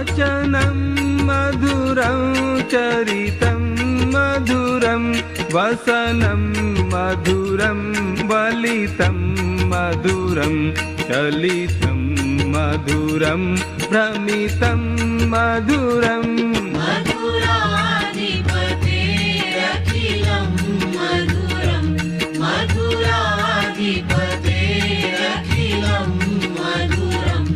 वचनं मधुरं चरितं मधुरं वसनं मधुरं वलितं मधुरं चलितं मधुरं भ्रमितं मधुरं मधुराधिपतेरखिलं मधुरं मधुराधिपतेरखिलं मधुरम्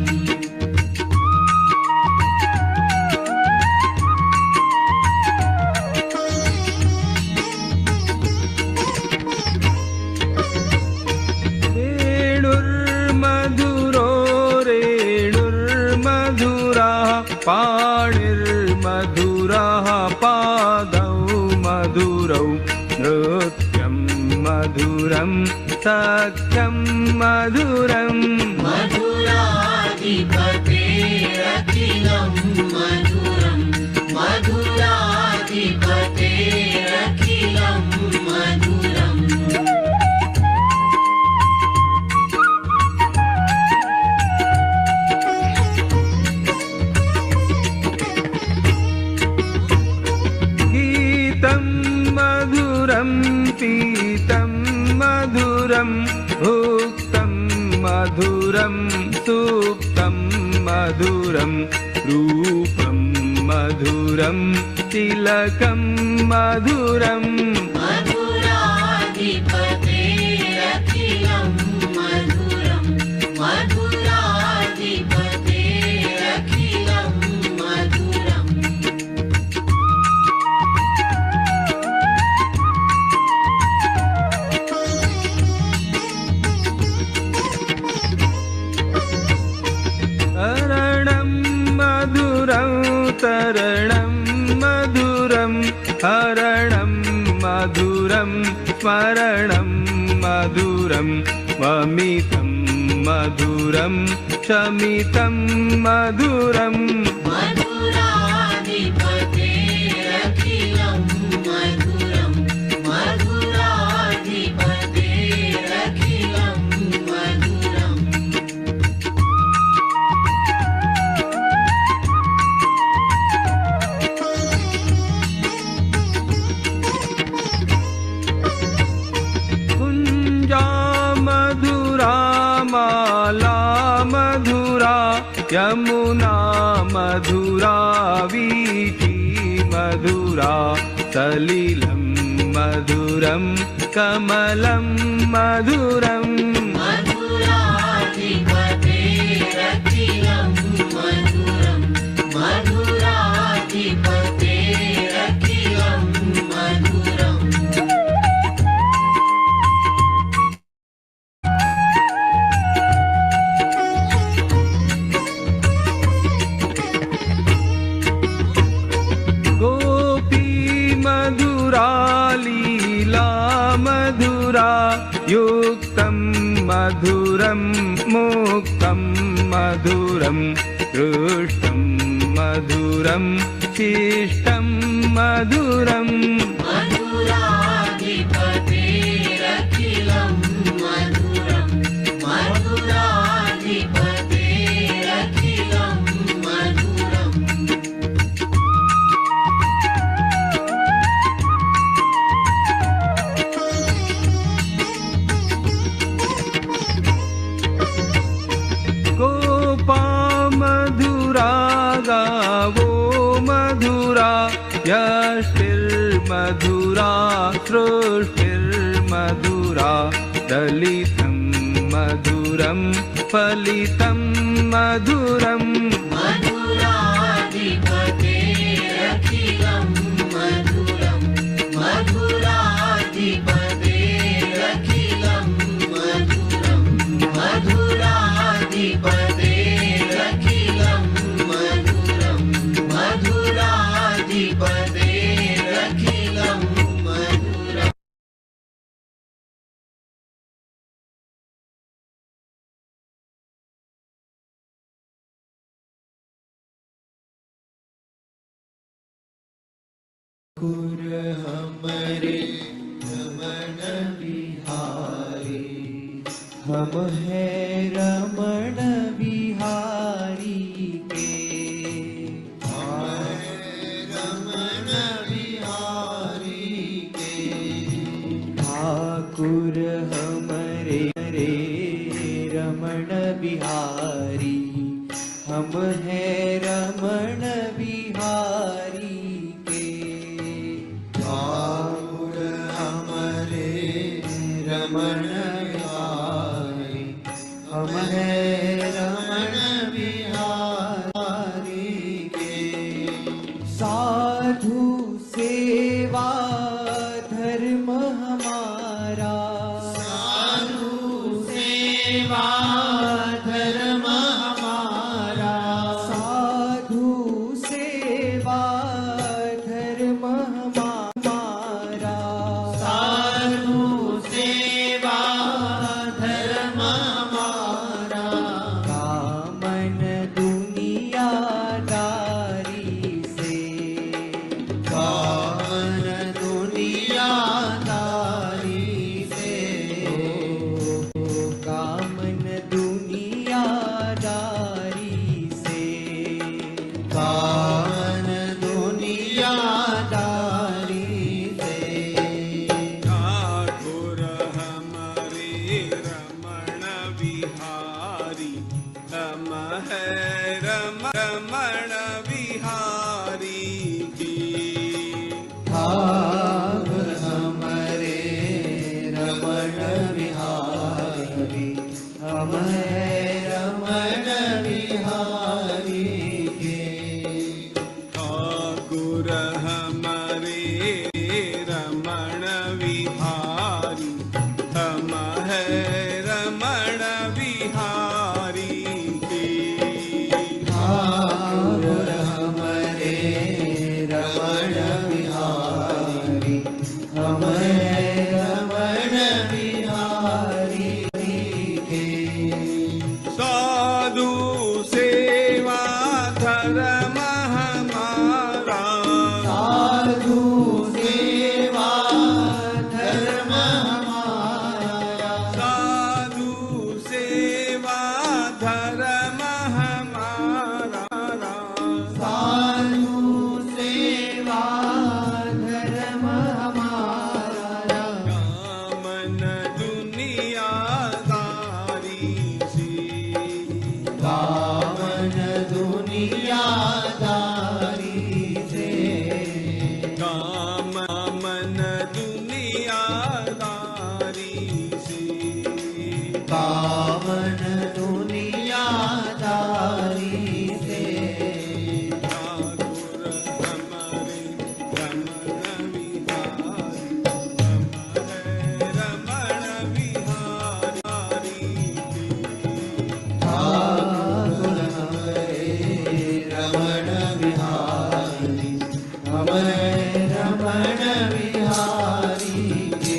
रेणुर्मधुरो रेणुर्मधुरा पाणिर्मधुरः पादौ मधुरौ नृत्यं मधुरं सख्यं मधुरं मधुराधिपतेरखिलं मधुरं मधुराधिपतेरखिलं मधुरम् गीतं मधुरं पीतं मधुरं भुक्तं मधुरं सुप्तं मधुरं रूपं मधुरं तिलकं मधुरं मधुराधिपतेरखिलं मधुरं मधुराधिपतेरखिलं मधुरम् तरणं मधुरं तरणं मधुरं हरणं मधुरं स्मरणं मधुरं वमितं मधुरं शमितं मधुरं मधुराधिपतेरखिलं मधुरं मधुराधिपतेरखिलं मधुरम् कुञ्जा मधुरा माला मधुरा यमुना मधुरा वीथी मधुरा सलिलं मधुरं कमलं मधुरं मधुराधिपतेरखिलं मधुरं मधुराधिपतेरखिलं मधुरम् गोपी मधुरा लीला मधुरा युक्तं मधुरं मुक्तं मधुरं दृष्टं मधुरं शिष्टं मधुरं मधुराधिपतेरखिलं मधुरं मधुराधिपतेरखिलं मधुरम् गोपा मधुरा गावो मधुरा यष्टिर्मधुरा सृष्टिर्मधुरा दलितं मधुरं फलितं मधुरं मधुराधिपतेरखिलं मधुरं मधुराधिपतेरखिलं मधुरं मधुराधिपतेरखिलं मधुरं मधुराधिपतेरखिलं मधुरम् कुर हमरे रमण बिहारी, हम है रमण बिहारी के। रमण बिहारी, हम हैं रमण बिहारी के। ठाकुर हमारे रमण बिहारी, हम हैं रमण बिहारी के। साधु सेवा धर्म हमारा, साधु सेवा धर्म हमारा, साधु सेवा धर्म हमारा, साधु सेवा धर्म हमारा। कामन दुनियादारी से, कामन दुनियादारी से, कामन दुनियादारी से, कामन दुनियादारी से। ठाकुर हमारे रमण बिहारी, हम है रमण बिहारी की। ठाकुर हमारे रमण बिहारी, हम हैं रमण बिहारी के। ठाकुर हमारे रमण बिहारी, हम है रमण बिहारी की। ठाकुर हमारे रमण बिहारी, हम हैं रमण बिहारी के। साधु सेवा धर्म हमारा, साधु सेवा धर्म हमारा, साधु सेवा धर्म हमारा। साधु सेवा धर्म हमारा। कामन दुनियादारी से, कामन दुनियादारी से, कामन दुनियादारी से। कामन दुनियादारी से। ठाकुर हमारे रमण बिहारी, हम है रमण बिहारी की।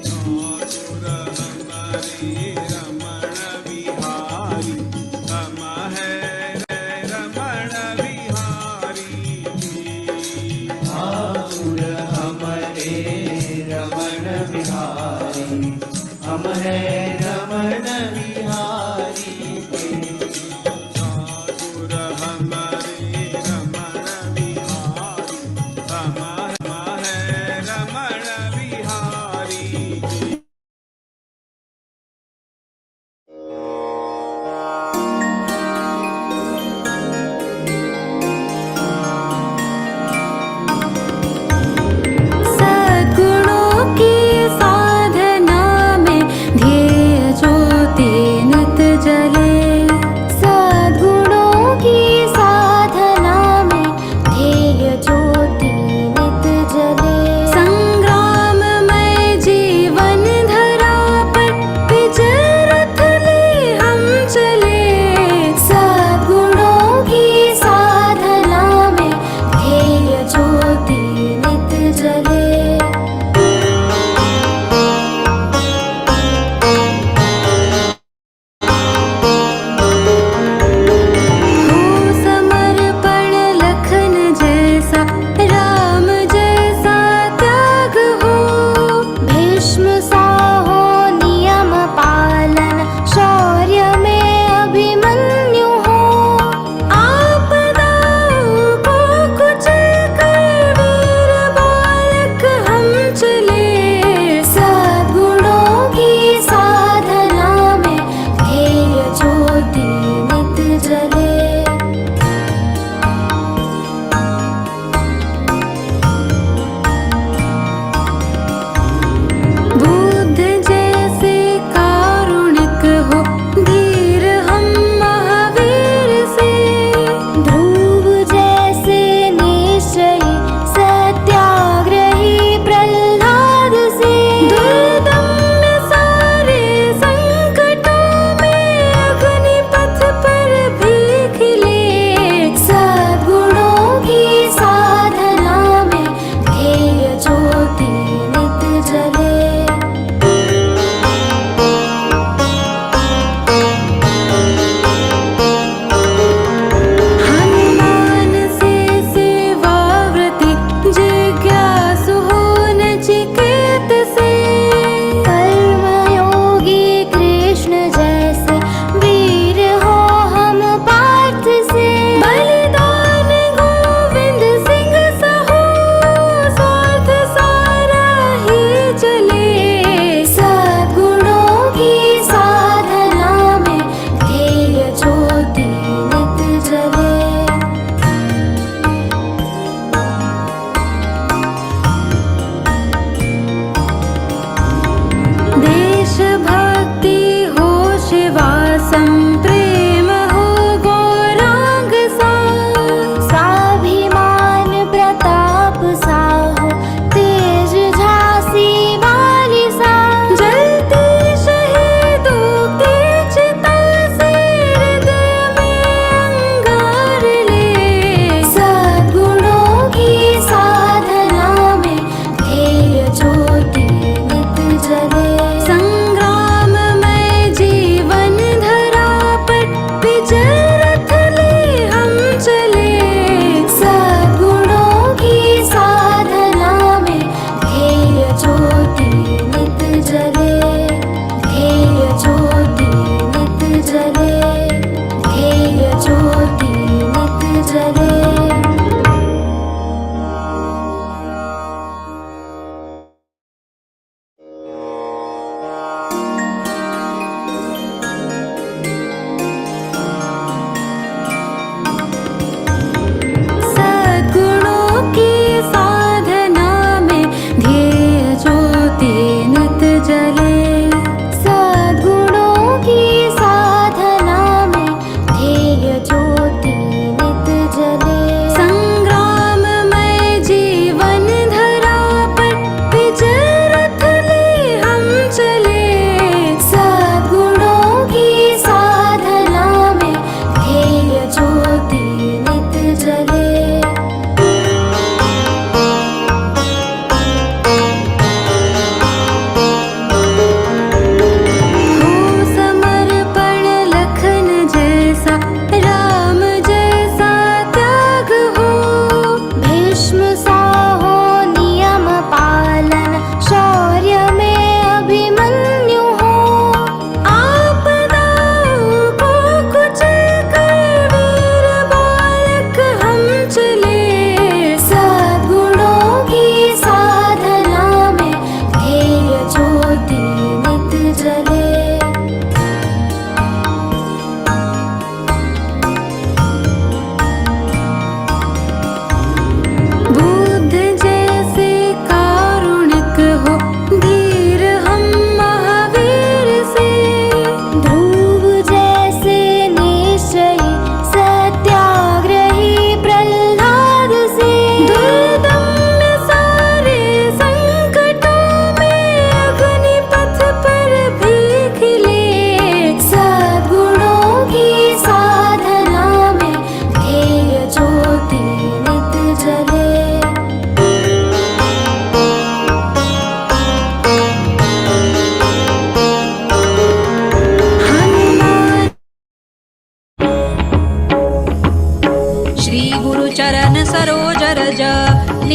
ठाकुर हमारे रमण बिहारी, हम हैं रमण बिहारी के। ठाकुर हमारे रमण बिहारी, हम है रमण बिहारी की। ठाकुर हमारे रमण बिहारी, हम हैं रमण बिहारी के।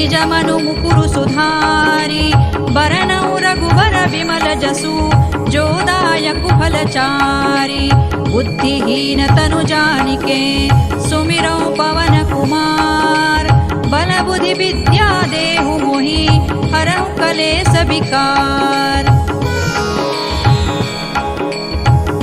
निज मनु मुकुरु सुधारी बरनऊ रघुबर विमल जसु जोदायक फलचारी बुद्धिहीन तनु जानिके सुमिरौ पवन कुमार बल बुद्धि विद्या देहु मोहि हरहु कलेस विकार।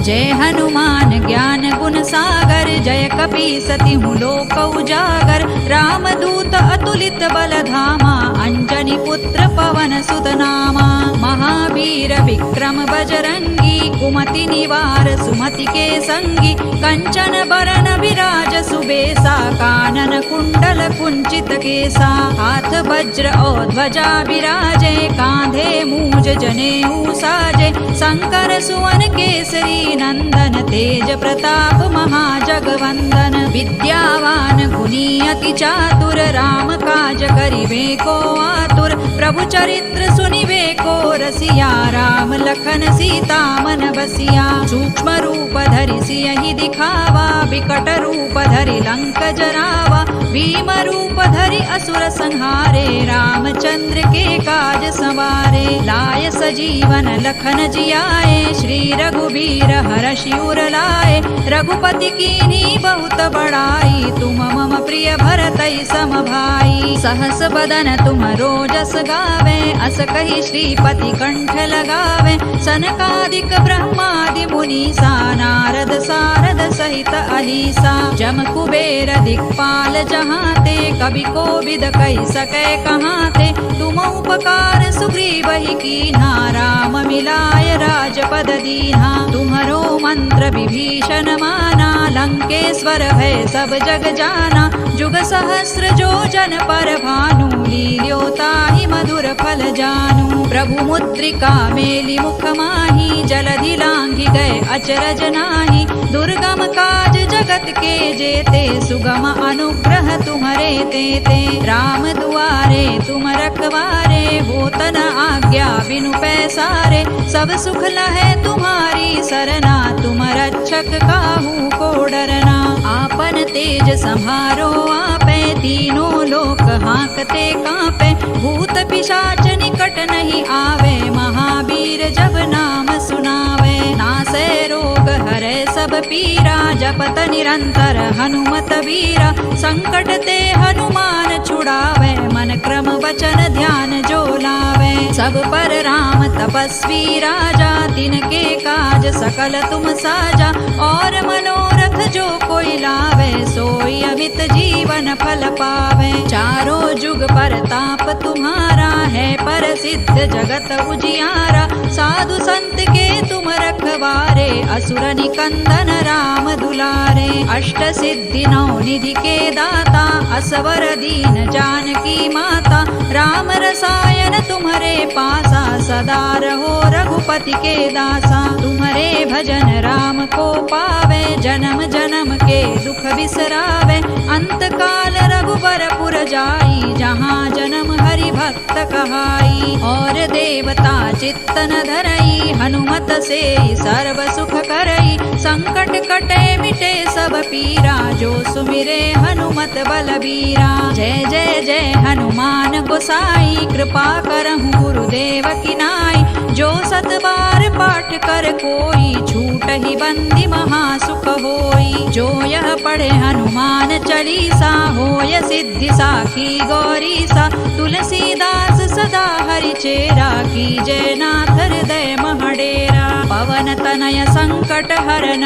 जय हनुमान ज्ञान गुण सागर जय कपी सति लोक उजागर रामदूत अतुलित बल धामा अंजनी पुत्र पवन सुत नामा महावीर विक्रम बजरंगी कुमति निवार सुमति के संगी कंचन बरन विराज सुबेसा कानन कुंडल कुंचित केसा हाथ वज्र और ध्वजा विराजे कांधे मूज जनेऊ साजे शंकर सुवन केसरी नंदन तेज प्रताप महाजगवंदन विद्यावान गुणी अति चातुर राम काज करिबे को आतुर प्रभु चरित्र सुनिबे को रसिया राम लखन सीता मन बसिया सूक्ष्म रूप धरि सियहि दिखावा विकट रूप धरि लंक जरावा भीम रूप धरि असुर संहारे रामचंद्र के काज संवारे लाय सजीवन लखन जियाए श्री रघुबीर हरषि उर लाए रघुपति कीन्ही बहुत बड़ाई तुम मम प्रिय भरतई सम भाई सहस बदन तुम रोजस गावे अस कहि श्रीपति कंठ लगावे सनकादिक ब्रह्मादि मुनीसा नारद सारद सहित अहिसा जम कुबेर दिक्पाल जहाते कवि कोविद कहि सकै कहाते तुम उपकार सुग्रीवहि कीन्हा राम मिलाय राजपद दीन्हा तुम्हरो मंत्र विभीषण माना लंकेश्वर भय सब जग जाना जुग सहस्र जो जन पर भानु लील्यो ताहि मधुर फल जानू प्रभु मुद्रिका मेलि मुख माही जलधि लांघि गए अचरज नाही दुर्गम काज जगत के जेते सुगम अनुग्रह तुम्हरे तेते राम दुआरे तुम रखवारे होत न आज्ञा बिनु पैसारे सब सुख लहै तुम्हारी सरना तुम रक्षक काहू को डरना आपन तेज संभारो आपे तीनों लोक हांकते कांपे भूत पिशाच निकट नहीं आवे महावीर जब नाम सुनावे नासै रोग हरै सब पीरा जपत निरंतर हनुमत वीरा संकट ते हनुमान छुड़ावे मन क्रम वचन ध्यान जो लावे सब पर राम तपस्वी राजा तिनके काज सकल तुम साजा और मनोरथ जो कोई लावे सोई अमित जीवन फल पावे चारों जुग पर ताप तुम्हारा है पर सिद्ध जगत उजियारा साधु संत के तुम रखवारे असुर निकंदन राम दुलारे अष्ट सिद्धि नौ निधि के दाता असवर दीन जानकी माता राम रसायन तुम्हारे पासा सदा रहो रघुपति के दासा तुम्हारे भजन राम को पावे जन्म जन्म के दुख बिसरावे अंत काल रघुबरपुर जाई जहाँ जन्म हरि भक्त कहाई और देवता चित्तन धरई हनुमत से सर्व सुख करई संकट कटे मिटे सब पीरा जो सुमिरे हनुमत बलबीरा जय जय जय हनुमान गोसाई कृपा करहु गुरुदेव की नाई जो सत बार पाठ कर कोई छूट ही बंदी महासुख होई जो यह पढ़े हनुमान चालीसा होय सिद्धि साखी गौरीसा तुलसीदास सदा हरि चेरा की जय नाथ हृदय महडेरा पवन तनय संकट हरन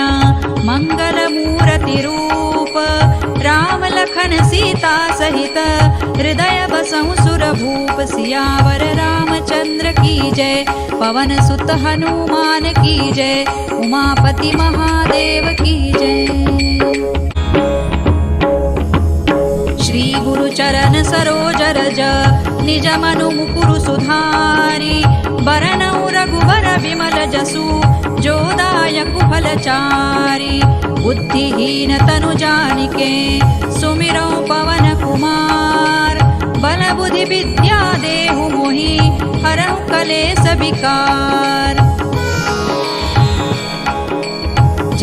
मंगल मूर्ति रूप राम लखन सीता सहित हृदय बसहु सुर भूप सियावर रामचंद्र की जय पवन सुत हनुमान की जय उमापति महादेव की जय। श्री गुरु चरण सरोज रज निज मनु मुकुरु सुधारी बरनऊ रघुबर विमल जसु जोदायक फलचारी बुद्धिहीन तनु जानिके सुमिरौ पवन कुमार बल बुद्धि विद्या देहु मोहि हरहु कलेस विकार।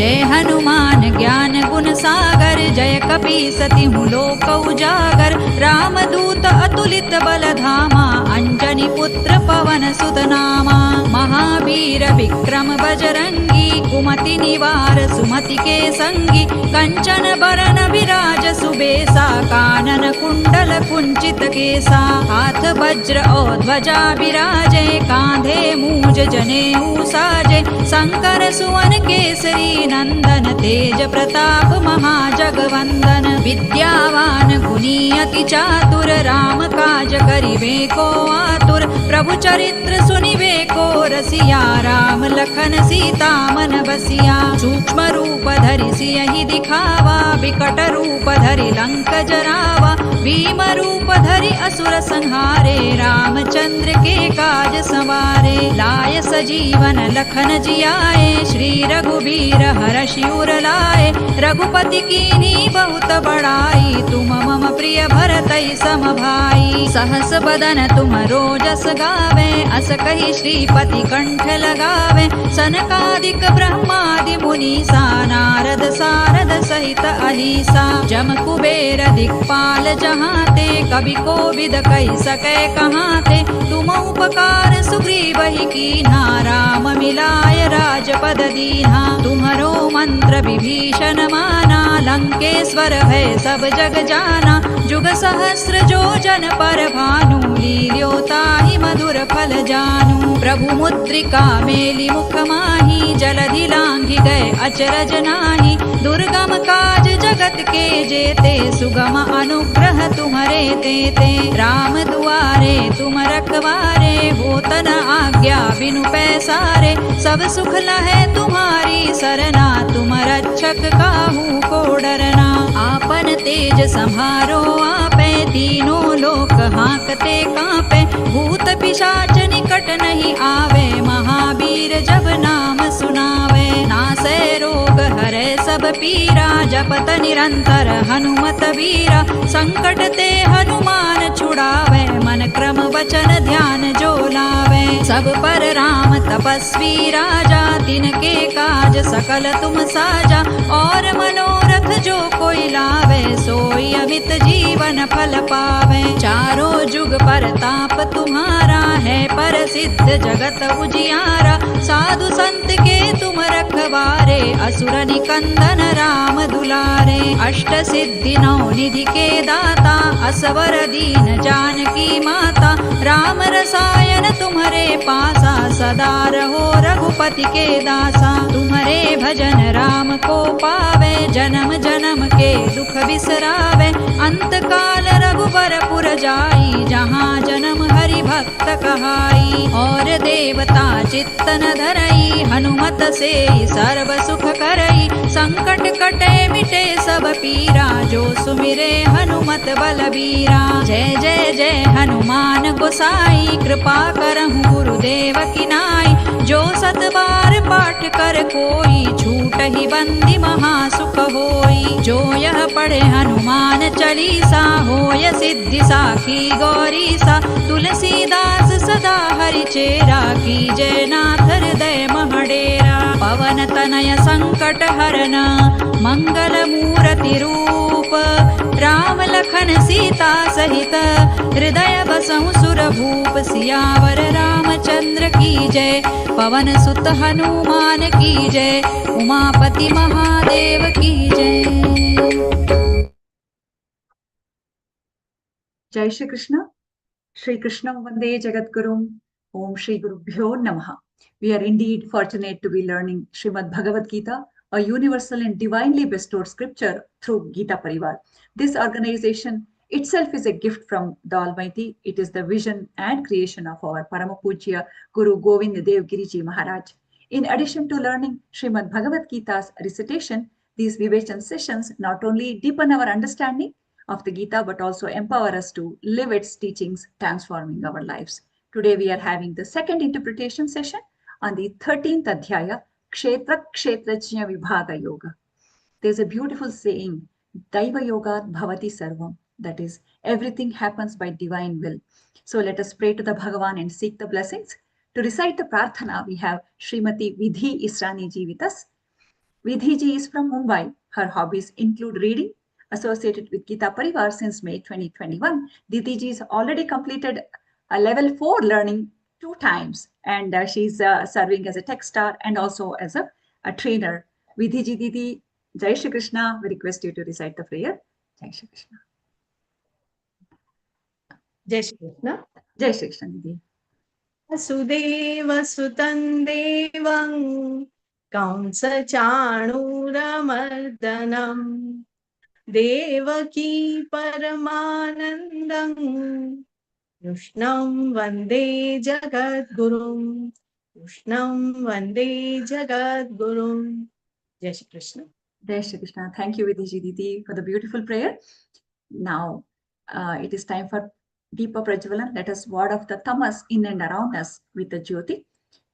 जय हनुमान ज्ञान गुण सागर जय कपीसति हूँ लोक उजागर रामदूत अतुलित बल धामा अंजनी पुत्र पवन सुत नामा महावीर विक्रम बजरंगी कुमति निवार सुमति के संगी कंचन बरन विराज सुबेसा कानन कुंडल कुंचित केसा हाथ वज्र और ध्वजा विराजे कांधे मूज जनेऊ साजे शंकर सुवन केसरी नंदन तेज प्रताप महाजगवंदन विद्यावान गुणी अति चातुर राम काज करिबे को आतुर प्रभु चरित्र सुनिबे को रसिया राम लखन सीता मन बसिया सूक्ष्म रूप धरि सियहि दिखावा विकट रूप धरि लंक जरावा भीम रूप धरि असुर संहारे रामचंद्र के काज संवारे लाय सजीवन लखन जियाए श्री रघुबीर हरषि उर लाए रघुपति कीन्ही बहुत बड़ाई तुम मम प्रिय भरतहि सम भाई सहस बदन तुम रोजस गावे अस कहि श्रीपति कंठ लगावे सनकादिक ब्रह्मादि मुनीसा नारद सारद सहित अहिसा जम कुबेर दिक्पाल जहाते कवि कोविद कहि सकै कहाते तुम उपकार सुग्रीवहि कीन्हा राम मिलाय राजपद दीन्हा तुम्हरो मंत्र विभीषण माना लंकेश्वर भय सब जग जाना जुग सहस्र जो जन पर भानु लील्योताहि मधुर फल जानू प्रभु मुद्रिका मेलि मुख माही जलधि लांघि गए अचरज नाही दुर्गम काज जगत के जेते सुगम अनुग्रह तुम्हरे तेते राम दुआरे तुम रखवारे होत न आज्ञा बिनु पैसारे सब सुख लहै तुम्हारी सरना तुम रक्षक काहू को डरना आपन तेज सम्हारो आपे तीनों लोक हांकते कांपे भूत पिशाच निकट नहीं आवे महावीर जब नाम सुनावे नासै रोग हरै सब पीरा जपत निरंतर हनुमत वीरा संकट ते हनुमान छुड़ावे मन क्रम वचन ध्यान जो लावे सब पर राम तपस्वी राजा तिनके काज सकल तुम साजा और मनोरथ जो कोई लावे सोई अमित जीवन फल पावे चारों जुग परताप तुम्हारा है प्रसिद्ध जगत उजियारा साधु संत के तुम रखवारे असुर निकंदन राम दुलारे अष्ट सिद्धि नौ निधि के दाता असवर दीन जानकी माता राम रसायन तुम्हारे पासा सदा रहो रघुपति के दासा तुम्हारे भजन राम को पावे जन्म जन्म के दुख बिसरावे अंत काल रघुबर पुर जाई जहाँ जन्म हरि भक्त कहाई और देवता चित्तन धरई हनुमत से सर्व सुख करई संकट कटे मिटे सब पीरा जो सुमिरे हनुमत बलबीरा जय जय जय हनुमान गोसाई कृपा करहु गुरुदेव की नाई जो सत बार पाठ कर कोई छूट ही बंदी महासुख होई जो यह पढ़े हनुमान चालीसा होय सिद्धि साखी गौरीसा तुलसीदास सदा हरि चेरा की जय नाथ हृदय महडेरा पवन तनय संकट हरन मंगल मूर्ति रूप राम लखन सीता सहित हृदय बसहु सुर भूप सियावर रामचंद्र की जय पवन सुत हनुमान की जय उमापति महादेव की जय। जय Shri Krishna. Shri Krishna Vande Jagadgurum. Om Shri Gurubhyo Namaha. We are indeed fortunate to be learning Śrīmad-Bhagavadgītā, a universal and divinely bestowed scripture through Geeta Pariwar. This organization itself is a gift from the Almighty. It is the vision and creation of our Paramapujya Guru Govind Dev Giriji Maharaj. In addition to learning Śrīmad-Bhagavadgītā's recitation, these Vivechan sessions not only deepen our understanding of the Gita, but also empower us to live its teachings, transforming our lives. Today we are having the second interpretation session on the 13th Adhyaya, Kshetra Kshetrajna Vibhaga Yoga. There's a beautiful saying, Daiva Yogat Bhavati Sarvam, that is, everything happens by divine will. So let us pray to the Bhagavan and seek the blessings. To recite the Prarthana, we have Srimati Vidhi Israni ji with us. Vidhi ji is from Mumbai. Her hobbies include reading, associated with Geeta Pariwar since May 2021. Didi ji has already completed a level 4 learning 2 times, and she's serving as a tech star and also as a trainer. Vidhi ji Didi, Jai Shri Krishna. We request you to recite the prayer. Jai Shri Krishna. Jai Shri Krishna. Jai Shri Krishna Didi. Vasudevasutam devam Kamsachanuramardanam Devaki Paramanandam Krishnam Vande Jagadgurum Krishnam Vande Jagadgurum. Jai Shri Krishna. Jai Shri Krishna. Thank you, Vidhi ji Didi, for the beautiful prayer. Now, it is time for Deepa Prajvalan. Let us ward off the tamas in and around us with the Jyoti.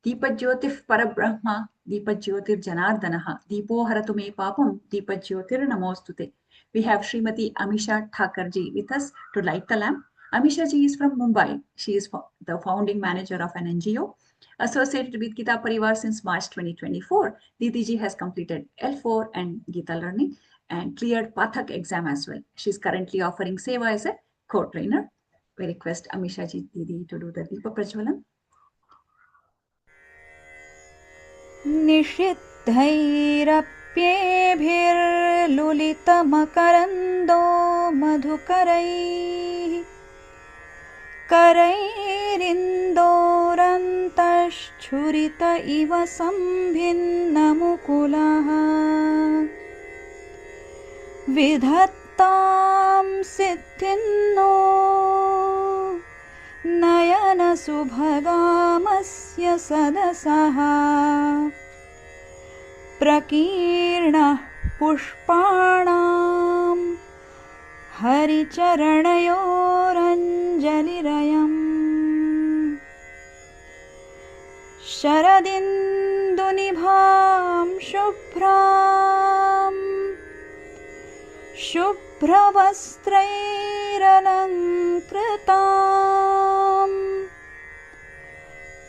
Deepa Jyotif Parabrahma, Deepa Jyotir Janardanaha, Deepo Haratu Me Papam, Deepa Jyotir Namostute. We have Srimati Amisha Thakurji with us to light the lamp. Amisha ji is from Mumbai. She is the founding manager of an NGO associated with Geeta Pariwar since March 2024. Didi ji has completed L4 and Geeta learning and cleared Pathak exam as well. She is currently offering Seva as a co-trainer. We request Amisha ji Didi to do the Deepa Prajvalan. निषिद्धैरप्येभिर्लुलितमकरन्दो मधुकरैः करैरिन्दोरन्तश्छुरित इव सम्भिन्नमुकुलः विधत्तां सिद्धिन्नो नयनसुभगामस्य सदसः प्रकीर्णः पुष्पाणां हरिचरणयोरञ्जलिरयम् शरदिन्दुनिभां शुभ्रवस्त्रैरलङ्कृतां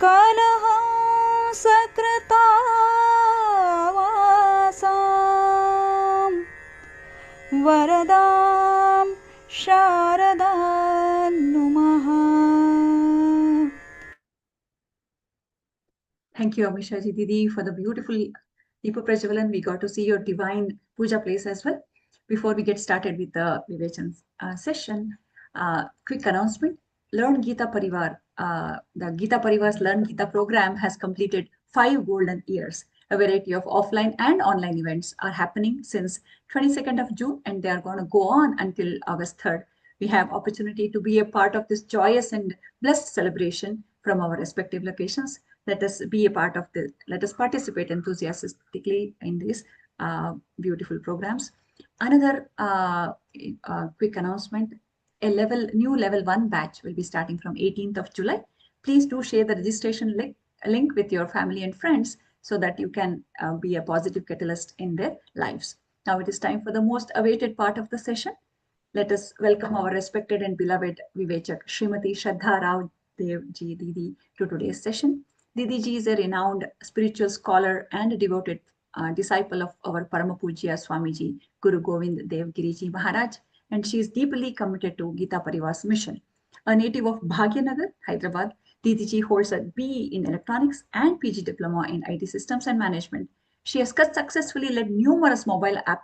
कलहंसकृतावासां वरदां शारदां नुमः. Thank you, Amisha ji Didi, for the beautiful Deepa Prajvalan. We got to see your divine puja place as well. Before we get started with the Vivechan session, quick announcement. Learngeeta Pariwar, the Geeta Pariwar's Learngeeta program has completed 5 golden years. A variety of offline and online events are happening since 22nd of June, and they are going to go on until August 3rd. We have opportunity to be a part of this joyous and blessed celebration from our respective locations. Let us be a part of this. Let us participate enthusiastically in these beautiful programs. Another quick announcement, a new level 1 batch will be starting from 18th of July. Please do share the registration link with your family and friends so that you can be a positive catalyst in their lives. Now it is time for the most awaited part of the session. Let us welcome our respected and beloved Vivechak, Srimati Shraddha Rao Dev Ji Didi, to today's session. Didi ji is a renowned spiritual scholar and a devoted disciple of our Paramapujya Swamiji, Guru Govind Dev Giriji Maharaj, and she is deeply committed to Geeta Pariwar's mission. A native of Bhagyanagar, Hyderabad, Didi ji holds a BE in Electronics and PG Diploma in IT Systems and Management. She has successfully led numerous mobile app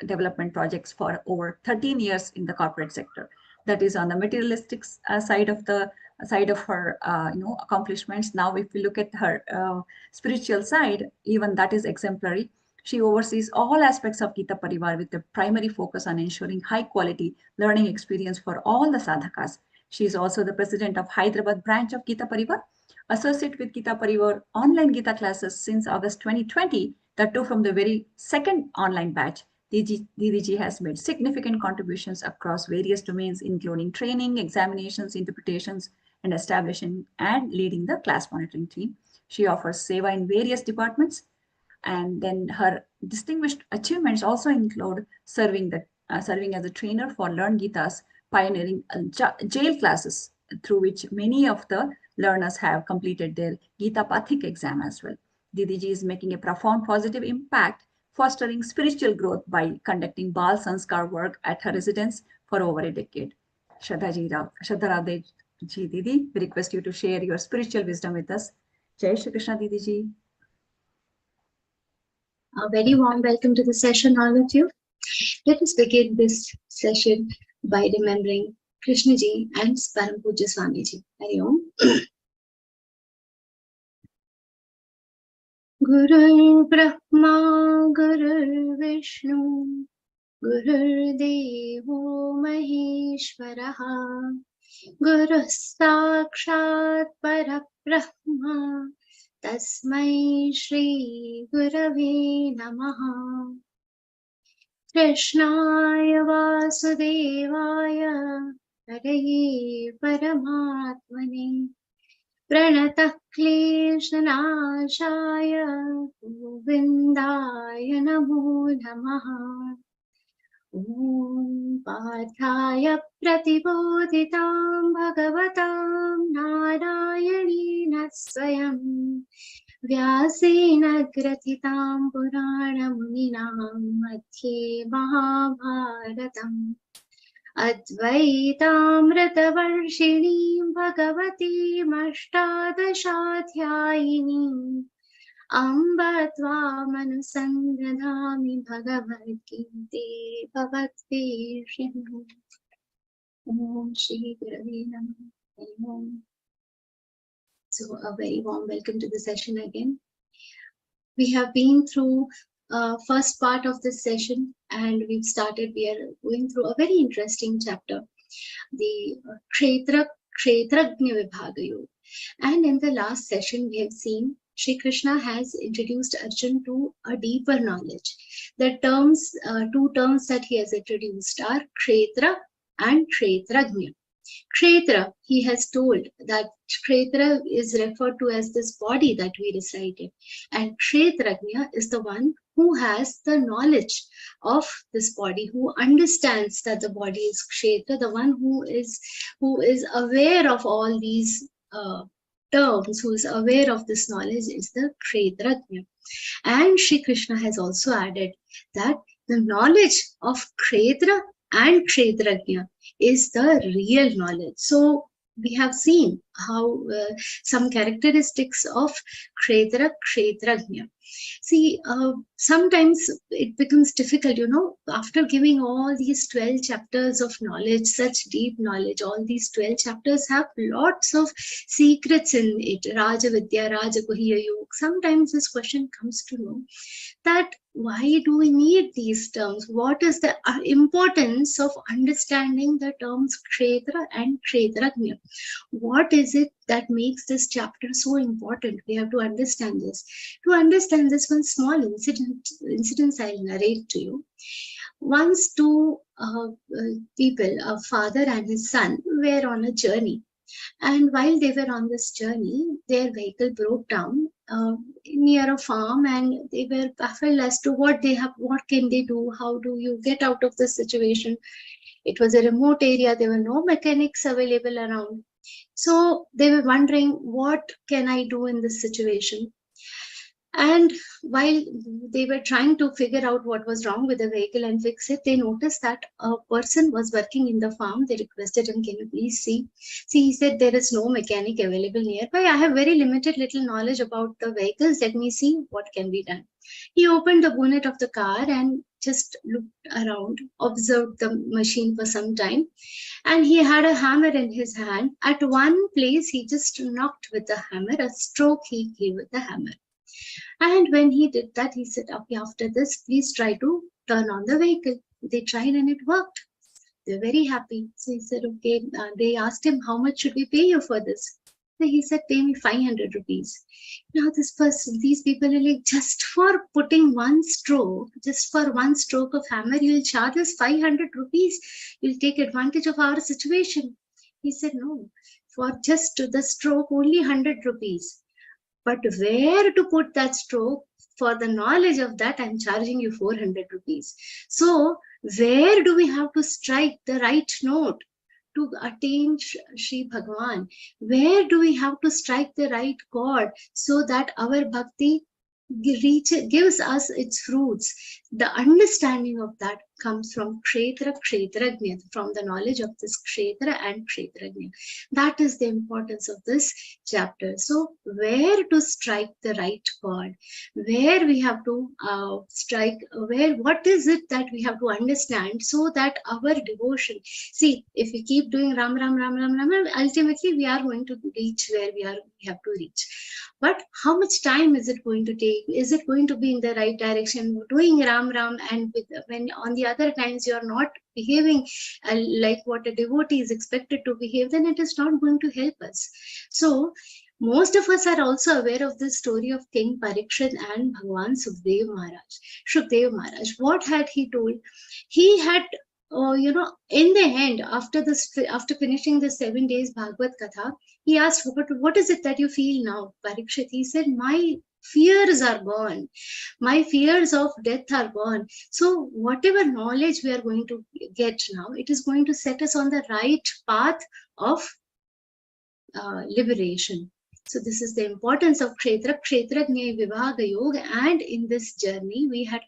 development projects for over 13 years in the corporate sector. That is on the materialistic side of her accomplishments. Now if we look at her spiritual side, even that is exemplary. She oversees all aspects of Geeta Pariwar with the primary focus on ensuring high quality learning experience for all the sadhakas. She is also the president of Hyderabad branch of Geeta Pariwar, associate with Geeta Pariwar online Geeta classes since August 2020, that too from the very second online batch. Didi ji has made significant contributions across various domains, including training, examinations, interpretations, and establishing and leading the class monitoring team. She offers Seva in various departments, and then her distinguished achievements also include serving as a trainer for Learngeeta's pioneering jail classes, through which many of the learners have completed their Geeta Pathik exam as well. Didi ji is making a profound positive impact fostering spiritual growth by conducting Bal Sanskar work at her residence for over a decade. Shraddha Radhe Ji Didi, we request you to share your spiritual wisdom with us. Jai Shri Krishna Didi Ji. A very warm welcome to the session, all of you. Let us begin this session by remembering Krishna Ji and Param Pujya Swami Ji. Hari Om. Gurur Brahma, Gurur Vishnu, Gurur Devo Maheshwaraha, Guru Sakshat Parabrahma, Tasmai Shri Gurave Namaha. Krishnaya Vasudevaya Hare Paramatmane Pranatah Kleshanashaya Govindaya Namo Namaha. Om Pathaya Pratibodhitam Bhagavatam Narayanina Swayam Vyasena Gratitam Purana Muninam Madhye Mahabharatam Advaitamritavarshini Bhagavati Mashtadashaധ്യായിനി Amba Tvamanusandanami Bhagavadgītē Bhavatveshinu. Om Shri Gurave Namaha. Om. So a very warm welcome to the session again. We have been through first part of this session and we are going through a very interesting chapter, the Kshetrajna Vibhaga Yoga. And in the last session we have seen Shri Krishna has introduced Arjuna to a deeper knowledge. The terms, two terms that he has introduced are Kshetra and Kshetrajna. Kshetra, he has told that Kshetra is referred to as this body that we recited, and Kshetrajna is the one who has the knowledge of this body, who understands that the body is Kshetra, the one who is aware of all these terms, who is aware of this knowledge is the Kshetrajna. And Shri Krishna has also added that the knowledge of Kshetra and Kshetrajna is the real knowledge. So we have seen how some characteristics of Kshetra, Kshetrajna. See, sometimes it becomes difficult, after giving all these 12 chapters of knowledge, such deep knowledge, all these 12 chapters have lots of secrets in it. Raja Vidya, Raja Guhya Yoga. Sometimes this question comes to know that why do we need these terms? What is the importance of understanding the terms Kshetra and Kshetrajna? What is it that makes this chapter so important? We have to understand this. To understand this, one small incident I'll narrate to you. Once two people, a father and his son, were on a journey. And while they were on this journey, their vehicle broke down near a farm, and they were baffled as to what can they do? How do you get out of this situation? It was a remote area. There were no mechanics available around. So they were wondering, what can I do in this situation? And while they were trying to figure out what was wrong with the vehicle and fix it, they noticed that a person was working in the farm. They requested him, can you please see? See, he said, there is no mechanic available nearby. I have very limited little knowledge about the vehicles. Let me see what can be done. He opened the bonnet of the car and just looked around, observed the machine for some time. And he had a hammer in his hand. At one place, he just knocked with the hammer, a stroke he gave with the hammer. And when he did that, he said, okay, after this, please try to turn on the vehicle. They tried and it worked. They're very happy. So he said, okay, they asked him, how much should we pay you for this? So he said, pay me 500 rupees. Now these people are like, just for putting one stroke, just for one stroke of hammer, you'll charge us 500 rupees. You'll take advantage of our situation. He said, no, for just the stroke, only 100 rupees. But where to put that stroke, for the knowledge of that, I'm charging you 400 rupees. So where do we have to strike the right note to attain Shri Bhagavan? Where do we have to strike the right chord so that our bhakti gives us its fruits. The understanding of that comes from Kshetra, Kshetrajna, from the knowledge of this Kshetra and Kshetrajna. That is the importance of this chapter. So where to strike the right chord, where we have to strike, what is it that we have to understand so that our devotion, see, if we keep doing Ram, Ram, Ram, Ram, Ram, ultimately we are going to reach where we have to reach. But how much time is it going to take? Is it going to be in the right direction? Doing Ram Ram, and when on the other times you are not behaving like what a devotee is expected to behave, then it is not going to help us. So most of us are also aware of the story of King Parikshit and Bhagwan Shukdev Maharaj. What had he told? He had in the end, after finishing the 7 days Bhagavad Katha, he asked, what is it that you feel now, Parikshit? He said, my fears are gone. My fears of death are gone. So whatever knowledge we are going to get now, it is going to set us on the right path of liberation. So this is the importance of Kshetra, Kshetrajna Vibhaga Yoga. And in this journey, we had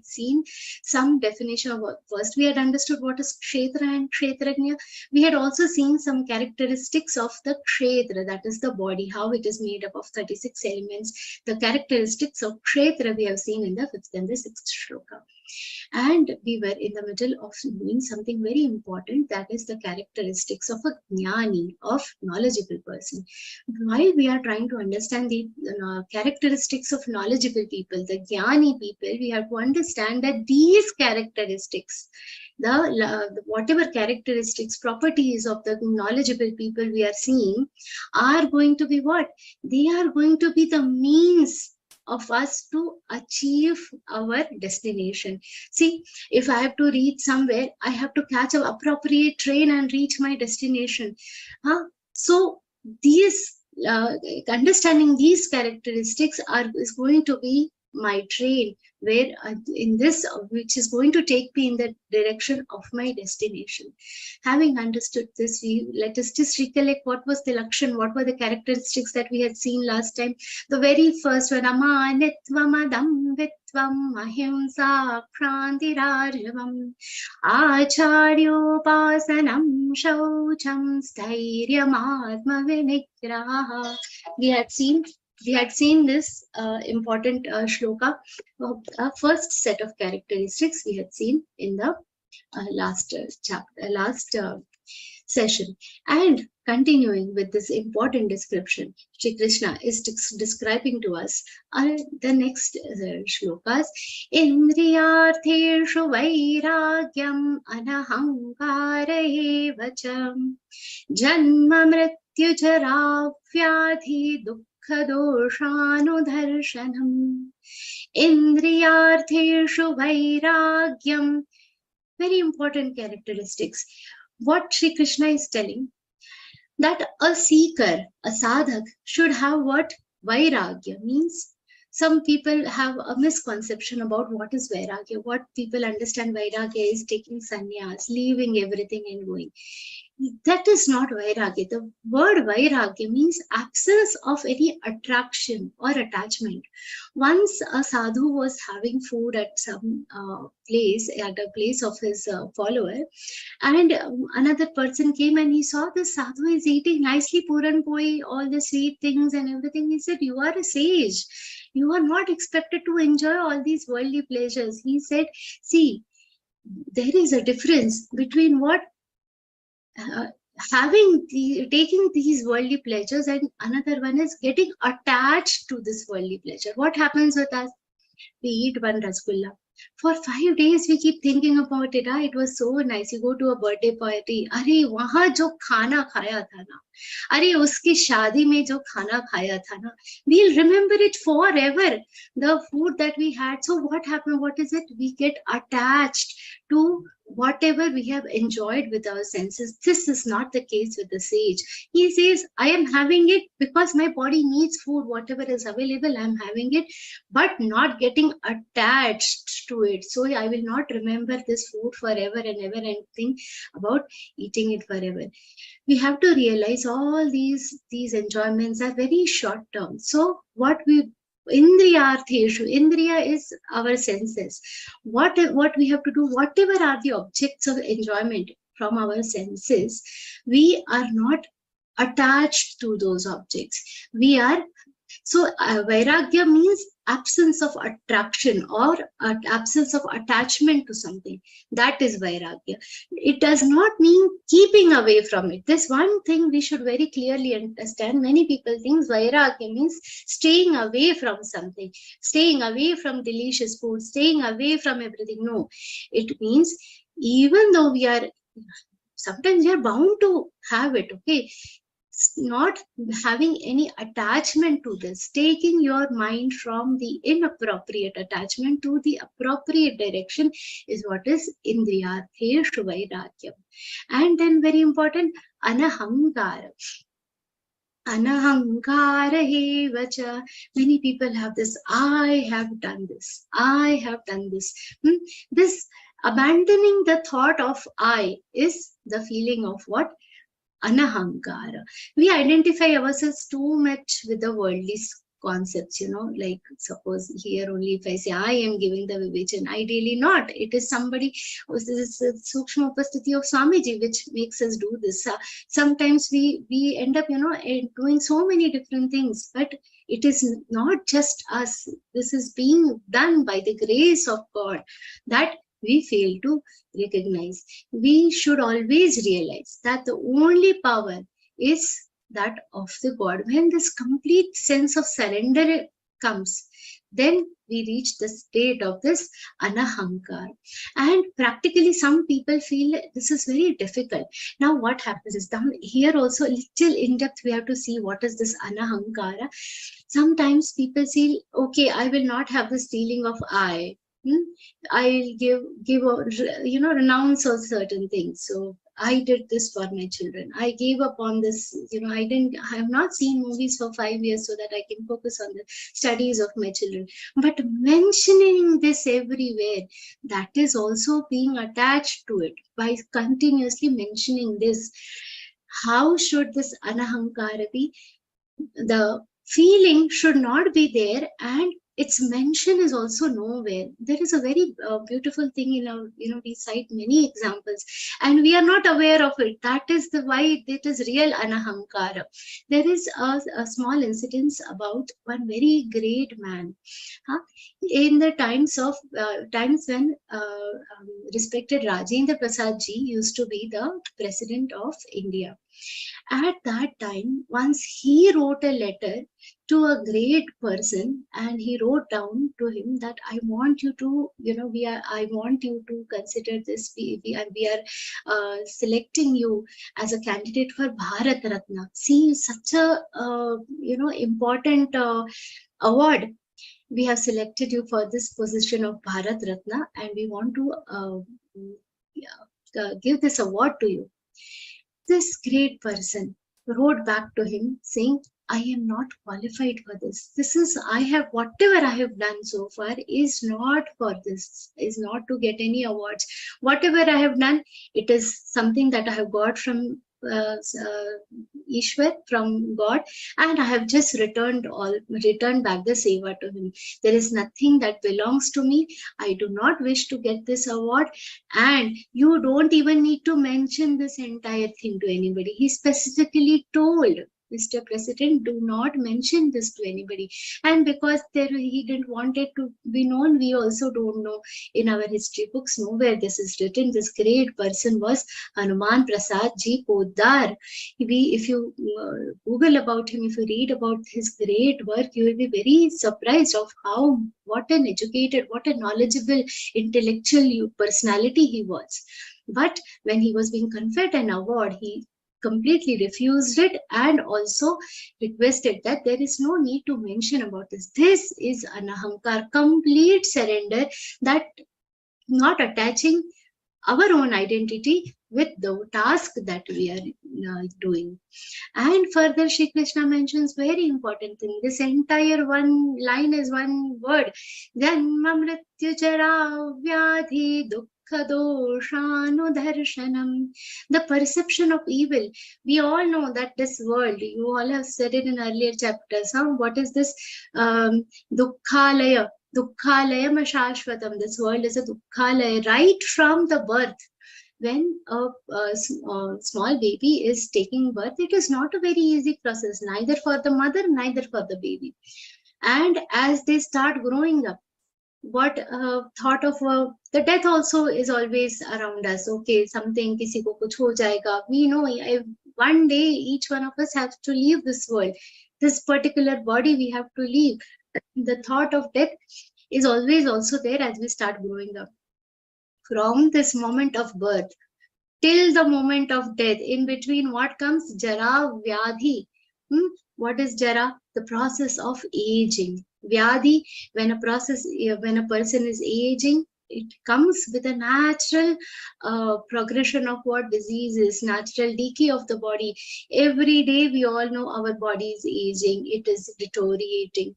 seen some definition of what first we had understood what is Kshetra and Kshetrajna. We had also seen some characteristics of the Kshetra, that is the body, how it is made up of 36 elements. The characteristics of Kshetra we have seen in the 5th and the 6th shloka. And we were in the middle of doing something very important, that is the characteristics of a jnani, of knowledgeable person. While we are trying to understand the characteristics of knowledgeable people, the jnani people, we have to understand that these characteristics, whatever characteristics, properties of the knowledgeable people we are seeing, are going to be what? They are going to be the means of us to achieve our destination. See, if I have to reach somewhere, I have to catch an appropriate train and reach my destination. So these understanding these characteristics is going to be my train, where in this, which is going to take me in the direction of my destination. Having understood this, let us just recollect what was the lakshan, what were the characteristics that we had seen last time. The very first one, amanitvam adambitvam ahimsa krantirarjavam acharyopasanam shaucham stairyam atma vinigraha. We had seen this important shloka, first set of characteristics we had seen in the last session. And continuing with this important description, Shri Krishna is describing to us the next shlokas. Indriyartheshu vairagyam anahankara evacham janma mrityu jara vyadhi dukkha doshanudarshanam. Indriyartheshu vairagyam. Very important characteristics. What Shri Krishna is telling, that a seeker, a sadhak, should have what? Vairagya means. Some people have a misconception about what is Vairagya. What people understand Vairagya is taking sannyas, leaving everything and going. That is not Vairagya. The word Vairagya means absence of any attraction or attachment. Once a sadhu was having food at some place, at a place of his follower, and another person came and he saw the sadhu is eating nicely puran poi, all the sweet things and everything. He said, you are a sage. You are not expected to enjoy all these worldly pleasures. He said, see, there is a difference between what taking these worldly pleasures, and another one is getting attached to this worldly pleasure. What happens with us? We eat one rasgulla. For 5 days we keep thinking about it. It was so nice. You go to a birthday party. Arey, wahan jo khana khaya tha na. Arey, uski shadi mein jo khana khaya tha na. We'll remember it forever. The food that we had. So what happened? What is it? We get attached to whatever we have enjoyed with our senses. This is not the case with the sage. He says, I am having it because my body needs food. Whatever is available, I am having it, but not getting attached to it. So I will not remember this food forever and ever and think about eating it forever. We have to realize all these enjoyments are very short term. So what we Indriyartheshu. Indriya is our senses. What we have to do, whatever are the objects of enjoyment from our senses, we are not attached to those objects. We are Vairagya means absence of attraction or absence of attachment to something. That is Vairagya. It does not mean keeping away from it. This one thing we should very clearly understand. Many people think Vairagya means staying away from something, staying away from delicious food, staying away from everything. No, it means even though we are, sometimes we are bound to have it, okay? Not having any attachment to this, taking your mind from the inappropriate attachment to the appropriate direction is what is Indriyartheshu Vairagyam. And then very important, Anahankara. Anahankara hevacha. Many people have this, I have done this, I have done this. This abandoning the thought of I is the feeling of what? Anahankara. We identify ourselves too much with the worldly concepts, like suppose here only if I say I am giving the vivechan, ideally not. It is somebody, this is Sukshma Upasthiti of Swamiji which makes us do this. Sometimes we end up, doing so many different things, but it is not just us. This is being done by the grace of God that we fail to recognize. We should always realize that the only power is that of the God. When this complete sense of surrender comes, then we reach the state of this anahankar. And practically some people feel this is very difficult. Now what happens is, down here also little in depth we have to see what is this anahankara. Sometimes people feel, okay, I will not have this feeling of I. I'll renounce on certain things. So I did this for my children. I gave up on this. I have not seen movies for 5 years so that I can focus on the studies of my children. But mentioning this everywhere, that is also being attached to it by continuously mentioning this. How should this anahankara be? The feeling should not be there, and its mention is also nowhere. There is a very beautiful thing in our, we cite many examples and we are not aware of it. That is why it is real anahankara. There is a small incident about one very great man. In the times when respected Rajendra Prasad ji used to be the president of India. At that time, once he wrote a letter to a great person, and he wrote down to him that I want you to, I want you to consider this. We are selecting you as a candidate for Bharat Ratna. See, such a important award. We have selected you for this position of Bharat Ratna, and we want to give this award to you. This great person wrote back to him saying, I am not qualified for this. Whatever I have done so far is not for this, is not to get any awards. Whatever I have done, it is something that I have got from Ishwar, from God, and I have just returned back the seva to him. There is nothing that belongs to me. I do not wish to get this award, and you don't even need to mention this entire thing to anybody. He specifically told, Mr. President, do not mention this to anybody. And because he didn't want it to be known, we also don't know in our history books nowhere this is written. This great person was Hanuman Prasad Ji Poddar. If you Google about him, if you read about his great work, you will be very surprised of what an educated, what a knowledgeable, intellectual personality he was. But when he was being conferred an award, he completely refused it and also requested that there is no need to mention about this. This is anahankar, complete surrender, that not attaching our own identity with the task that we are doing. And further, Shri Krishna mentions very important thing. This entire one line is one word. Janma mrityu jara vyadhi dukkha doshanudarshanam. The perception of evil. We all know that this world, you all have said it in earlier chapters, what is this dukkhalaya? Dukkhalayam ashashvatam. This world is a dukkhalaya right from the birth. When a small baby is taking birth, it is not a very easy process, neither for the mother, neither for the baby. And as they start growing up, what thought of the death also is always around us. Okay, something, kisi ko kuch ho jayega. We know one day each one of us has to leave this world. This particular body we have to leave. The thought of death is always also there as we start growing up. From this moment of birth till the moment of death, in between what comes? Jara, Vyadhi. What is Jara? The process of aging. Vyadhi, when a person is aging, it comes with a natural progression of what disease is, natural decay of the body. Every day we all know our body is aging, it is deteriorating.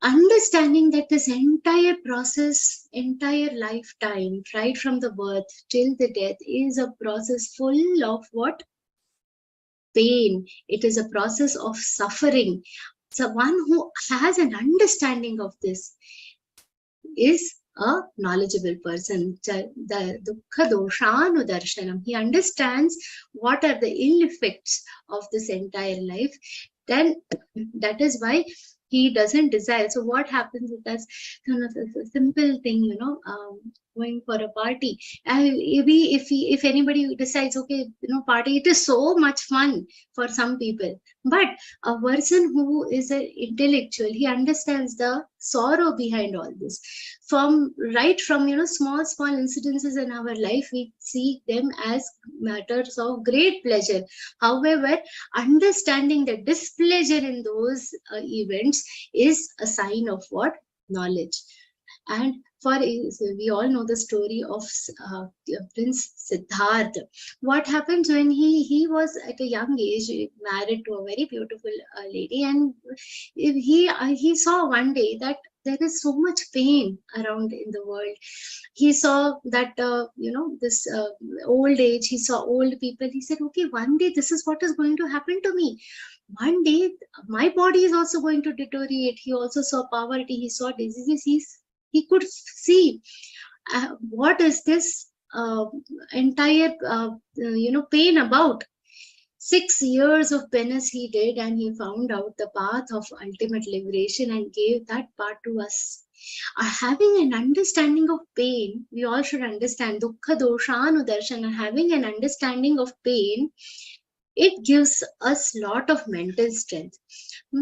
Understanding that this entire process, entire lifetime, right from the birth till the death, is a process full of what? Pain. It is a process of suffering. So one who has an understanding of this is a knowledgeable person. The dukkha doshanudarshanam. He understands what are the ill effects of this entire life. Then that is why he doesn't desire. So what happens with us? Kind of a simple thing, going for a party. Maybe if anybody decides, okay, party, it is so much fun for some people. But a person who is an intellectual, he understands the sorrow behind all this. From small incidences in our life, we see them as matters of great pleasure. However, understanding the displeasure in those events is a sign of what? Knowledge. And we all know the story of Prince Siddhartha. What happens when he was at a young age married to a very beautiful lady, and he saw one day that there is so much pain around in the world. He saw that this old age. He saw old people. He said, okay, one day this is what is going to happen to me. One day my body is also going to deteriorate. He also saw poverty. He saw diseases. He could see what is this entire pain about. 6 years of penance he did, and he found out the path of ultimate liberation and gave that path to us. Having an understanding of pain, we all should understand dukkha doshanudarshana. Having an understanding of pain, it gives us lot of mental strength.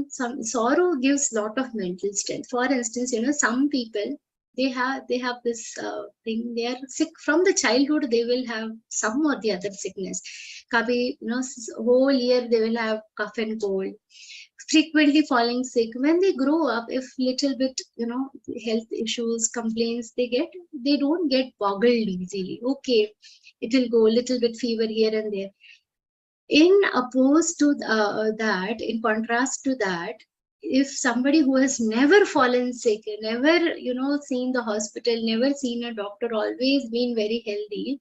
Some sorrow gives lot of mental strength. For instance, some people, they have this thing. They are sick from the childhood. They will have some or the other sickness. Kabhi, whole year they will have cough and cold. Frequently falling sick. When they grow up, if little bit health issues, complaints they get, they don't get boggled easily. Okay, it will go a little bit fever here and there. In contrast to that, if somebody who has never fallen sick, never seen the hospital, never seen a doctor, always been very healthy,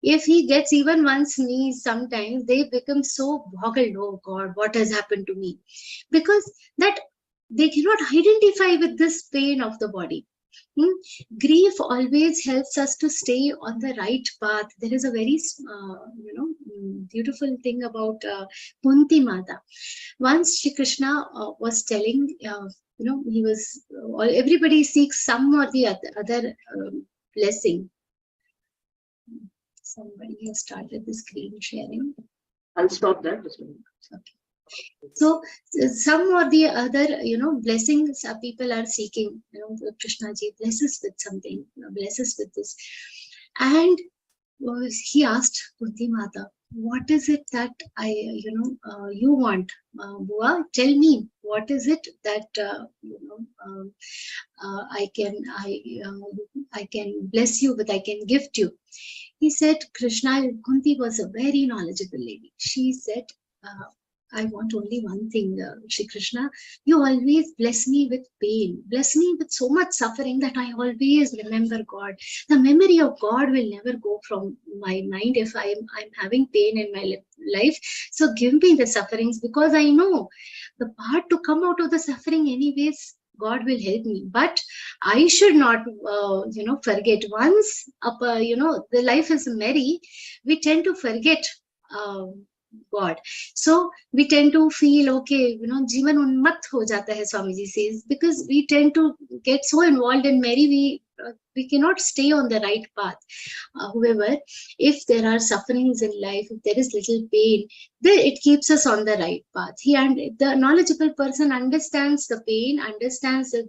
if he gets even one sneeze, sometimes they become so boggled. Oh God, what has happened to me? Because that they cannot identify with this pain of the body. Grief always helps us to stay on the right path. There is a very beautiful thing about Kunti Mata. Once Shri Krishna was telling, he was everybody seeks some or the other blessing. Somebody has started the screen sharing. I'll stop that. Okay. So some or the other, blessings people are seeking. Krishna ji, bless us with something. Bless us with this. And he asked Kunti Mata, what is it that you want, Bua? Tell me, what is it that I can bless you with, I can gift you. He said, Krishna, Kunti was a very knowledgeable lady. She said, I want only one thing, Shri Krishna. You always bless me with pain, bless me with so much suffering that I always remember God. The memory of God will never go from my mind if I'm having pain in my life. So give me the sufferings, because I know the part to come out of the suffering anyways. God will help me, but I should not, forget. Once, the life is merry, we tend to forget God. So we tend to feel, okay, Jivan unmat ho jata hai, Swamiji says, because we tend to get so involved in merry, we cannot stay on the right path. However, if there are sufferings in life, if there is little pain, then it keeps us on the right path. The knowledgeable person understands the pain, understands the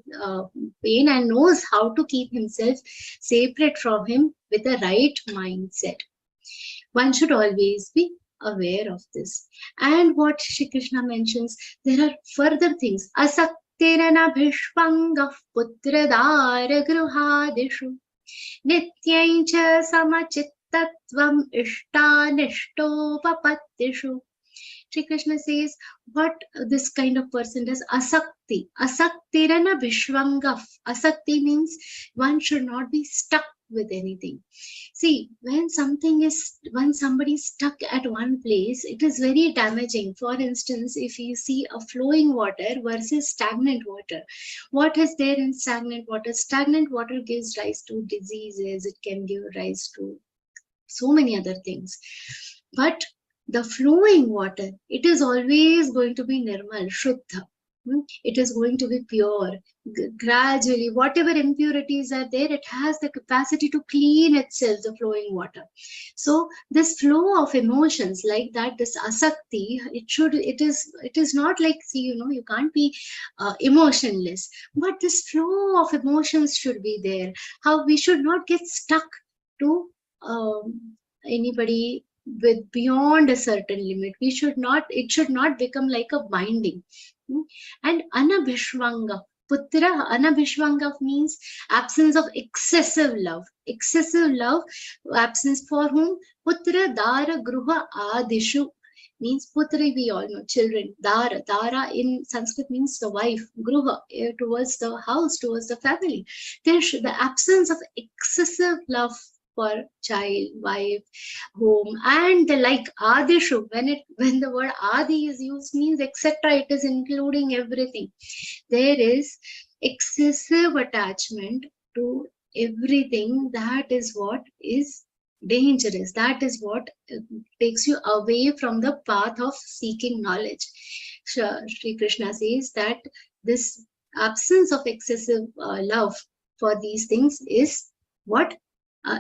pain, and knows how to keep himself separate from him with the right mindset. One should always be aware of this. And what Shri Krishna mentions, there are further things. Asaktirana bhishvangah putradara gruhadishu nityaincha samachittatvam ishtanishtopapatishu. Shri Krishna says, what this kind of person does, asakti. Asaktirana bhishvangah. Asakti means one should not be stuck with anything. See, when somebody is stuck at one place, it is very damaging. For instance, if you see a flowing water versus stagnant water, what is there in stagnant water? Stagnant water gives rise to diseases. It can give rise to so many other things. But the flowing water, it is always going to be nirmal, shuddha. It is going to be pure. Gradually, whatever impurities are there, it has the capacity to clean itself, the flowing water. So this flow of emotions like that, this asakti, it is not like, see, you can't be emotionless, but this flow of emotions should be there. How we should not get stuck to anybody with beyond a certain limit. It should not become like a binding. And anabhishvanga. Putra, anabhishvanga means absence of excessive love. Excessive love, absence for whom? Putra, dara, gruha, adishu. Means putra, we all know, children. Dara. Dara in Sanskrit means the wife. Gruha, towards the house, towards the family. The absence of excessive love for child, wife, home, and the like. Adishu, when the word adi is used, means etc. It is including everything. There is excessive attachment to everything. That is what is dangerous. That is what takes you away from the path of seeking knowledge. Shri Krishna says that this absence of excessive love for these things is what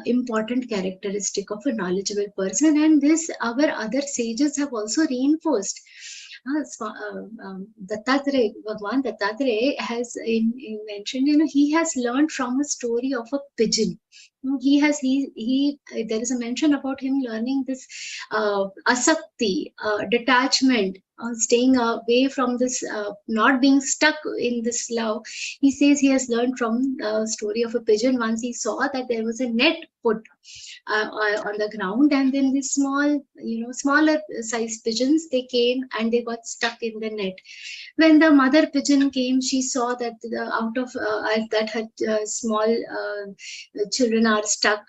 important characteristic of a knowledgeable person, and this our other sages have also reinforced. Dattatreya, Bhagwan Dattatreya has mentioned, he has learned from a story of a pigeon. There is a mention about him learning this asakti, detachment, staying away from this, not being stuck in this love. He says he has learned from the story of a pigeon. Once he saw that there was a net put on the ground, and then these smaller size pigeons, they came and they got stuck in the net. When the mother pigeon came, she saw that her small children are stuck.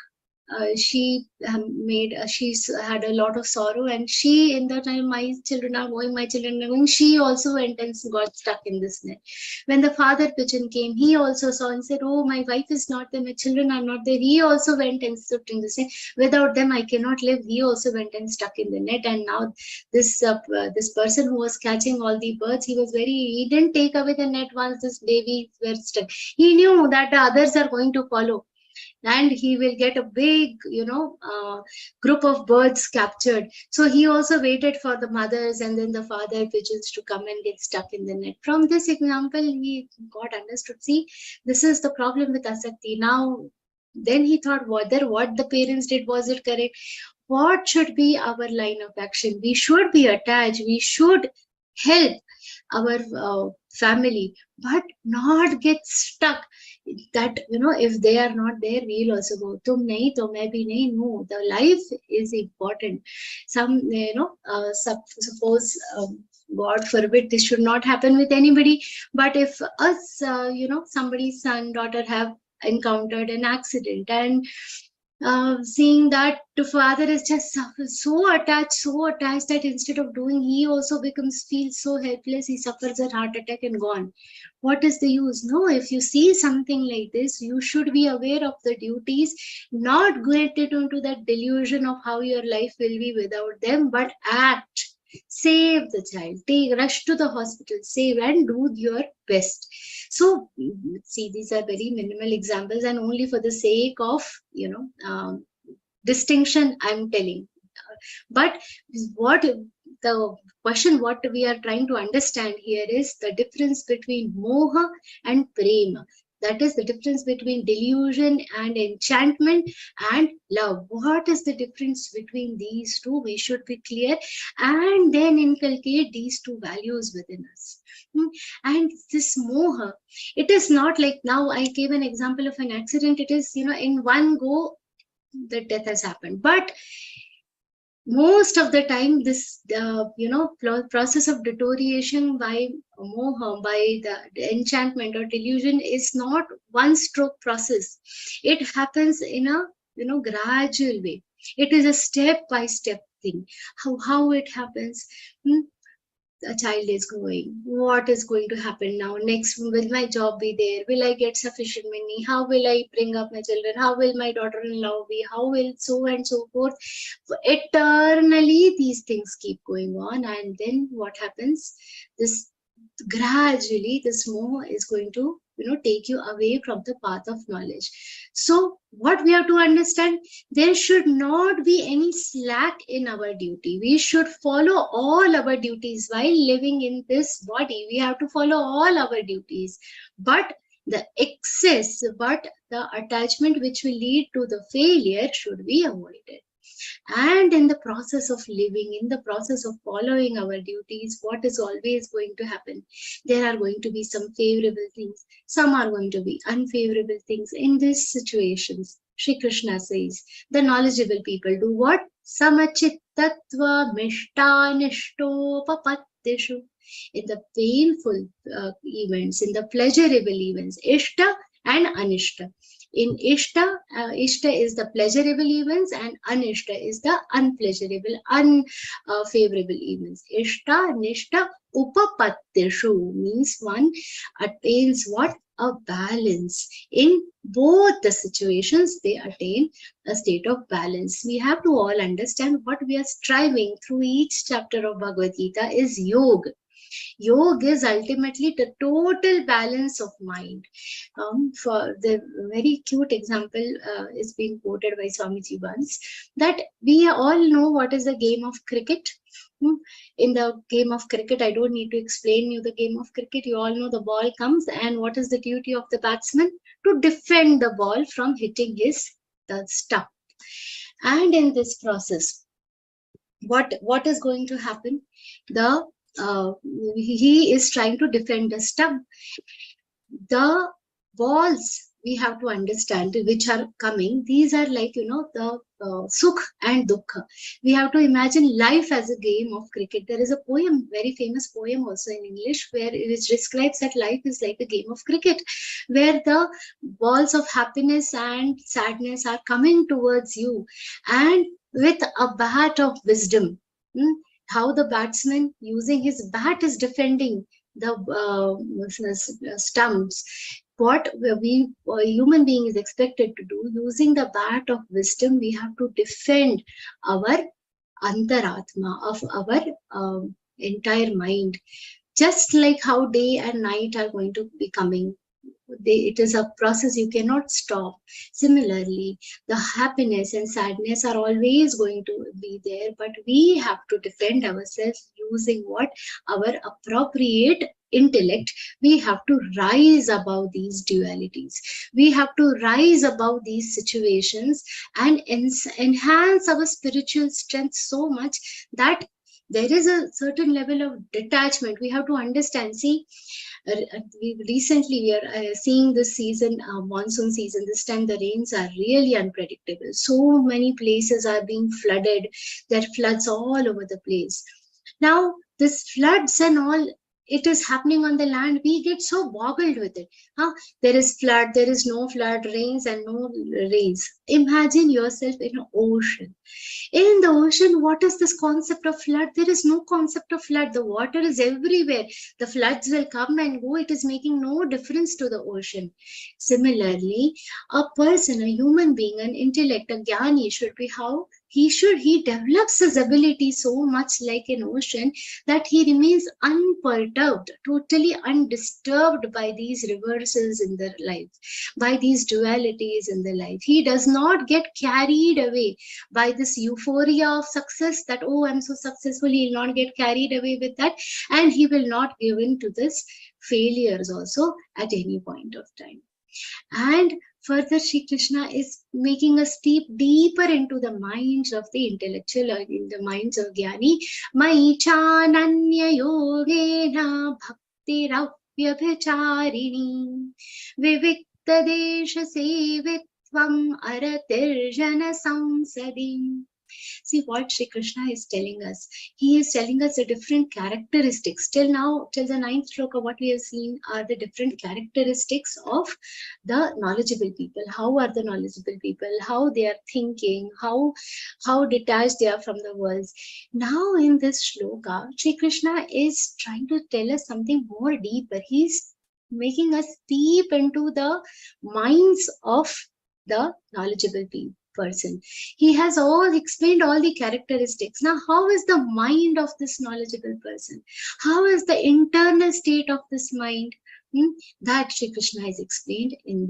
She had a lot of sorrow, and she, in the time, my children are going, she also went and got stuck in this net. When the father pigeon came, he also saw and said, oh, my wife is not there, my children are not there. He also went and stood in this net. Without them, I cannot live. He also went and stuck in the net. And now this person who was catching all the birds, he didn't take away the net once this baby were stuck. He knew that the others are going to follow, and he will get a big, group of birds captured. So he also waited for the mothers and then the father pigeons to come and get stuck in the net. From this example, he got understood. See, this is the problem with asakti. Now, then he thought whether what the parents did, was it correct? What should be our line of action? We should be attached. We should help our family, but not get stuck. That, if they are not there, we'll also go. Tum nahi to main bhi nahi. No, the life is important. Some, suppose God forbid this should not happen with anybody. But if us, somebody's son, daughter have encountered an accident, and seeing that the father is just so attached that instead of doing, he also feels so helpless. He suffers a heart attack and gone. What is the use? No, if you see something like this, you should be aware of the duties, not get into that delusion of how your life will be without them, but act. Save the child, rush to the hospital, save, and do your best. So see, these are very minimal examples, and only for the sake of distinction I'm telling. But what the question, what we are trying to understand here is the difference between moha and prema. That is the difference between delusion and enchantment and love. What is the difference between these two? We should be clear and then inculcate these two values within us. And this moha, it is not like, now I gave an example of an accident. It is, in one go, the death has happened. But most of the time, this process of deterioration by moha, by the enchantment or delusion, is not one stroke process. It happens in a gradual way. It is a step by step thing. How it happens? A child is growing. What is going to happen now? Next, will my job be there? Will I get sufficient money? How will I bring up my children? How will my daughter-in-law be? How will so and so forth? Eternally, these things keep going on. And then what happens? Gradually, this moha is going to take you away from the path of knowledge. So what we have to understand, there should not be any slack in our duty. We should follow all our duties while living in this body. We have to follow all our duties, but the excess, but the attachment which will lead to the failure should be avoided. And in the process of living, in the process of following our duties, what is always going to happen? There are going to be some favorable things. Some are going to be unfavorable things. In these situations, Shri Krishna says, the knowledgeable people do what? Samachittatva mishtanishtopapatteshu. In the painful events, in the pleasurable events, ishta and anishta. In Ishta, Ishta is the pleasurable events and Anishta is the unpleasurable, unfavorable events. Ishta, Nishta, Upapatteshu means one attains what? A balance. In both the situations, they attain a state of balance. We have to all understand what we are striving through each chapter of Bhagavad Gita is yoga. Yoga is ultimately the total balance of mind. For the very cute example is being quoted by Swamiji once, that we all know what is the game of cricket. In the game of cricket, I don't need to explain you the game of cricket. You all know the ball comes, and what is the duty of the batsman? To defend the ball from hitting the stump. And in this process, what is going to happen? He is trying to defend the stump. The balls, we have to understand, which are coming, these are like the sukh and dukkha. We have to imagine life as a game of cricket. There is a poem, very famous poem also in English, which describes that life is like a game of cricket, where the balls of happiness and sadness are coming towards you, and with a bat of wisdom, how the batsman using his bat is defending the stumps. What we human being is expected to do, using the bat of wisdom, we have to defend our antaratma, of our entire mind. Just like how day and night are going to be coming. It is a process you cannot stop. Similarly, the happiness and sadness are always going to be there, but we have to defend ourselves using what? Our appropriate intellect. We have to rise above these dualities. We have to rise above these situations and enhance our spiritual strength so much that there is a certain level of detachment. We have to understand. See, we are seeing this season, monsoon season. This time the rains are really unpredictable. So many places are being flooded. There are floods all over the place. Now, this floods and all, it is happening on the land, we get so boggled with it. There is flood, there is no flood, rains and no rains. Imagine yourself in an ocean. In the ocean, what is this concept of flood? There is no concept of flood. The water is everywhere. The floods will come and go. It is making no difference to the ocean. Similarly, a person, a human being, an intellect, a jnani should be how? He develops his ability so much like an ocean that he remains unperturbed, totally undisturbed by these reversals in their life, by these dualities in their life. He does not get carried away by this euphoria of success that, oh, I'm so successful. He will not get carried away with that, and he will not give in to this failures also at any point of time. And further, Shri Krishna is making us deeper into the minds of the intellectual, in the minds of Jnani. Maichananya yogena bhaktirapyabhacharini vivikta desha sevitvam aratirjana samsadim. See what Shri Krishna is telling us. He is telling us the different characteristics. Till now, till the 9th shloka, what we have seen are the different characteristics of the knowledgeable people. How are the knowledgeable people? How they are thinking? How detached they are from the world. Now in this shloka, Shri Krishna is trying to tell us something more deeper. He's making us deep into the minds of the knowledgeable person. He has explained all the characteristics. Now, how is the mind of this knowledgeable person? How is the internal state of this mind? That Shri Krishna is explaining in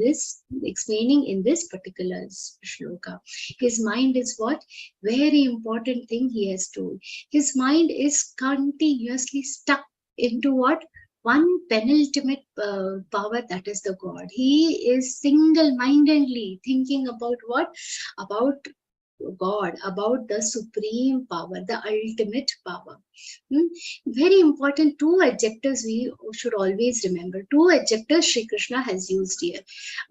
this particular shloka. His mind is what? Very important thing he has told. His mind is continuously stuck into what? One penultimate power, that is the God. He is single-mindedly thinking about what? About God, about the supreme power, the ultimate power. Very important, two adjectives we should always remember. Two adjectives Shri Krishna has used here.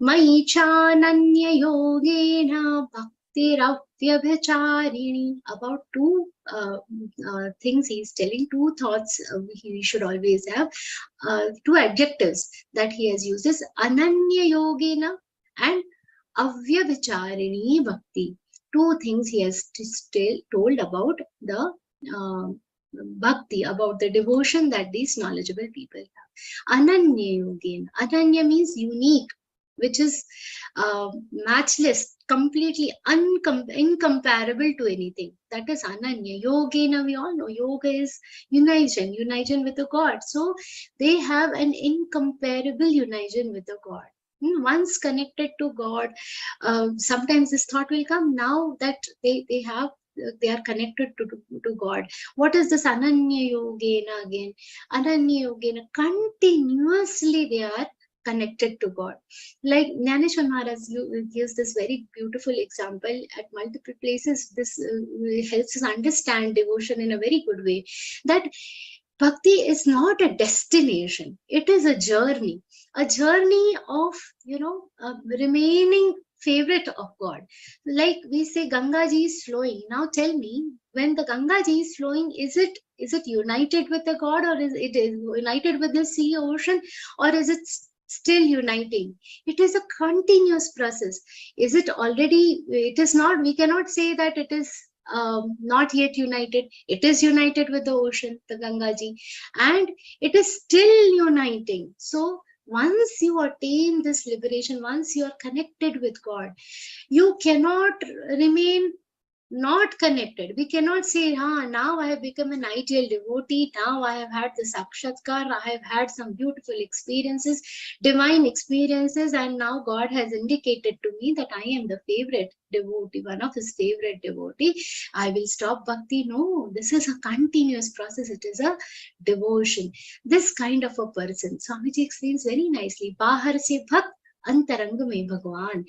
Maichananya yogena bhaktirapyabhacharini. About two things he is telling, two thoughts he should always have. Two adjectives that he has used is ananya yogena and avyabhacharini bhakti. Two things he has told about the bhakti, about the devotion that these knowledgeable people have. Ananya yogena. Ananya means unique, which is matchless, completely incomparable to anything. That is Ananya. Yogena, we all know, yoga is union with the God. So they have an incomparable union with the God. Once connected to God, sometimes this thought will come, now that they are connected to God. What is this Ananya Yogena again? Ananya Yogena, continuously they are connected to God. Like Jnaneshwar Maharaj gives this very beautiful example at multiple places. This helps us understand devotion in a very good way. That bhakti is not a destination. It is a journey of, remaining favorite of God. Like we say, Ganga Ji is flowing. Now tell me, when the Ganga Ji is flowing, is it united with the God, or is it united with the sea, ocean, or is it still uniting? It is a continuous process. Is it already? It is not. We cannot say that it is not yet united. It is united with the ocean, the Ganga Ji, and it is still uniting. So once you attain this liberation, once you are connected with God, you cannot remain not connected. We cannot say, now I have become an ideal devotee, now I have had the sakshatkar, I have had some beautiful experiences, divine experiences, and now God has indicated to me that I am the favorite devotee, one of his favorite devotee. I will stop bhakti. No, this is a continuous process. It is a devotion. This kind of a person, Swamiji explains very nicely, Bahar se bhakt, Antaranga mein Bhagwan.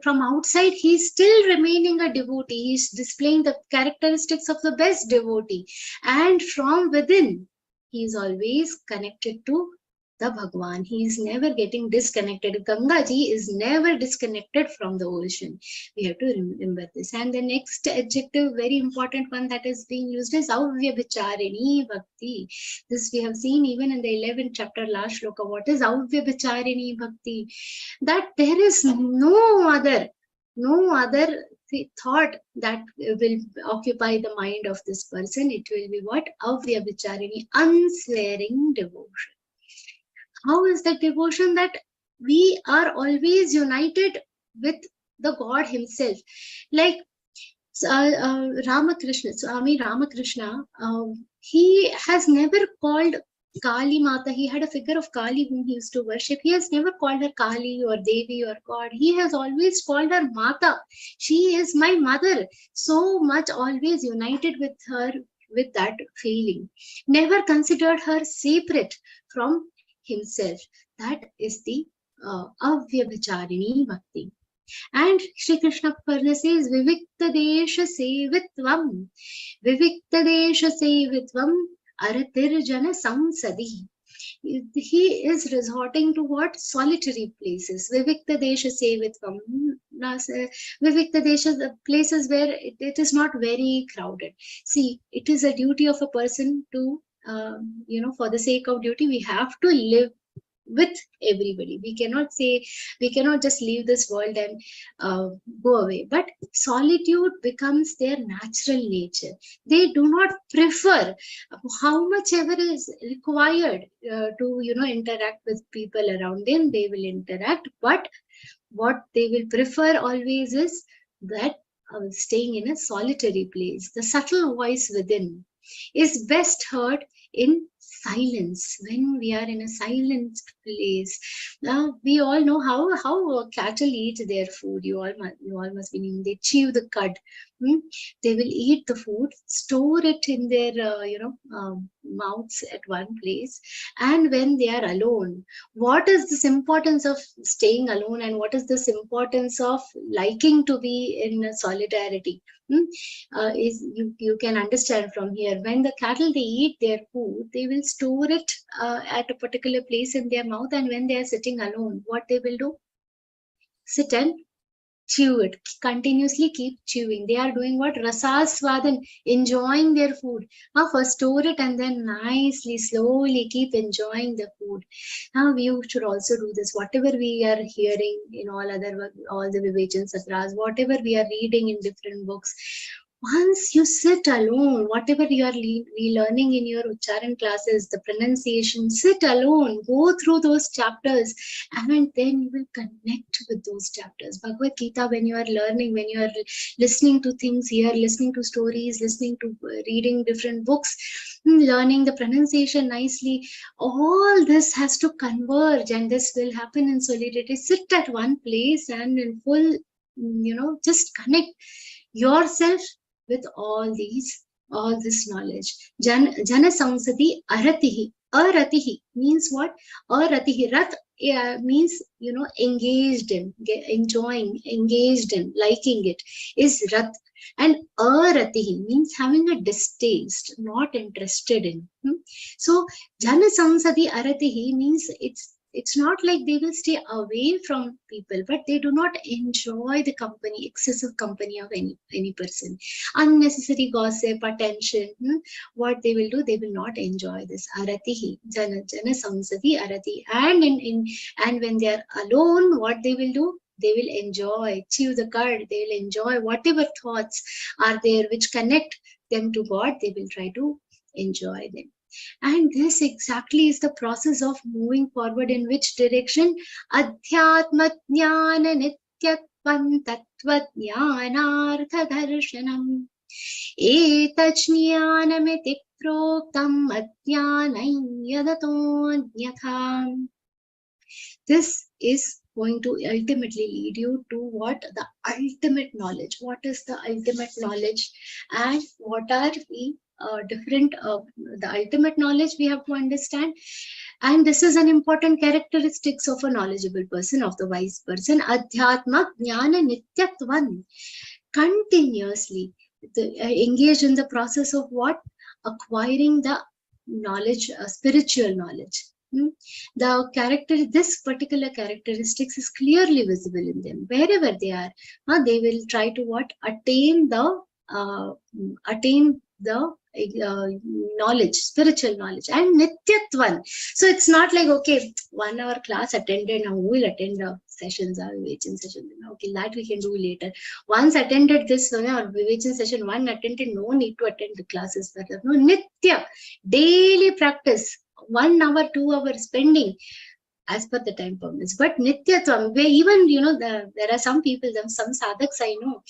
From outside, he is still remaining a devotee. He is displaying the characteristics of the best devotee. And from within, he is always connected to the Bhagwan. He is never getting disconnected. Gangaji is never disconnected from the ocean. We have to remember this. And the next adjective, very important one that is being used is Avyabhicharini Bhakti. This we have seen even in the 11th chapter, last shloka. What is Avyabhicharini Bhakti? That there is no other thought that will occupy the mind of this person. It will be what? Avyabhicharini, unswearing devotion. How is that devotion? That we are always united with the God himself. Like Ramakrishna, Swami Ramakrishna, he has never called Kali Mata. He had a figure of Kali whom he used to worship. He has never called her Kali or Devi or God. He has always called her Mata. She is my mother. So much always united with her, with that feeling. Never considered her separate from himself. That is the Avyabhicharini Bhakti. And Shri Krishna further says, Vivikta Desha Sevitvam. Vivikta Desha Sevitvam Aratir Jana Samsadi. He is resorting to what? Solitary places. Vivikta Desha Sevitvam. Vivikta Desha, the places where it is not very crowded. See, it is a duty of a person to, for the sake of duty, we have to live with everybody. We cannot just leave this world and go away. But solitude becomes their natural nature. They do not prefer how much ever is required to interact with people around them. They will interact, but what they will prefer always is that staying in a solitary place. The subtle voice within is best heard in silence. When we are in a silent place, we all know how cattle eat their food. You all must be knowing. They chew the cud. They will eat the food, store it in their mouths at one place, and when they are alone, what is this importance of staying alone, and what is this importance of liking to be in solidarity? Is you can understand from here. When the cattle, they eat their food, they will store it at a particular place in their mouth, and when they are sitting alone, what they will do? Sit and chew it, continuously keep chewing. They are doing what? Rasaswadan, enjoying their food. First store it and then nicely, slowly keep enjoying the food. Now we should also do this. Whatever we are hearing in all the Vivechan Satras, whatever we are reading in different books, once you sit alone, whatever you are relearning in your Ucharan classes, the pronunciation, sit alone, go through those chapters, and then you will connect with those chapters. Bhagavad-Gītā, when you are learning, when you are listening to things here, listening to stories, listening to reading different books, learning the pronunciation nicely, all this has to converge, and this will happen in solidity. Sit at one place and in full, just connect yourself with all this knowledge. Jana samsati aratihi. Aratihi means what? Aratihi. Rat means engaged in, enjoying, engaged in, liking it is rat. And aratihi means having a distaste, not interested in. So jana samsati aratihi means it's not like they will stay away from people, but they do not enjoy the company, excessive company of any person. Unnecessary gossip, attention, what they will do, they will not enjoy this. Aratihi, jana samsati arati. And when they are alone, what they will do? They will enjoy, chew the cud, they will enjoy whatever thoughts are there which connect them to God, they will try to enjoy them. And this exactly is the process of moving forward. In which direction? Adhyatma jnana nityatvam tattva jnanartha darshanam etat jnanamiti proktam adhyanam yadatonyatham. This is going to ultimately lead you to what? The ultimate knowledge. What is the ultimate knowledge, and what are the the ultimate knowledge we have to understand? And this is an important characteristics of a knowledgeable person, of the wise person. Adhyatma jnana nityatvam. Continuously engaged in the process of what? Acquiring the knowledge, spiritual knowledge. This particular characteristics is clearly visible in them. Wherever they are, they will try to what? Attain the knowledge, spiritual knowledge, and nityatvan. So it's not like, okay, 1 hour class attended, now we will attend the sessions, or Vivechan session. Okay, that we can do later. Once attended this or Vivechan session, one attended, no need to attend the classes further. No, nitya, daily practice, 1 hour, 2 hours spending as per the time permits. But nityatvam, where even, there are some people, some sadhaks I know,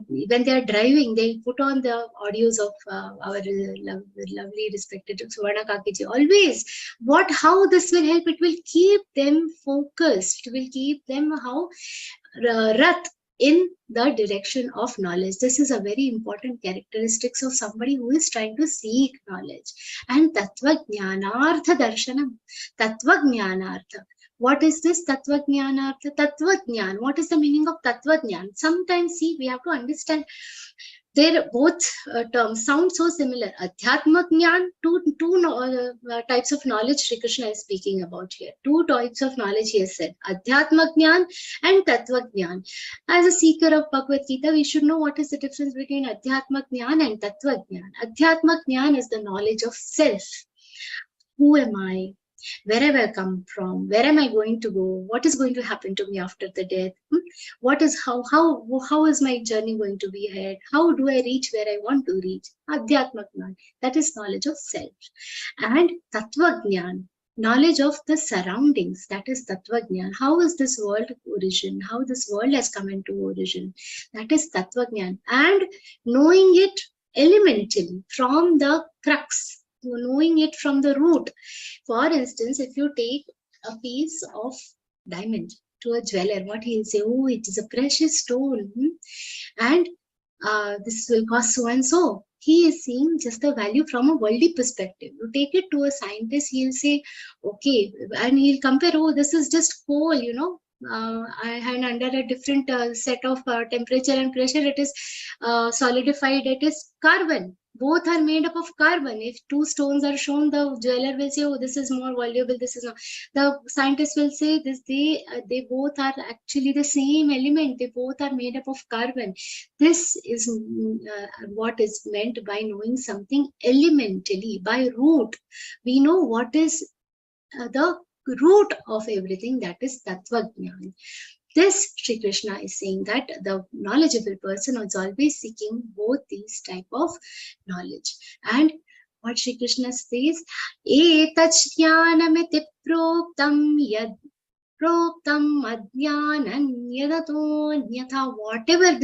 when they are driving, they put on the audios of our lovely respected Suvarna Kakiji. Always, how this will help? It will keep them focused. It will keep them rath in the direction of knowledge. This is a very important characteristics of somebody who is trying to seek knowledge. And tattva jnanartha darshanam. Tattva jnanartha. What is this tattva jnanartha? Tattva jnan. What is the meaning of tattva jnan? Sometimes, see, we have to understand. They're both terms sound so similar. Adhyatma jnan, two types of knowledge Shri Krishna is speaking about here. 2 types of knowledge he has said. Adhyatma jnan and tattva jnan. As a seeker of Bhagavad Gita, we should know what is the difference between Adhyatma jnan and tattva jnan. Adhyatma jnan is the knowledge of self. Who am I? Where have I come from? Where am I going to go? What is going to happen to me after the death? What is how is my journey going to be ahead? How do I reach where I want to reach? Adhyatma jnana, that is knowledge of self. And tattva jnana, knowledge of the surroundings, that is tattva jnana. How is this world origin? How this world has come into origin? That is tattva jnana. And knowing it elementally from the crux, knowing it from the root. For instance, if you take a piece of diamond to a jeweler, what he'll say, oh, it is a precious stone, and this will cost so and so. He is seeing just the value from a worldly perspective. You take it to a scientist, he'll say, okay, and he'll compare, oh, this is just coal, and under a different set of temperature and pressure, it is solidified, it is carbon. Both are made up of carbon. If 2 stones are shown, the jeweler will say, oh, this is more valuable, this is not. The scientist will say this, they both are actually the same element. They both are made up of carbon. This is what is meant by knowing something elementally, by root. We know what is the root of everything, that is tattva jnana. This Shri Krishna is saying that the knowledgeable person is always seeking both these type of knowledge. And what Shri Krishna says, etach jnanamiti proktam yad proktam adhyanan yadato nyatha. Whatever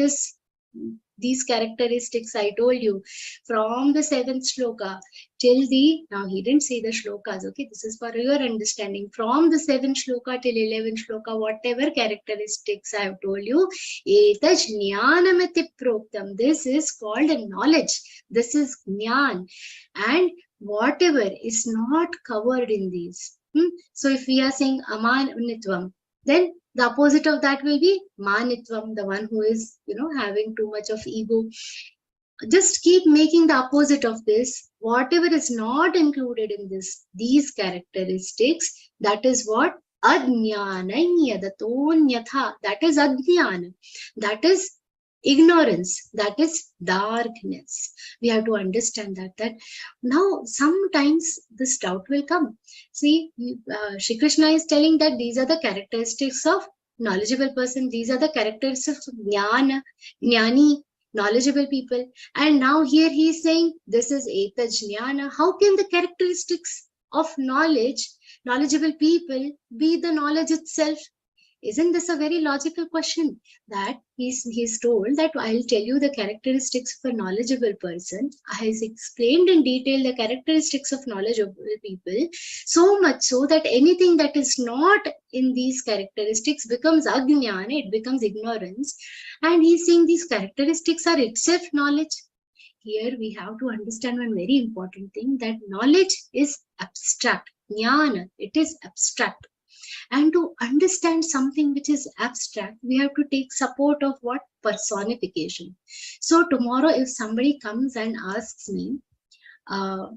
these characteristics I told you from the 7th shloka till now he didn't say the shlokas, okay, this is for your understanding. From the 7th shloka till 11th shloka, whatever characteristics I have told you, etach jnanamiti proktam, this is called a knowledge, this is jnan, and whatever is not covered in these. So if we are saying amanitvam, then the opposite of that will be manitvam, the one who is, having too much of ego. Just keep making the opposite of this. Whatever is not included in these characteristics, that is what? Ajnana yadato nyatha. That is ajnana. That is ignorance. That is darkness. We have to understand that now sometimes this doubt will come. See, Shri Krishna is telling that these are the characteristics of knowledgeable person. These are the characteristics of jnani, knowledgeable people. And now here he is saying this is etach jnana. How can the characteristics of knowledgeable people be the knowledge itself? Isn't this a very logical question? That he's told that I'll tell you the characteristics of a knowledgeable person. I have explained in detail the characteristics of knowledgeable people, so much so that anything that is not in these characteristics becomes ajnana, it becomes ignorance. And he's saying these characteristics are itself knowledge. Here we have to understand one very important thing, that knowledge is abstract. Jnana, it is abstract. And to understand something which is abstract, we have to take support of what? Personification. So tomorrow if somebody comes and asks me, tell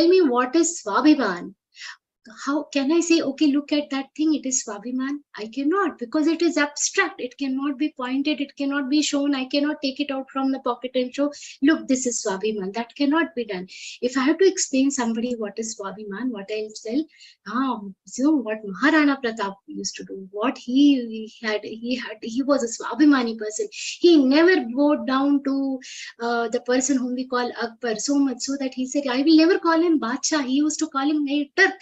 me what is Swabhiman, how can I say, okay, look at that thing, it is Swabhiman? I cannot, because it is abstract. It cannot be pointed, it cannot be shown. I cannot take it out from the pocket and show, look, this is Swabhiman. That cannot be done. If I have to explain somebody what is Swabhiman, what I'll tell, so what Maharana Pratap used to do, what he was a Swabhimani person. He never bowed down to the person whom we call Akbar, so much so that he said, I will never call him Bacha. He used to call him Turk.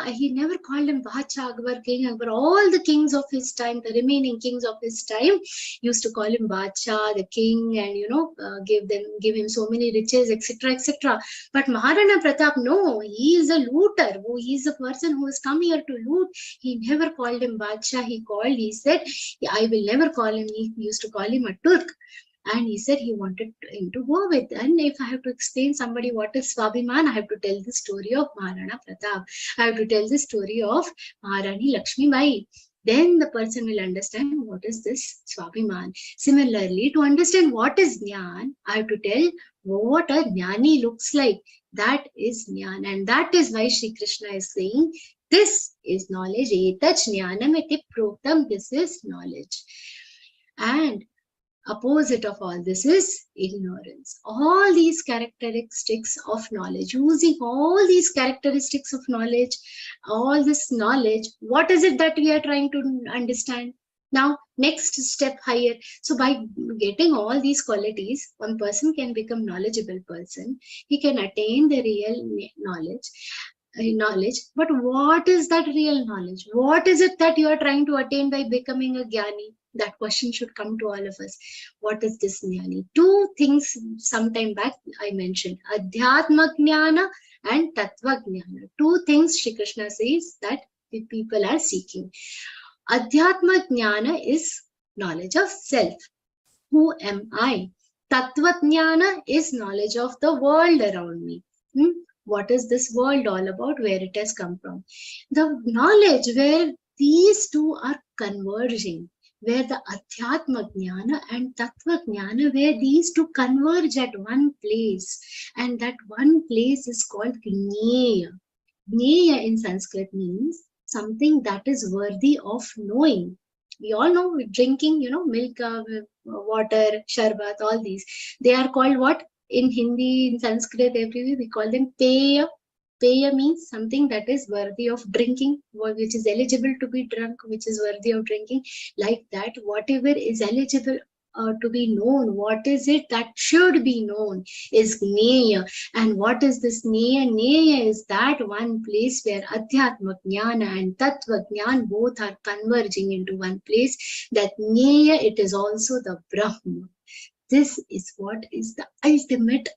He never called him Bacha, Akbar, King Akbar. All the kings of his time, the remaining kings of his time, used to call him Bacha, the king, and give him so many riches, etc., etc. But Maharana Pratap, no, he is a looter. He is a person who has come here to loot. He never called him Bacha. He said, I will never call him. He used to call him a Turk. And he said he wanted him to go with. And if I have to explain somebody what is Swabhiman, I have to tell the story of Maharana Pratap. I have to tell the story of Maharani Lakshmi Bai. Then the person will understand what is this Swabhiman. Similarly, to understand what is Jnana, I have to tell what a Jnani looks like. That is Jnana. And that is why Shri Krishna is saying, this is knowledge. Etach Jnanam iti proktam. This is knowledge. And opposite of all this is ignorance. All these characteristics of knowledge, using all these characteristics of knowledge, all this knowledge, what is it that we are trying to understand? Now, next step higher. So by getting all these qualities, one person can become knowledgeable person. He can attain the real knowledge. But what is that real knowledge? What is it that you are trying to attain by becoming a Jnani? That question should come to all of us. What is this Jnani? Two things sometime back I mentioned. Adhyatma Jnana and Tattva Jnana. Two things Shri Krishna says that the people are seeking. Adhyatma Jnana is knowledge of self. Who am I? Tattva Jnana is knowledge of the world around me. What is this world all about? Where it has come from? The knowledge where these two are converging, where the Adhyatma Jnana and Tattva Jnana, where these two converge at one place, and that one place is called Jnana. Jnana in Sanskrit means something that is worthy of knowing. We all know drinking, milk, water, sharbat, all these. They are called what? In Hindi, in Sanskrit, everywhere, we call them peya. Peya means something that is worthy of drinking, which is eligible to be drunk, which is worthy of drinking. Like that, whatever is eligible to be known, what is it that should be known is Jnana. And what is this Jnana? Jnana is that one place where Adhyatma Jnana and Tattva Jnana both are converging into one place. That Jnana, it is also the Brahma. This is what is the ultimate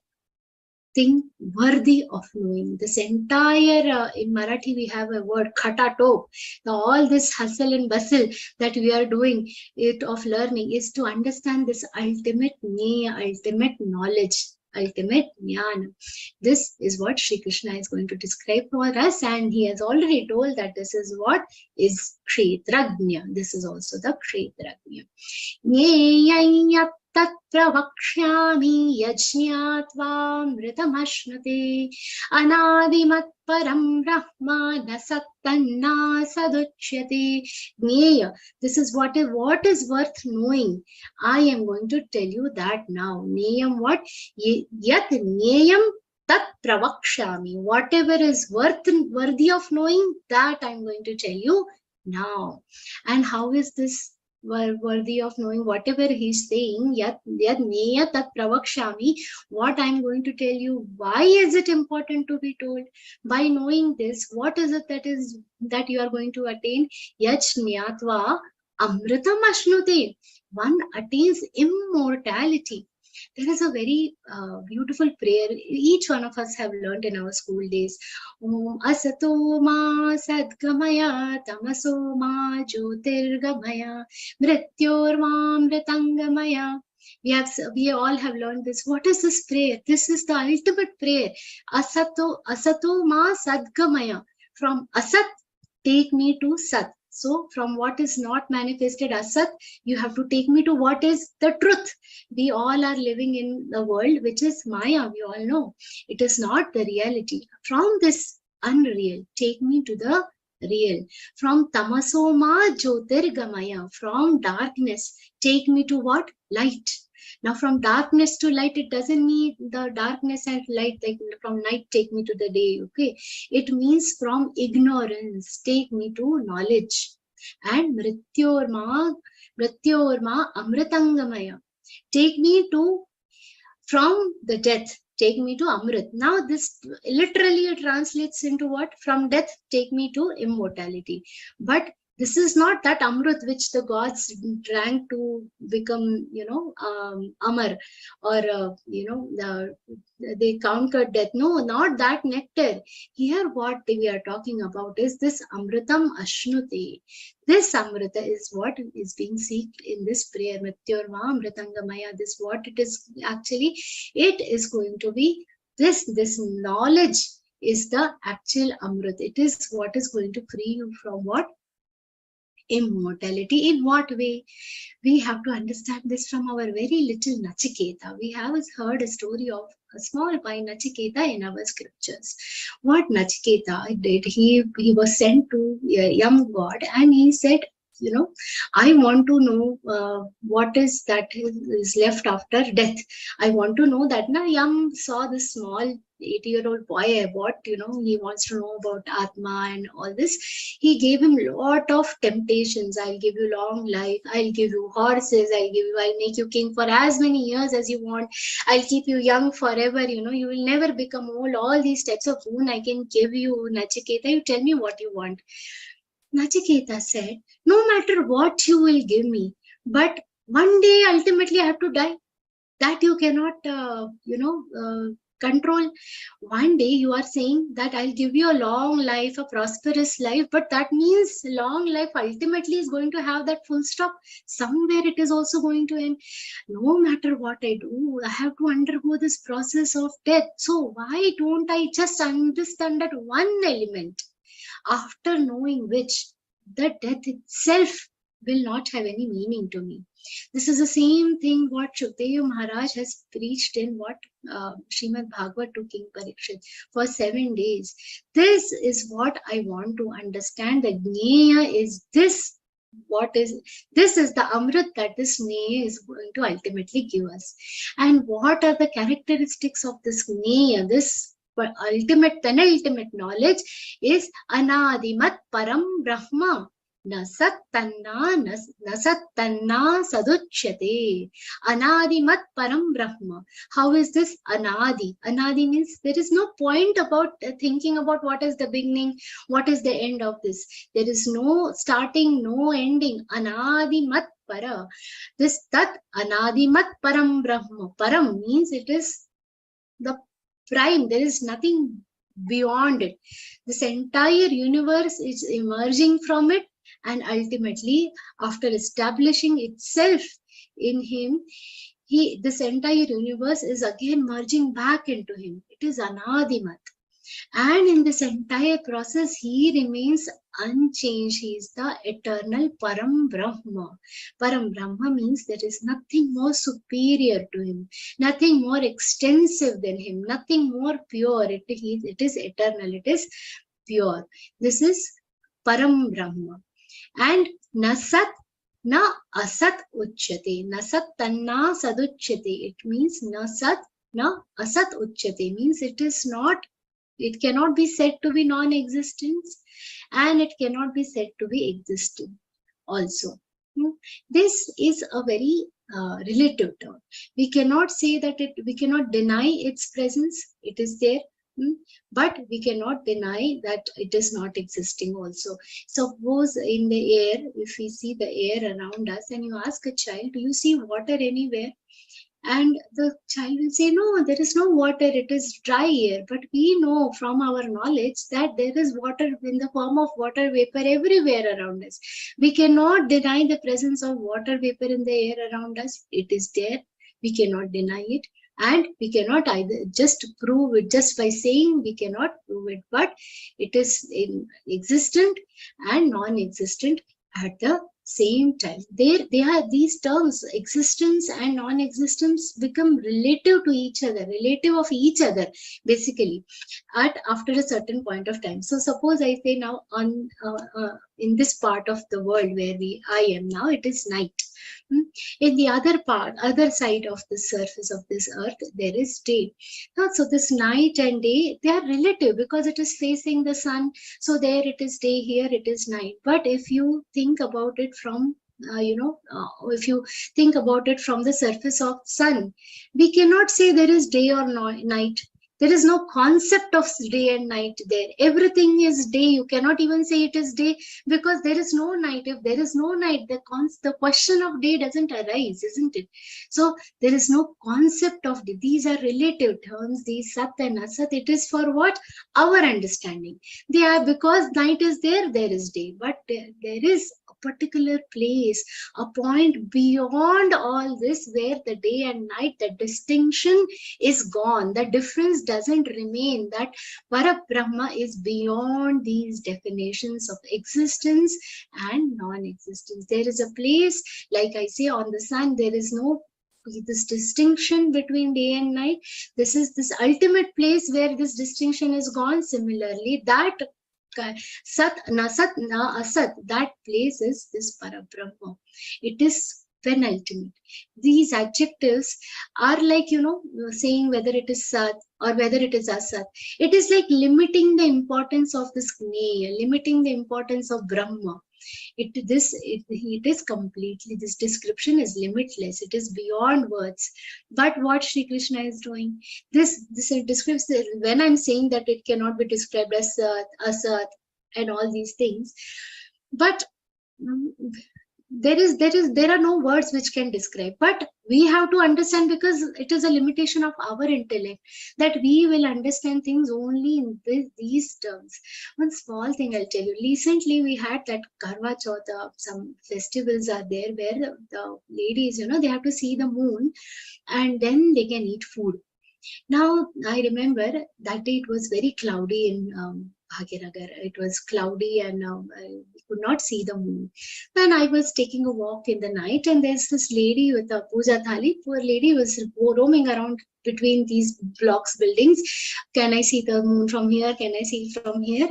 thing worthy of knowing. This entire, in Marathi we have a word, khatatop. All this hustle and bustle that we are doing it of learning is to understand this ultimate Jnana, ultimate knowledge, ultimate Jnana. This is what Shri Krishna is going to describe for us, and he has already told that this is what is Kshetrajna. This is also the Kshetrajna. Jneyaya tat pravakshami yajñātvā mritamashnuti anādimat param brahma nasattanna saduchyate. Jneya, this is what is worth knowing. I am going to tell you that now. Jneyam what? Yat jneyam tat pravakshami. Whatever is worthy of knowing, that I am going to tell you now. And how is this worthy of knowing? Whatever he's saying, yat jneya tat pravakshami, what I'm going to tell you, why is it important to be told? By knowing this, what is it that you are going to attain? Yajñātvā amritam ashnute. One attains immortality. There is a very beautiful prayer each one of us have learned in our school days. Om asato ma sadgamaya tamaso ma jyotirgamaya mrityor ma mritangamaya. We all have learned this. What is this prayer? This is the ultimate prayer. Asato ma sadgamaya. From asat, take me to sat. So from what is not manifested asat, you have to take me to what is the truth. We all are living in the world which is Maya. We all know it is not the reality. From this unreal, take me to the real. From tamasoma jyotirgamaya, from darkness, take me to what? Light. Now from darkness to light, it doesn't mean the darkness and light, like from night take me to the day, okay? It means from ignorance, take me to knowledge. And mrityorma amritangamaya, take me to, from the death, take me to Amrit. Now this literally translates into what? From death, take me to immortality. But this is not that Amrit which the gods drank to become, Amar, or, they conquered death. No, not that nectar. Here what we are talking about is this Amritam Ashnute. This Amrita is what is being seeked in this prayer. Mrityorma Amritangamaya. This what it is actually. It is going to be this knowledge is the actual Amrit. It is what is going to free you from what? Immortality. In what way? We have to understand this from our very little Nachiketa. We have heard a story of a small boy Nachiketa in our scriptures. What Nachiketa did, he was sent to a young god, and he said, I want to know what is that is left after death. I want to know that. Now Yam saw this small 80-year-old boy, what, he wants to know about Atma and all this. He gave him lot of temptations. I'll give you long life. I'll give you horses. I'll make you king for as many years as you want. I'll keep you young forever. You will never become old. All these types of boon I can give you, Nachiketa. You tell me what you want. Nachiketa said, no matter what you will give me, but one day ultimately I have to die. That you cannot, control. One day you are saying that I'll give you a long life, a prosperous life, but that means long life ultimately is going to have that full stop. Somewhere it is also going to end. No matter what I do, I have to undergo this process of death. So why don't I just understand that one element, after knowing which the death itself will not have any meaning to me. This is the same thing what Shukdev Maharaj has preached in what Śrīmad-Bhagavadgītā to King Parikshit for 7 days. This is what I want to understand. The Jnaya is this. This is the Amrit that this Jnaya is going to ultimately give us. And what are the characteristics of this Jnaya? This penultimate knowledge is Anadimat Param Brahma. Nasattanna saduchyate. Anadimat Param Brahma. How is this Anadi? Anadi means there is no point about thinking about what is the beginning, what is the end of this. There is no starting, no ending. Anadimat Para. This Tat Anadimat Param Brahma. Param means it is the prime. There is nothing beyond it. This entire universe is emerging from it. And ultimately, after establishing itself in him, this entire universe is again merging back into him. It is Anadimat. And in this entire process, he remains unchanged. He is the eternal Param Brahma. Param Brahma means there is nothing more superior to him, nothing more extensive than him, nothing more pure. It is eternal. It is pure. This is Param Brahma. And Nasat na asat uchyate. Nasat tanna saduchyate. It means Nasat na asat uchyate. Means it cannot be said to be non-existence, and it cannot be said to be existing also. This is a very relative term. We cannot say that we cannot deny its presence. It is there. But we cannot deny that it is not existing also. Suppose in the air, if we see the air around us and you ask a child, do you see water anywhere? And the child will say, no, there is no water, it is dry air. But we know from our knowledge that there is water in the form of water vapor everywhere around us. We cannot deny the presence of water vapor in the air around us. It is there. We cannot deny it. And we cannot either just prove it just by saying, we cannot prove it, but it is existent and non-existent at the same time. They have these terms, existence and non-existence, become relative to each other, relative of each other, basically, after a certain point of time. So suppose I say now in this part of the world where I am now, it is night. In the other side of the surface of this earth, there is day. Now, so this night and day, they are relative because it is facing the sun. So there it is day, here it is night. But if you think about it from if you think about it from the surface of sun, we cannot say there is day or night. There is no concept of day and night there. Everything is day. You cannot even say it is day because there is no night. If there is no night, the question of day doesn't arise, isn't it? So there is no concept of day. These are relative terms, these Sat and Asat. It is for what? Our understanding. They are, because night is there is day. But there is a particular place, a point beyond all this where the day and night, the distinction is gone. The difference doesn't remain. That parabrahma is beyond these definitions of existence and non-existence. There is a place, like I say, on the sun, there is no this distinction between day and night. This is this ultimate place where this distinction is gone. Similarly, that Sat, na Sat, na Asat, that place is this parabrahma. It is penultimate. These adjectives are like, saying whether it is Sat or whether it is Asat. It is like limiting the importance of this Gneya, limiting the importance of Brahma. It is completely, this description is limitless. It is beyond words. But what Shri Krishna is doing, this describes, when I'm saying that it cannot be described as Asat and all these things, but there are no words which can describe. But we have to understand, because it is a limitation of our intellect, that we will understand things only in these terms. One small thing I'll tell you. Recently we had that Karwa Chauth, some festivals are there where the ladies, they have to see the moon and then they can eat food. Now, I remember that day it was very cloudy in Bhagiragar. It was cloudy and I could not see the moon. Then I was taking a walk in the night, and there's this lady with a puja thali. Poor lady was roaming around between these blocks, buildings. Can I see the moon from here? Can I see it from here?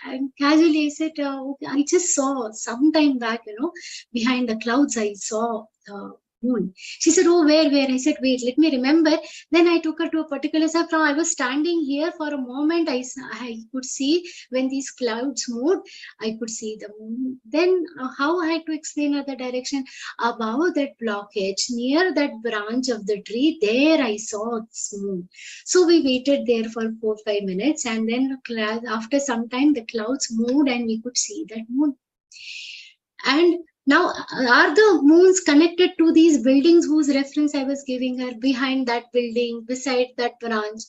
And casually I said, okay, I just saw some time back, behind the clouds, I saw the moon. She said, oh, where? I said, wait, let me remember. Then I took her to a particular spot. Now I was standing here for a moment. I could see when these clouds moved, I could see the moon. Then how I had to explain her the direction? Above that blockage, near that branch of the tree, there I saw this moon. So we waited there for 4-5 minutes, and then after some time the clouds moved and we could see that moon. And now, are the moons connected to these buildings whose reference I was giving her? Behind that building, beside that branch,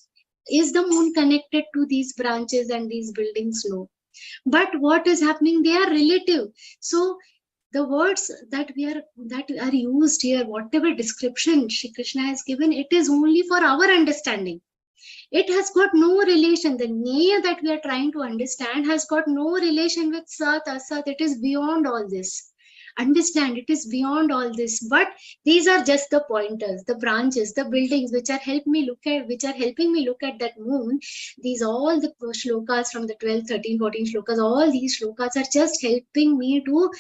is the moon connected to these branches and these buildings? No. But what is happening? They are relative. So the words that are used here, whatever description Shri Krishna has given, it is only for our understanding. It has got no relation. The Neya that we are trying to understand has got no relation with Sat, Asat. It is beyond all this. Understand, it is beyond all this. But these are just the pointers, the branches, the buildings which are helping me look at that moon. These all the shlokas from the 12, 13, 14 shlokas, all these shlokas are just helping me to,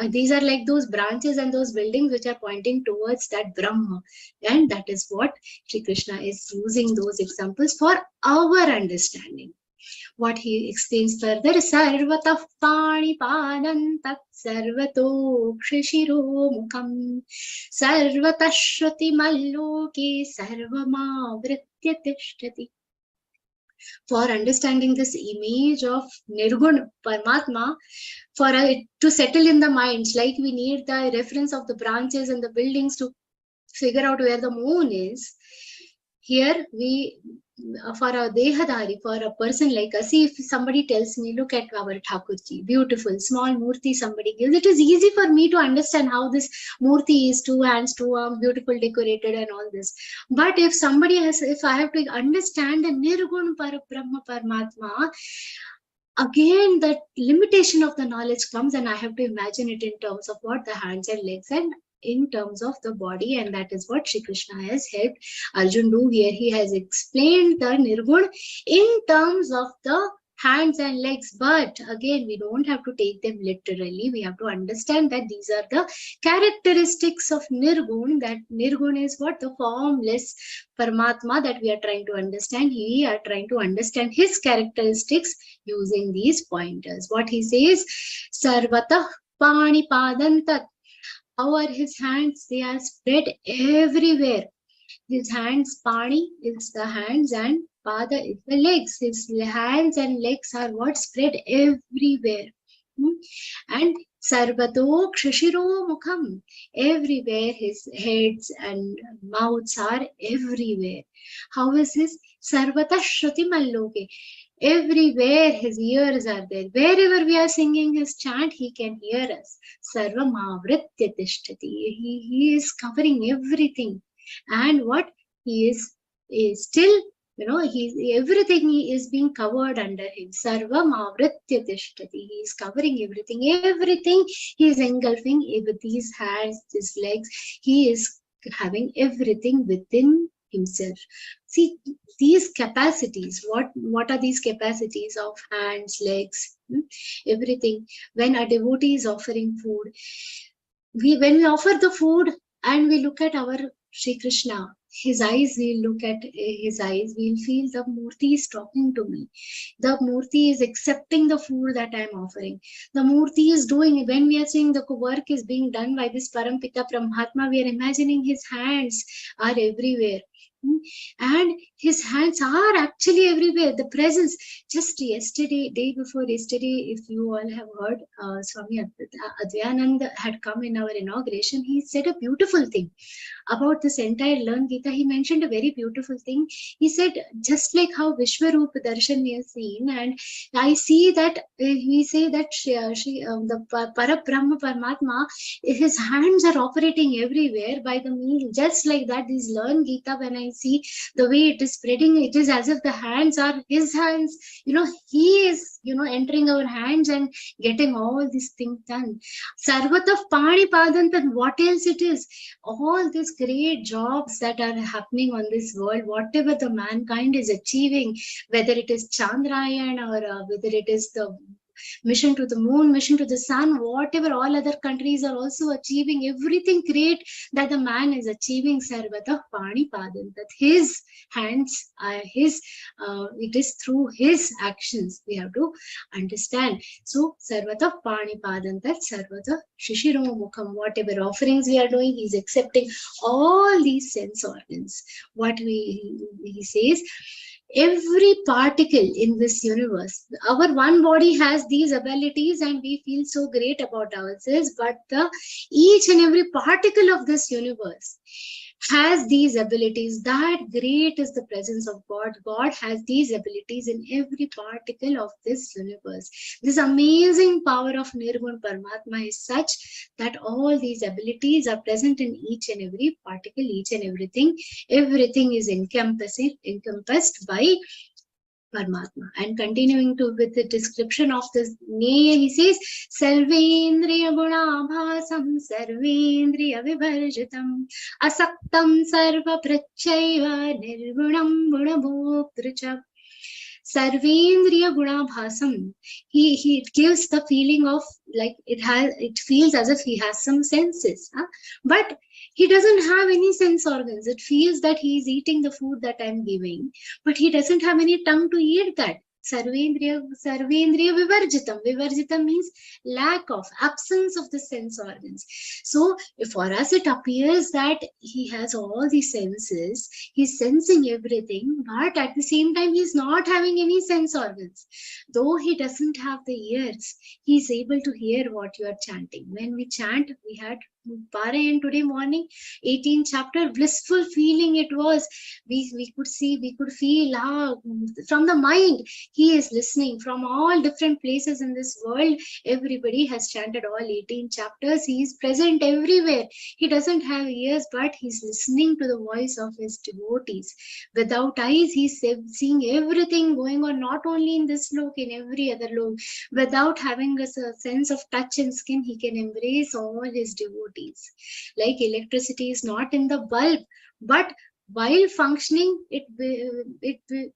these are like those branches and those buildings which are pointing towards that Brahma. And that is what Shri Krishna is using those examples for our understanding. What he explains further, Sarvatah Panipadan Tat Sarvato Kshishiro Mukham Sarvatah Shruti Malloki Sarvama Vrityatishtati. For understanding this image of Nirgun Paramatma, for it to settle in the minds, like we need the reference of the branches and the buildings to figure out where the moon is. Here we, for a dehadari, for a person like us, if somebody tells me, look at our Thakurji, beautiful, small murti somebody gives, it is easy for me to understand how this murti is, 2 hands, 2 arms, beautiful, decorated and all this. But if somebody has, if I have to understand the Nirgun Parabrahma Paramatma, again that limitation of the knowledge comes, and I have to imagine it in terms of what the hands and legs and in terms of the body, and that is what Shri Krishna has helped Arjun do here. He has explained the Nirgun in terms of the hands and legs, but again we don't have to take them literally. We have to understand that these are the characteristics of Nirgun, that Nirgun is what? The formless Paramatma that we are trying to understand. We are trying to understand his characteristics using these pointers. What he says, Sarvatah Pani Padantat. How are his hands? They are spread everywhere. His hands, Pani is the hands and Pada is the legs. His hands and legs are what? Spread everywhere. And Sarvato Kshashiro Mukham. Everywhere his heads and mouths are everywhere. How is his? Sarvata Shruti Malloke. Everywhere his ears are there. Wherever we are singing his chant, he can hear us. Sarvam Avritya Tishtati. He is covering everything. And what? He is still, everything is being covered under him. Sarvam Avritya Tishtati. He is covering everything. Everything he is engulfing with these hands, his legs. He is having everything within himself. See, these capacities, what are these capacities of hands, legs, everything? When a devotee is offering food, when we offer the food and we look at our Shri Krishna, his eyes, we'll look at his eyes, we'll feel the Murti is talking to me. The Murti is accepting the food that I'm offering. The Murti is doing, when we are saying the work is being done by this Parampita Brahmatma, we are imagining his hands are everywhere. And his hands are actually everywhere. The presence, just yesterday, day before yesterday, if you all have heard, Swami Advayananda had come in our inauguration. He said a beautiful thing about this entire Learngeeta. He mentioned a very beautiful thing. He said, just like how Vishwarup Darshan we have seen, and I see that we say that the Parabrahma Paramatma, his hands are operating everywhere by the meal. Just like that, this Learngeeta, when I see the way it is spreading, it is as if the hands are his hands. He is, entering our hands and getting all these things done. Sarvatah Pani Padantan, what else it is? All these great jobs that are happening on this world, whatever the mankind is achieving, whether it is Chandrayaan or whether it is the mission to the moon, mission to the sun, whatever all other countries are also achieving, everything great that the man is achieving, Sarvatah Pani Padantat. His hands, it is through his actions we have to understand. So Sarvatah Pani Padantat, Sarvatah Shishiro Mukham. Whatever offerings we are doing, he is accepting all these sense organs. What he says, every particle in this universe, our one body has these abilities and we feel so great about ourselves, but each and every particle of this universe has these abilities. That great is the presence of God. God has these abilities in every particle of this universe. This amazing power of Nirgun Paramatma is such that all these abilities are present in each and every particle, each and everything. Everything is encompassed by Paramatma. And continuing with the description of this Neya, he says, Sarvendriya Gunabhasam Sarvendriya Vivarjitam Asaktam Sarva Prachaiva Nirgunam Gunabhoktricha. Sarvendriya Gunabhasam. He gives the feeling of like it feels as if he has some senses, but he doesn't have any sense organs. It feels that he is eating the food that I'm giving, but he doesn't have any tongue to eat that. Sarvendriya Vivarjitam. Vivarjitam means lack of, absence of the sense organs. So for us it appears that he has all the senses, he's sensing everything, but at the same time he's not having any sense organs. Though he doesn't have the ears, he's able to hear what you are chanting. When we chant, we had Parayan today morning, 18th chapter, blissful feeling it was. We could see, we could feel from the mind. He is listening from all different places in this world. Everybody has chanted all 18 chapters. He is present everywhere. He doesn't have ears, but he's listening to the voice of his devotees. Without eyes, he's seeing everything going on, not only in this lok, in every other lok. Without having a sense of touch and skin, he can embrace all his devotees. Like electricity is not in the bulb, but while functioning, electricity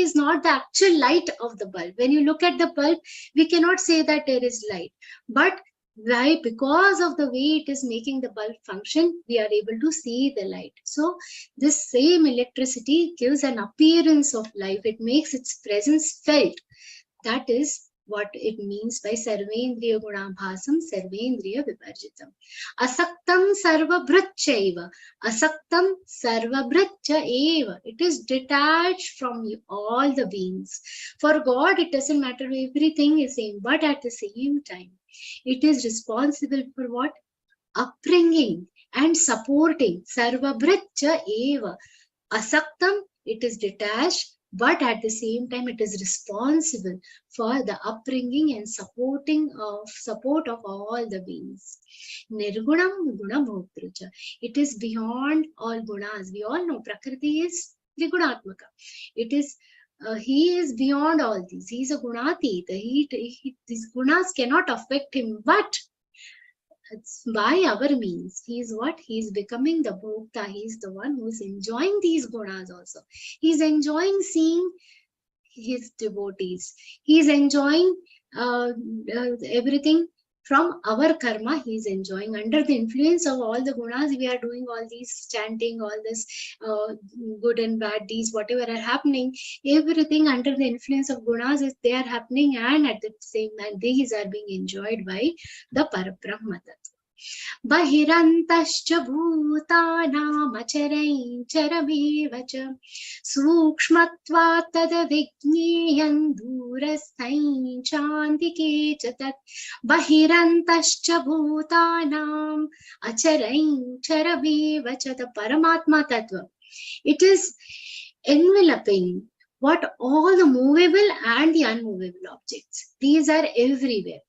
is not the actual light of the bulb. When you look at the bulb, we cannot say that there is light. But why? Because of the way it is making the bulb function, we are able to see the light. So this same electricity gives an appearance of life. It makes its presence felt. That is what it means by sarvendriya gunabhasam sarvendriya viparjitam. Asaktam sarvabhrachaiva. Asaktam sarvabhracha eva. It is detached from all the beings. For God, it doesn't matter, everything is same, but at the same time, it is responsible for what? Upbringing and supporting. Sarvabhracha eva. Asaktam, it is detached, but at the same time it is responsible for the upbringing and support of all the beings. Nirgunam gunabhotracha. It is beyond all gunas. We all know Prakriti is Vigunatmaka. It is he is beyond all these. He is a gunatita. These gunas cannot affect him, but it's by our means. He is what? He is becoming the bhokta. He is the one who is enjoying these gunas also. He is enjoying seeing his devotees. He is enjoying everything from our karma. He is enjoying. Under the influence of all the gunas, we are doing all these chanting, all this good and bad deeds, whatever are happening. Everything under the influence of gunas, they are happening, and at the same time, these are being enjoyed by the parabrahma tattva. Bahirantascha bhutanam acharai charabeva cha sukshmatvat tad vigneyan durasthai chantike cha tat. Bahirantascha bhutanam acharai charabeva cha. The Paramatma Tattva, it is enveloping what? All the movable and the unmovable objects. These are everywhere.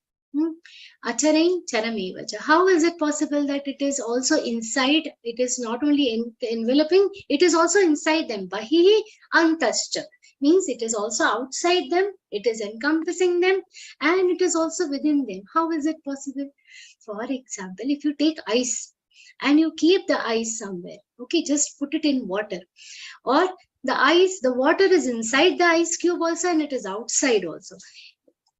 Acharain charamevacha. How is it possible that it is also inside? It is not only enveloping, it is also inside them. Bahihi antascha means it is also outside them, it is encompassing them, and it is also within them. How is it possible? For example, if you take ice and you keep the ice somewhere, okay, just put it in water, or the water is inside the ice cube also, and it is outside also.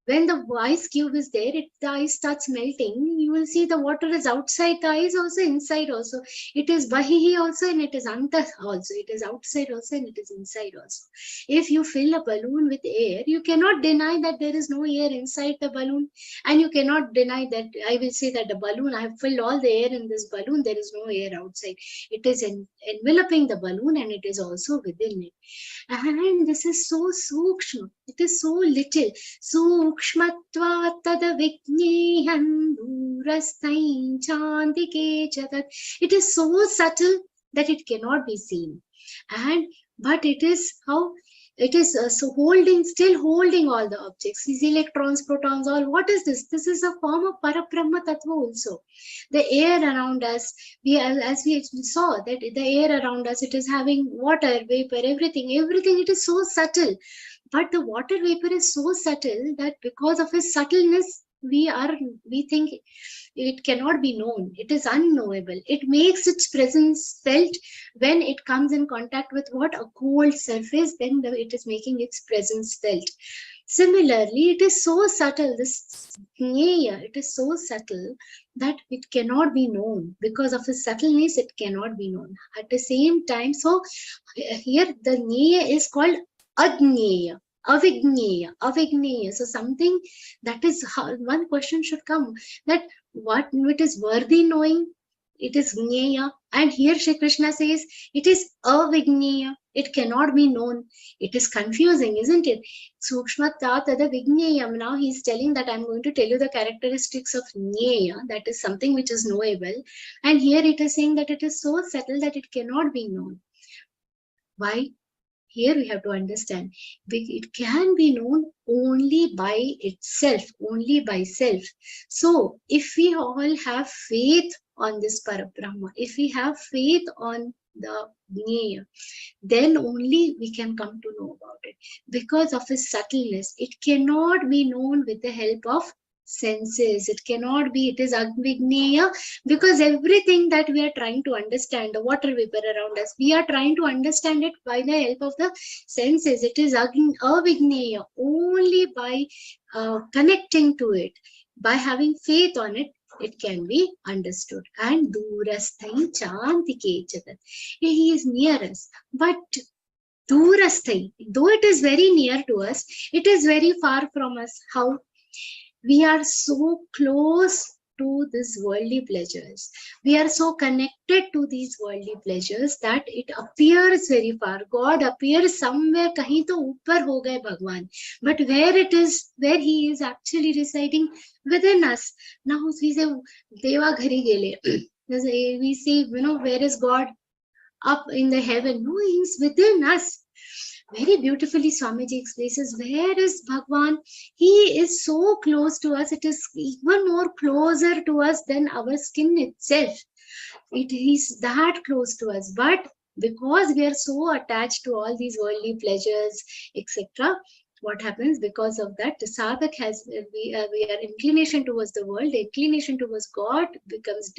When the ice cube is there, the ice starts melting, you will see the water is outside the ice also, inside also. It is bahihi also, and it is anta also. It is outside also, and it is inside also. If you fill a balloon with air, you cannot deny that there is no air inside the balloon. And you cannot deny that, I will say that the balloon, I have filled all the air in this balloon, there is no air outside. It is enveloping the balloon, and it is also within it. And this is so sukshma. It is so little. Sukshmatvat tad vigneyan durasthai chantike cha tat. It is so subtle that it cannot be seen. But it is how it is still holding all the objects, these electrons, protons, all. What is this? This is a form of parabrahma tattva also. The air around us, as we saw that the air around us, it is having water, vapor, everything, it is so subtle. But the water vapor is so subtle that because of its subtleness, we think it cannot be known. It is unknowable. It makes its presence felt when it comes in contact with what? A cold surface, then it is making its presence felt. Similarly, it is so subtle, this jnaya, it is so subtle that it cannot be known. Because of its subtleness, it cannot be known. At the same time, so here the jnaya is called ajnaya. Avigneya. So something that is how one question should come, that what it is worthy knowing, it is jnaya. And here Shri Krishna says it is avigneya. It cannot be known. It is confusing, isn't it? Sukshmata tada vigneyam. Now he's telling that I'm going to tell you the characteristics of Jnaya, that is something which is knowable. And here it is saying that it is so subtle that it cannot be known. Why? Here we have to understand, it can be known only by itself, only by self. So if we all have faith on this parabrahma, if we have faith on the Jnaya, then only we can come to know about it. Because of its subtleness, it cannot be known with the help of senses. It cannot be, it is avigneya, because everything that we are trying to understand, the water vapor around us, we are trying to understand it by the help of the senses. It is avigneya. Only by connecting to it, by having faith on it, it can be understood. And durasthai chantike jagat. He is near us, but durasthai, though it is very near to us, it is very far from us. How? We are so close to these worldly pleasures. We are so connected to these worldly pleasures that it appears very far. God appears somewhere, kahin to upar ho gaye Bhagwan. But where it is, where he is actually residing within us. Now we say, Deva ghari gele. We say, where is God? Up in the heaven. No, he is within us. Very beautifully Swamiji explains, where is Bhagwan? He is so close to us. It is even more closer to us than our skin itself. It is that close to us. But because we are so attached to all these worldly pleasures, etc., what happens? Because of that, the sadhak has, we are inclination towards the world, the inclination towards God becomes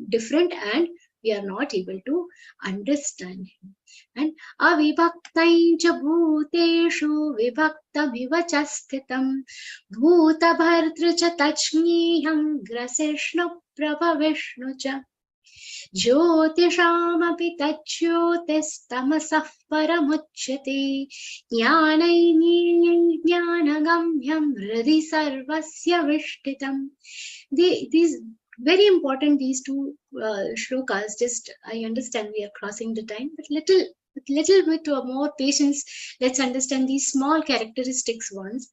different, and we are not able to understand him. And avibhaktai cha bhuteshu vibhaktamiva cha sthitam bhuta bhartra cha tachmiham graseshna prabhavishnu cha jyotishamapi tachyotistamasah paramuchyate jnanai jnanagamyam hridhi sarvasya vishtitam. These very important, these two shlokas. Just, I understand we are crossing the time, but little bit more patience. Let's understand these small characteristics once,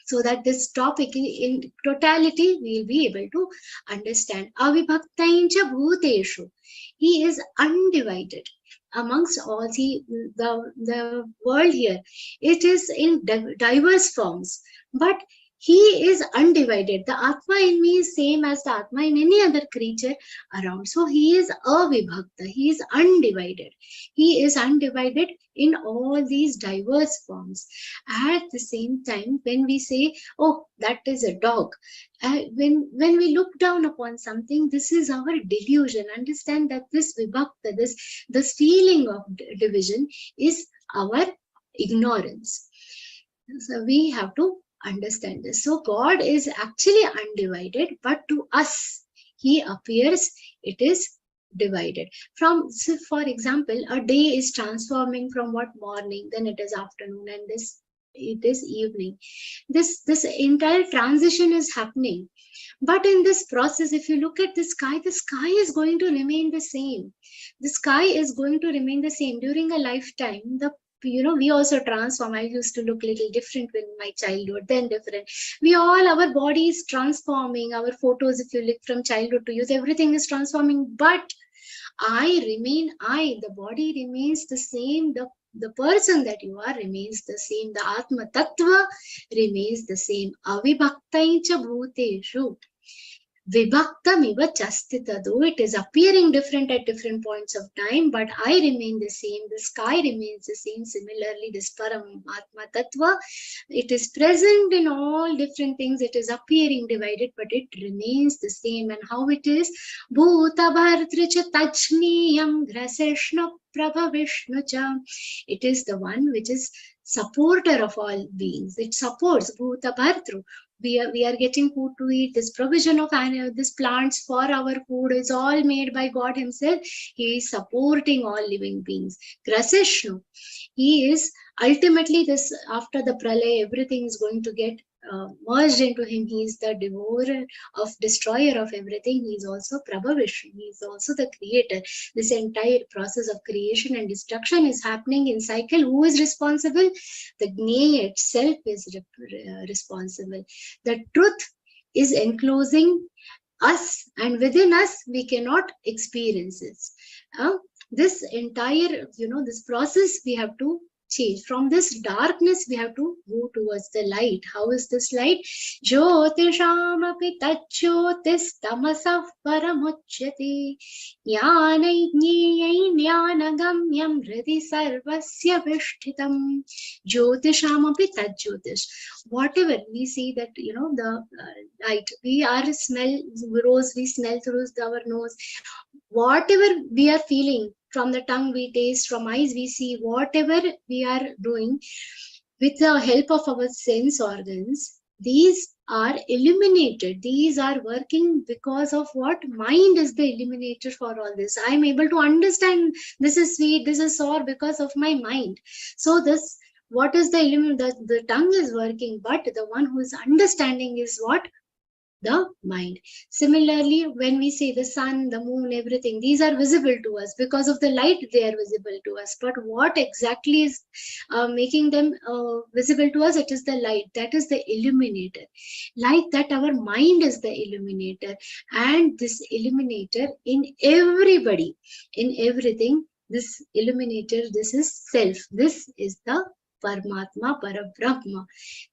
so that this topic in totality we will be able to understand. Avibhaktain cha bhuteshu. He is undivided amongst all the world here. It is in diverse forms, but he is undivided. The Atma in me is same as the Atma in any other creature around. So he is avibhakta. He is undivided. He is undivided in all these diverse forms. At the same time, when we say, oh, that is a dog, when we look down upon something, this is our delusion. Understand that this vibhakta, this feeling of division is our ignorance. So we have to understand this. So God is actually undivided, but to us, he appears, it is divided. So for example, a day is transforming from what morning, then it is afternoon, and it is evening. This entire transition is happening. But in this process, if you look at the sky is going to remain the same. The sky is going to remain the same. During a lifetime, we also transform. I used to look a little different in my childhood, then different. Our body is transforming. Our photos, if you look from childhood to youth, everything is transforming. But the body remains the same. The person that you are remains the same. The Atma Tattva remains the same. Avibhaktai cha bhuteshu vibhaktamiva chastita. Though it is appearing different at different points of time, but I remain the same. The sky remains the same. Similarly, this Paramatma Tattva, it is present in all different things. It is appearing divided, but it remains the same. And how it is? Bhuta bhartra cha tachmiyam graseshna prabhavishnu cha. It is the one which is supporter of all beings. It supports Bhuta bhartru. We are getting food to eat. This provision of these plants for our food is all made by God himself. He is supporting all living beings. Graseshnu. He is ultimately this, after the pralaya, everything is going to get merged into him. He is the devourer of, destroyer of everything. He is also Prabhavishnu. He is also the creator. This entire process of creation and destruction is happening in cycle. Who is responsible? The Gneya itself is responsible. The truth is enclosing us, and within us we cannot experience it. This entire, this process we have to change. From this darkness we have to go towards the light. How is this light? Jyotishamapi tacchotis tamasah paramuchyate jnanai jneyai jnanagamyam hridi sarvasya vishtitam. Jyotishamapi tacchotis. Whatever we see that, the light, we are smell, rose, we smell through our nose. Whatever we are feeling, from the tongue we taste, from eyes we see, whatever we are doing with the help of our sense organs, these are illuminated. These are working because of what? Mind is the illuminator for all this. I am able to understand this is sweet, this is sour because of my mind. So this, what is the illuminator? The tongue is working, but the one who is understanding is what? The mind. Similarly, when we say the sun, the moon, everything, these are visible to us. Because of the light, they are visible to us. But what exactly is making them visible to us? It is the light. That is the illuminator. Like that, our mind is the illuminator. And this illuminator in everybody, in everything, this illuminator, this is self. This is the Paramatma, Parabrahma.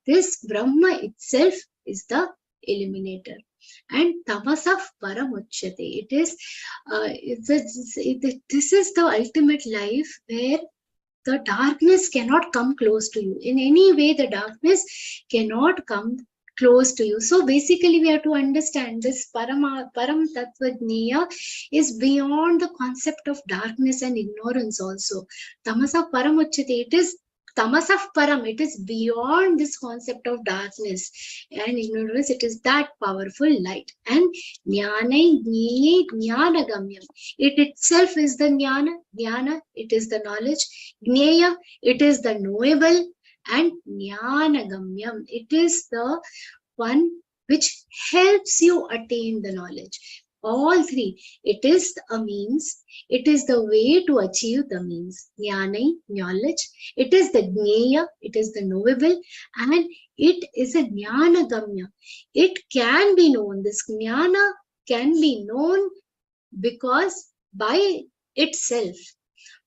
This Brahma itself is the illuminator. And tamasah paramuchyate. It is this is the ultimate life where the darkness cannot come close to you. In any way, the darkness cannot come close to you. So basically, we have to understand this param tattva jnaya is beyond the concept of darkness and ignorance also. Tamasah paramuchyate. It is Tamasah param, it is beyond this concept of darkness and ignorance. It is that powerful light. And jnanai jneyai jnanagamyam. It itself is the jnana. Jnana, it is the knowledge. Jneya, it is the knowable. And jnanagamyam, it is the one which helps you attain the knowledge. All three. It is a means. It is the way to achieve the means. Jnanai, knowledge. It is the jneya. It is the knowable. And it is a jnanagamya. It can be known. This jnana can be known because by itself.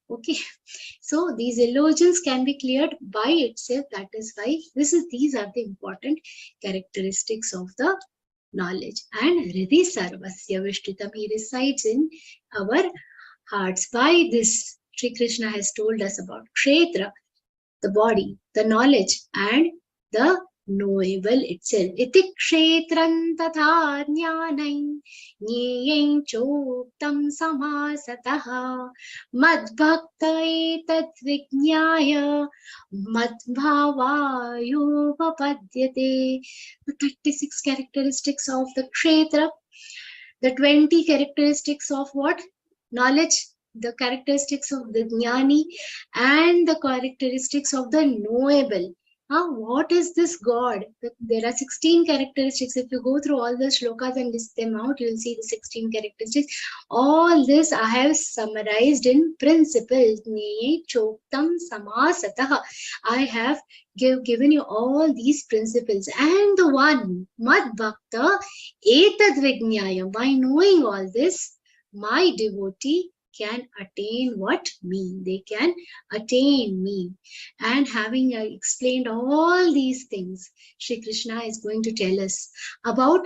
Okay. So these illusions can be cleared by itself. That is why these are the important characteristics of the knowledge. And Hridi Sarvasya Vishtitam, he resides in our hearts. By this, Sri Krishna has told us about Kshetra, the body, the knowledge, and the knowable itself. Iti kshetram tatha jnanai jneyai choktam samasataha madbhakta etat vijnaya madbhavayo vapadyate. The 36 characteristics of the kshetra, the 20 characteristics of what? Knowledge, the characteristics of the jnani, and the characteristics of the knowable. What is this God? There are 16 characteristics. If you go through all the shlokas and list them out, you will see the 16 characteristics. All this I have summarized in principles. Jneye choktam samasataha. I have given you all these principles. And the one, mad bhakta etad vijnaya. By knowing all this, my devotee can attain what? Me. They can attain me. And having explained all these things, Shri Krishna is going to tell us about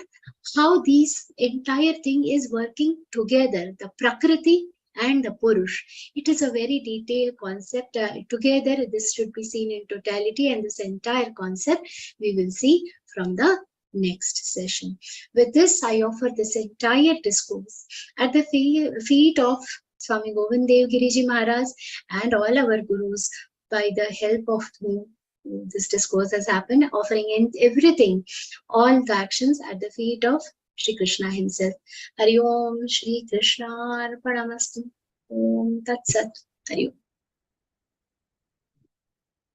how this entire thing is working together, the Prakriti and the Purush. It is a very detailed concept. Together, this should be seen in totality, and this entire concept we will see from the next session. With this, I offer this entire discourse at the feet of Swami Govind Dev Giriji Maharaj and all our gurus. By the help of whom this discourse has happened, offering in everything, all the actions at the feet of Shri Krishna himself. Hari Om Shri Krishna Arpanamastu. Om Tat Sat. Hari Om.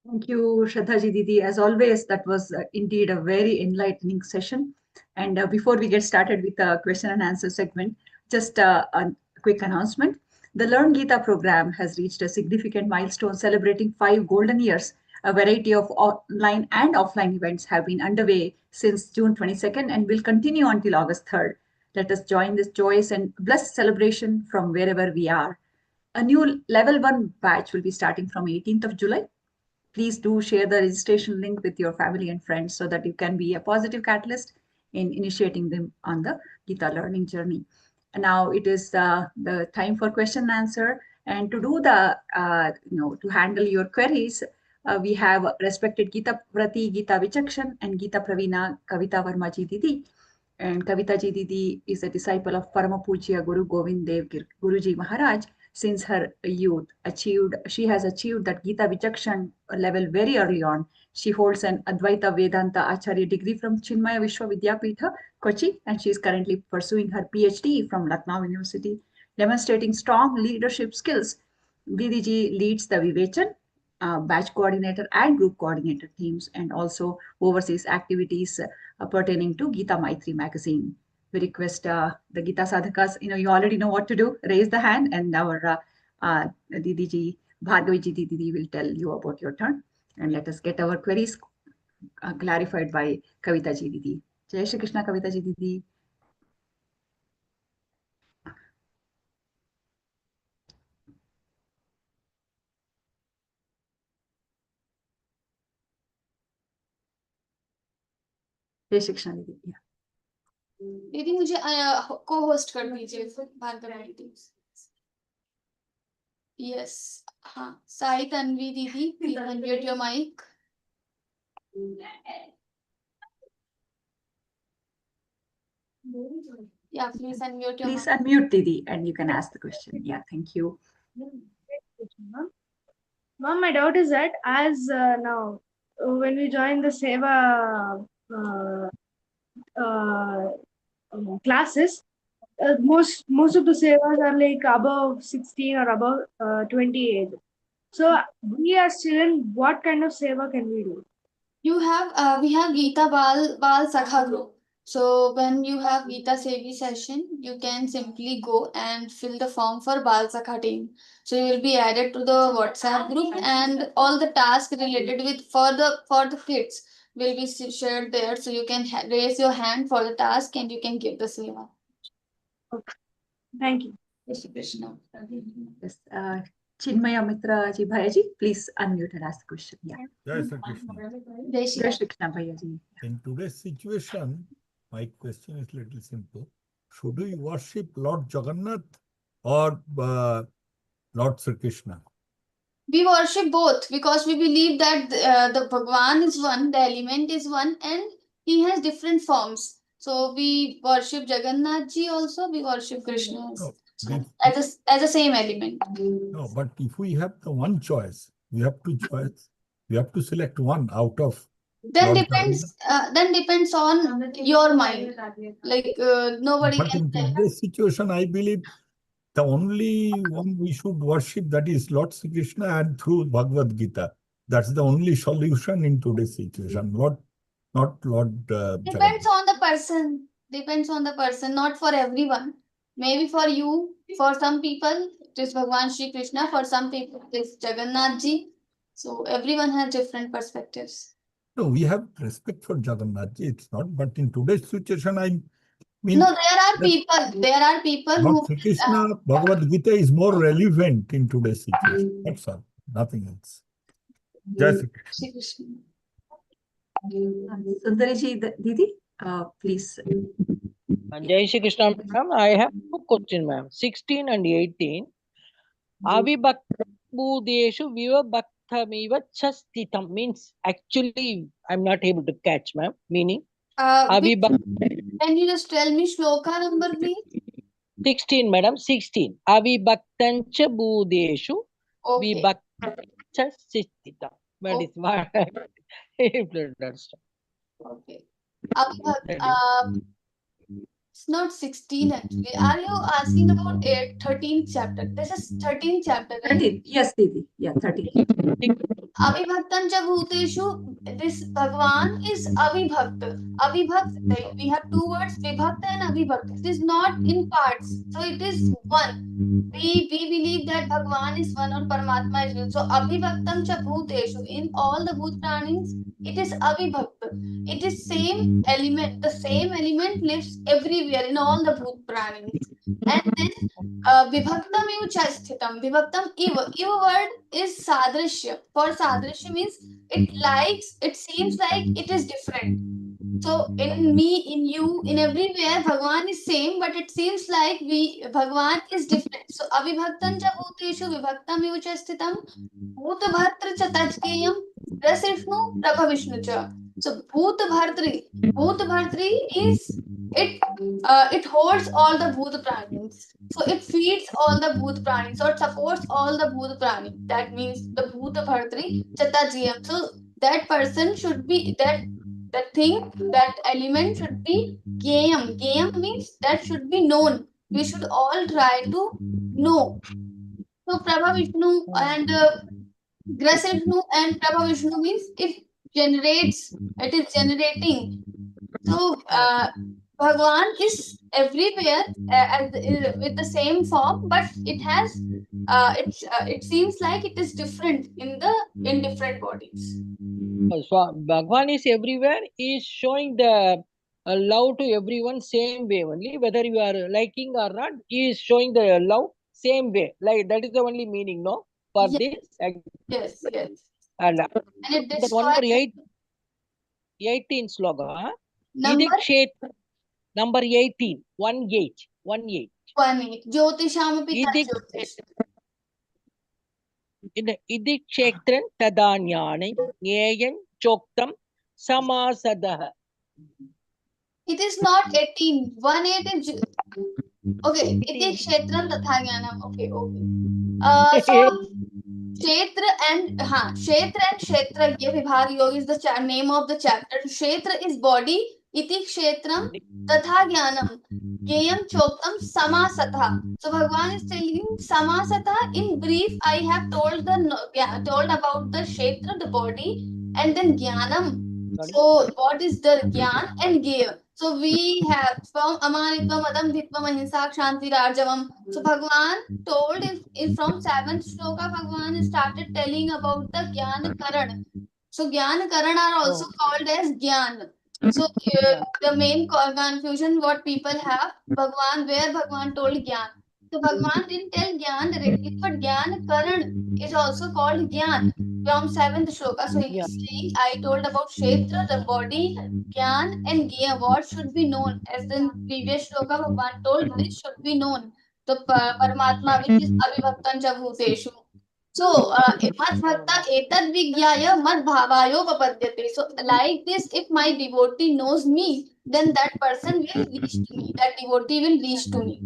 Thank you, Shraddhaji Didi. As always, that was indeed a very enlightening session. And before we get started with the question and answer segment, just a quick announcement. The Learngeeta program has reached a significant milestone celebrating 5 golden years. A variety of online and offline events have been underway since June 22nd and will continue until August 3rd. Let us join this joyous and blessed celebration from wherever we are. A new level 1 batch will be starting from 18th of July. Please do share the registration link with your family and friends so that you can be a positive catalyst in initiating them on the Gita learning journey. And now it is the time for question and answer. And to do to handle your queries, we have respected Gita Prati, Gita Vichakshan, and Gita Pravina Kavita Verma Ji Didi. And Kavita Ji Didi is a disciple of Parama Pujya Guru Govind Dev Guruji Maharaj. Since her youth, she has achieved that Gita Vichakshan level very early on. She holds an Advaita Vedanta Acharya degree from Chinmaya Vishwavidyapitha, Kochi, and she is currently pursuing her PhD from Lucknow University, demonstrating strong leadership skills. Didi ji leads the Vivechan, batch coordinator and group coordinator teams, and also oversees activities pertaining to Gita Maitri magazine. We request the Gita Sadhakas, you already know what to do. Raise the hand and our Didi ji, Bhargavi ji Didi will tell you about your turn. And let us get our queries clarified by Kavita ji Didi. Jai Shri Krishna, Kavita ji Didi. Jai Shri Krishna Didi. Yeah. दीदी मुझे को host कर दीजिए भार्गव दीदी. Yes हाँ साई तन्वी दीदी please unmute your mic. Yeah, please unmute your Please mic. unmute Didi and you can ask the question. Yeah, thank you. Ma'am, my doubt is that as now, when we join the Seva classes, most of the Sevas are like above 16 or above 28. So we as children, what kind of Seva can we do? You have we have Geeta Bal Sakha group. So when you have Geeta Sevi session, you can simply go and fill the form for Bal Sakha team. So you will be added to the WhatsApp group, and all the tasks related with for the kids will be shared there. So you can raise your hand for the task and you can give the seva. Thank you. Yes, Krishna. Yes, Chinmaya Mitra ji Bhayaji, please unmute and ask the question. Yeah. Jai Shri Krishna. Jai Shri Jai Krishna. Shri Krishna Bhayaji. In today's situation, my question is little simple. Should we worship Lord Jagannath or Lord Sri Krishna? We worship both because we believe that the Bhagwan is one, the element is one, and he has different forms. So we worship Jagannath ji also, we worship Krishna No, as a same element. no, but if we have the one choice, we have to choice. We have to select one out of. Then Lord depends on your mind. Like nobody But can in tell. today's situation, I believe the only one we should worship, that is Lord Sri Krishna, and through Bhagavad Gita. That's the only solution in today's situation. Not Lord Depends Jagannath. on the person. Depends on the person, not for everyone. Maybe for you, for some people, it is Bhagwan Shri Krishna. For some people, it is Jagannath ji. So everyone has different perspectives. No, we have respect for Jagannath ji. It's not, but in today's situation, I mean, No, there are people who Lord Sri Krishna, Bhagavad Gita is more relevant in today's situation. That's all, nothing else. Jai Shri Krishna. Shri Krishna. Sundari ji Didi, please. Jai Shri Krishna, ma'am. I have two questions, ma'am. 16 and 18. Avibhaktambudeshu vivabhaktamiva chastitam means actually I'm not able to catch, ma'am. Meaning Can you just tell me shloka number, please? 16, madam. 16. Avibhaktancha budeshu Okay. vibhaktancha chastitam. That is what I understand. Okay. That is- It's not 16 actually. Are you asking about 13th chapter? This is 13th chapter, right? 13. Yes, Didi. Yeah, 13. Avibhaktam cha bhuteshu, this Bhagwan is avibhakt. Avibhakt, we have two words, vibhakta and avibhakt. It is not in parts. So it is one. We believe that Bhagwan is one or Paramatma is one. So avibhaktam cha bhuteshu, in all the bhut pranis, it is avibhakt. It is same element. The same element lives everywhere in all the bhut pranis. And then vibhaktam iva cha sthitam. Vibhaktam iva. Iva word is sadrishya. For sadrishya means it seems like it is different. So in me, in you, in everywhere, Bhagwan is same, but it seems like Bhagwan is different. So avibhaktam cha bhuteshu vibhaktam iva cha sthitam bhut bhartri cha tajkeyam rasishnu prabha vishnu cha. So bhut bhartri is it holds all the bhut pranis. So it feeds all the bhut pranis. So it supports all the bhut pranis. That means the bhut bhartri chatajiyam. So that person should be that thing, that element should be gayam. Gayam means that should be known. We should all try to know. So Prabha Vishnu and Grasishnu and Prabha Vishnu means it is generating. So Bhagwan is everywhere with the same form, but it seems like it is different in different bodies. So Bhagwan is everywhere. He is showing the love to everyone same way only. Whether you are liking or not, he is showing the love same way. Like that is the only meaning, no? For Yes. this. Yes. And it that one more destroys 18 sloka. number Number 18. 18. 18. 18. Jyotishamapi Idik Jyotish. Idik Kshetran Tadanyani Nyeyan Choktam Samasadah. It is not 18. 18 is okay. Idik Kshetram Tatha Jnanam. Okay. So Kshetra and Kshetragya Vibhag Yoga is the name of the chapter. Kshetra is body. Iti Kshetram Tatha Jnanam. Gyayam Choktam Samasatha. So Bhagwan is telling Samasatha. In brief, I have told about the Kshetra, the body, and then Jnanam. So what is the Jnana and Gyaya? So we have from Amanitvam, Adam Dhitvam, Ahimsa, Kshanti, Rajavam. So Bhagwan told if from 7th shloka, Bhagwan started telling about the Jnana Karan. So Jnana Karan are also called as Jnana. So the main confusion what people have, where Bhagwan told Jnana. So Bhagwan didn't tell Jnana directly, but Jnana Karan is also called Jnana from 7th shloka. So he is saying, I told about Kshetra, the body, Gyan and Gya, what should be known. As in previous shloka, Bhagwan told this should be known. The Paramatma, which is Avibhaktan cha bhuteshu. So, Mad Bhakta etad vigyaya mad bhavayo papadyate. So, like this, if my devotee knows me, then that person will reach to me. That devotee will reach to me.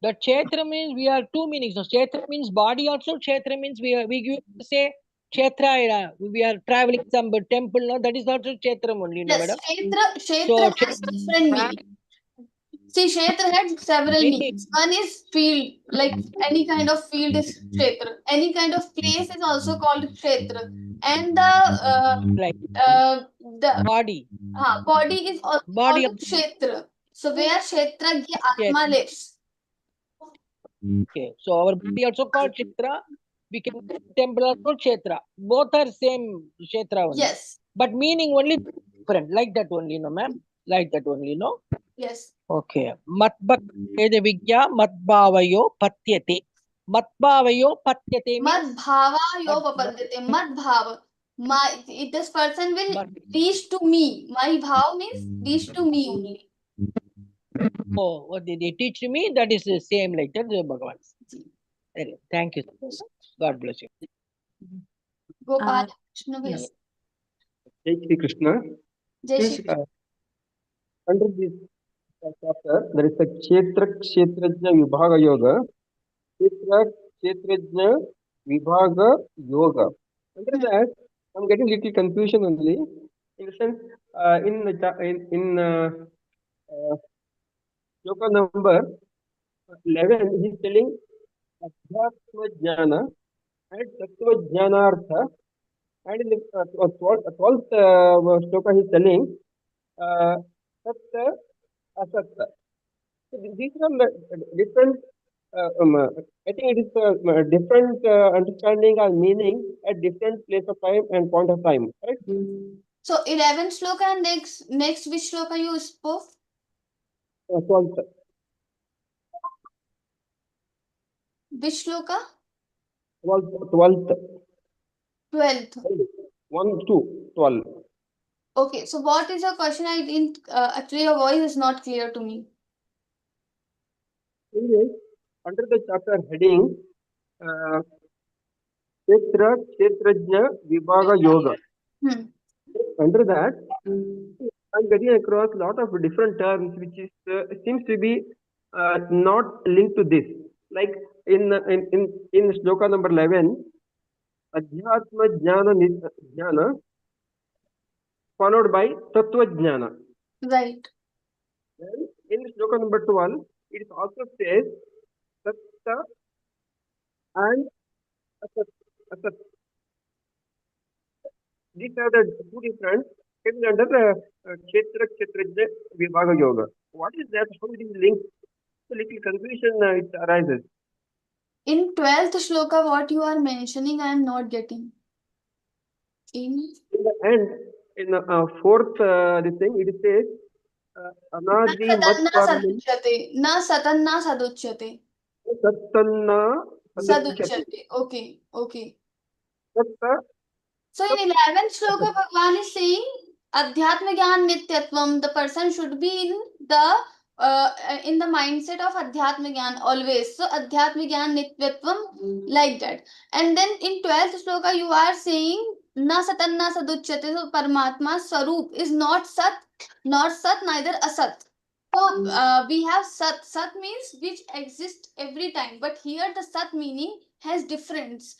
The Kshetra means we have two meanings. So Kshetra means body also. Kshetra means we say Kshetra, we are traveling some temple. No, that is also Kshetra only, no, Yes, madam. Kshetra has different meaning. See, Kshetra has several meanings. One is field, like any kind of field is Kshetra. Any kind of place is also called Kshetra. And the body. Body is also Body called Kshetra. So where Kshetragya Atma lives. Okay, so our body also called Kshetra. We can temple also Kshetra. Both are same Kshetra only. Yes. But meaning only different. Like that only, no, ma'am. Like that only, no. Yes. Okay. Matbhakti Vigya Matbhavayo Patyate. Matbhavayo Patyate means Madbhavayo papadyate. Madbhava. This person will reach to me. My bhav means reach to me only. Oh, what did they teach me? That is the same like that, Bhagavan. Thank you. God bless you. Gopal Krishna Bhaiya. Jai Shri Krishna. Jai Shri Krishna. Under this chapter, there is a Kshetrajna Vibhaga Yoga. Kshetrajna Vibhaga Yoga. Under that, I'm getting little confusion only. In the sense, in Shloka number 11, he is telling Adhyatma Jnana and Tattva Jnanartha. And in the 12th shloka, he is telling Satta Asatta. So these are different, I think it is different understanding or meaning at different place of time and point of time, right? So 11 shloka and next which shloka you spoke? 12th. Which shloka? 12th. 12th. 1, 2, 12. Okay, so what is your question? I didn't, actually your voice is not clear to me. Anyway, under the chapter heading, Kshetra, Kshetrajna, Vibhaga Yoga. Hmm. Under that, I'm getting across a lot of different terms which is seems to be not linked to this. Like in shloka number 11, Adhyatma Jnana followed by Tattva Jnana. Right. Then in shloka number 12, it also says Satta and Asat. Asat. These are the two different things under the Kshetra Kshetrajna Vibhaga Yoga. What is that? How it is linked? A little confusion it arises. In 12th shloka, what you are mentioning, I am not getting. In the end, in the fourth this thing, it says Anadi Mat na satanna saduchyate. Sattanna Saduchyate. Okay, okay. Satta. So in 11th shloka, Bhagavan is saying Adhyatma Gyan Nityatvam, the person should be in the mindset of Adhyatma Gyan always. So Adhyatma Gyan Nityatvam, like that. And then in 12th shloka, you are saying Na Satanna Saduchyate. So Paramatma Swarup is not Sat, neither Asat. So we have Sat. Sat means which exists every time. But here the Sat meaning has difference.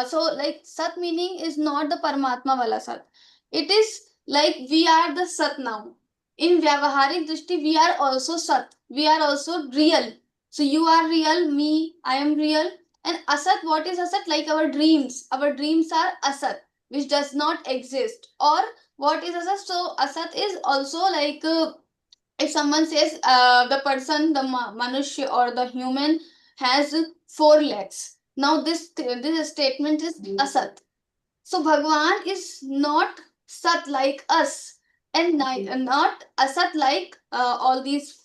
So like Sat meaning is not the Paramatma wala Sat. It is like we are the Sat now. In Vyavaharik Drishti, we are also Sat. We are also real. So you are real, me, I am real. And Asat, what is Asat? Like our dreams. Our dreams are Asat, which does not exist. Or what is Asat? So Asat is also like if someone says the person, the manushya or the human has 4 legs. Now this statement is asat. So Bhagwan is not sat like us and not asat like all these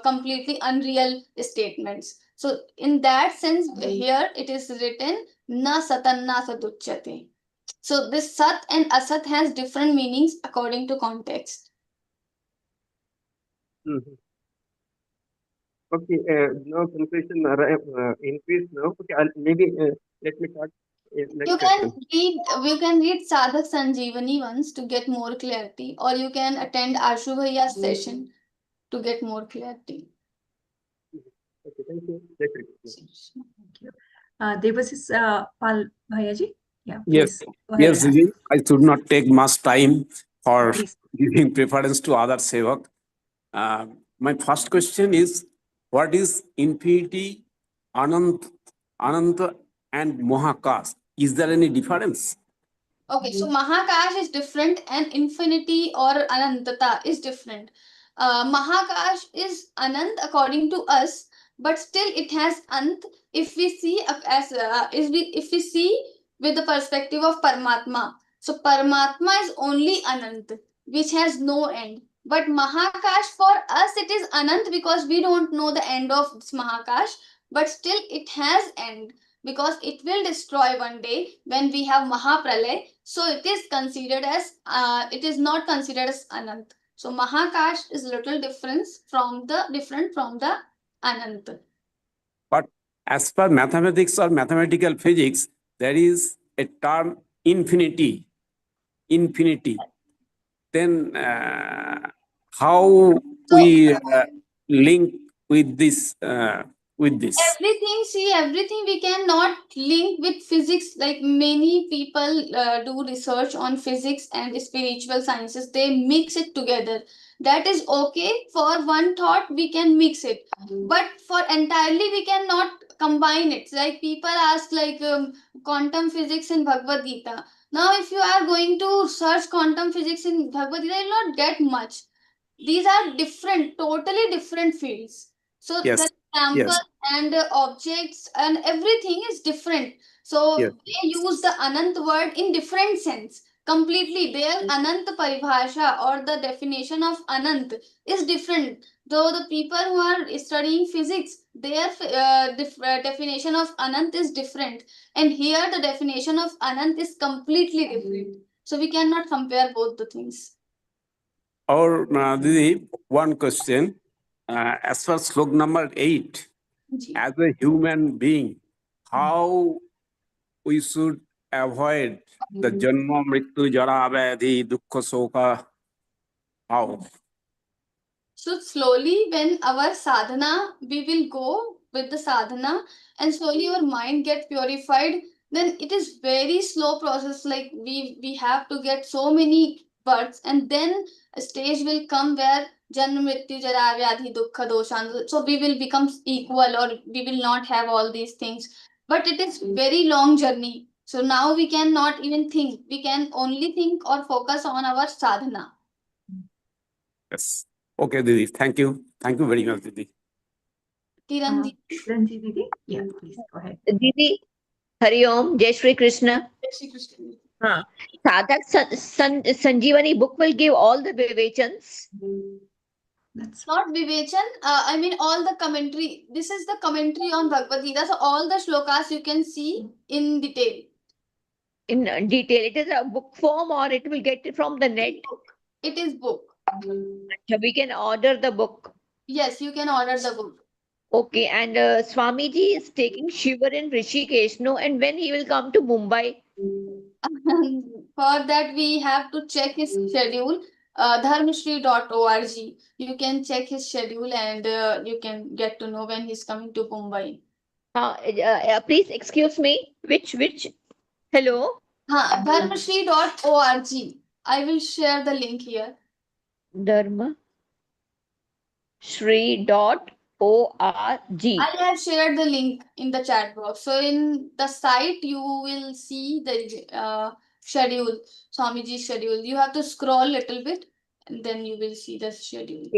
completely unreal statements. So in that sense, here it is written na satanna saduchyate. So this sat and asat has different meanings according to context. Okay, now confusion increase now. Okay, maybe let me start. You can read Sadhak Sanjeevani once to get more clarity, or you can attend Ashu Bhaiya's session to get more clarity. Okay, thank you. Thank you. Devasis Pal Bhayaji. Yeah, Yes, please. Go ahead yes, and ask. Vijay. I should not take much time for Please. giving preference to other sevak. My first question is, what is infinity, Anant, Ananta, and Mahakash? Is there any difference? Okay, so Mahakash is different and infinity or Anantata is different. Mahakash is Anant according to us, but still it has Ant if we see if we see with the perspective of Paramatma. So Paramatma is only Anant, which has no end. But Mahakash for us it is Anant because we don't know the end of this Mahakash, but still it has end because it will destroy one day when we have Mahapralay. So it is considered as it is not considered as Anant. So Mahakash is little different from the Anant. But as per mathematics or mathematical physics, there is a term infinity. Infinity. Then how we link with this? Everything we cannot link with physics. Like many people do research on physics and spiritual sciences, they mix it together. That is okay. For one thought, we can mix it, but for entirely, we cannot combine it. Like people ask, like quantum physics in Bhagavad Gita. Now, if you are going to search quantum physics in Bhagavad Gita, you will not get much. These are different, totally different fields. So Yes. the sample Yes. and objects and everything is different. So Yes. they use the Anant word in different sense. Completely, their Anant Paribhasha or the definition of Anant is different. Though the people who are studying physics, their definition of Anant is different. And here the definition of Anant is completely different. So we cannot compare both the things. Or Didi, one question. As for slok number 8, as a human being, how we should avoid the janma mrityu jara vyadhi dukkha soka? How? So slowly, when our sadhana, we will go with the sadhana, and slowly your mind get purified. Then it is very slow process. Like we have to get so many births, and then a stage will come where janma mrityu jara vyadhi dukkha doshan. So we will become equal, or we will not have all these things. But it is very long journey. So now we cannot even think. We can only think or focus on our sadhana. Yes. Okay, Didi. Thank you. Thank you very much, Didi. Kiran Ranji Didi, yeah, please go ahead. दीदी हरिओम जय Shri Krishna Shri Krishna. हाँ साधक संजीवनी book will give all the vivations. That's Not Vivechan, I mean all the commentary. This is the commentary on Bhagavad Gita. So all the shlokas you can see in detail. In detail. It is a book form or it will get it from the net. It is book. So we can order the book. Yes, you can order the book. Okay, and Swamiji is taking Shiva in Rishikesh, no, and when he will come to Mumbai? For that we have to check his schedule. Dharmashri.org. You can check his schedule and you can get to know when he's coming to Mumbai. Please excuse me. Which? Hello. Dharmashri.org. I will share the link here. Dharma Shri.org. I have shared the link in the chat box. So in the site, you will see the schedule, Swamiji's schedule. You have to scroll a little bit and then you will see the schedule.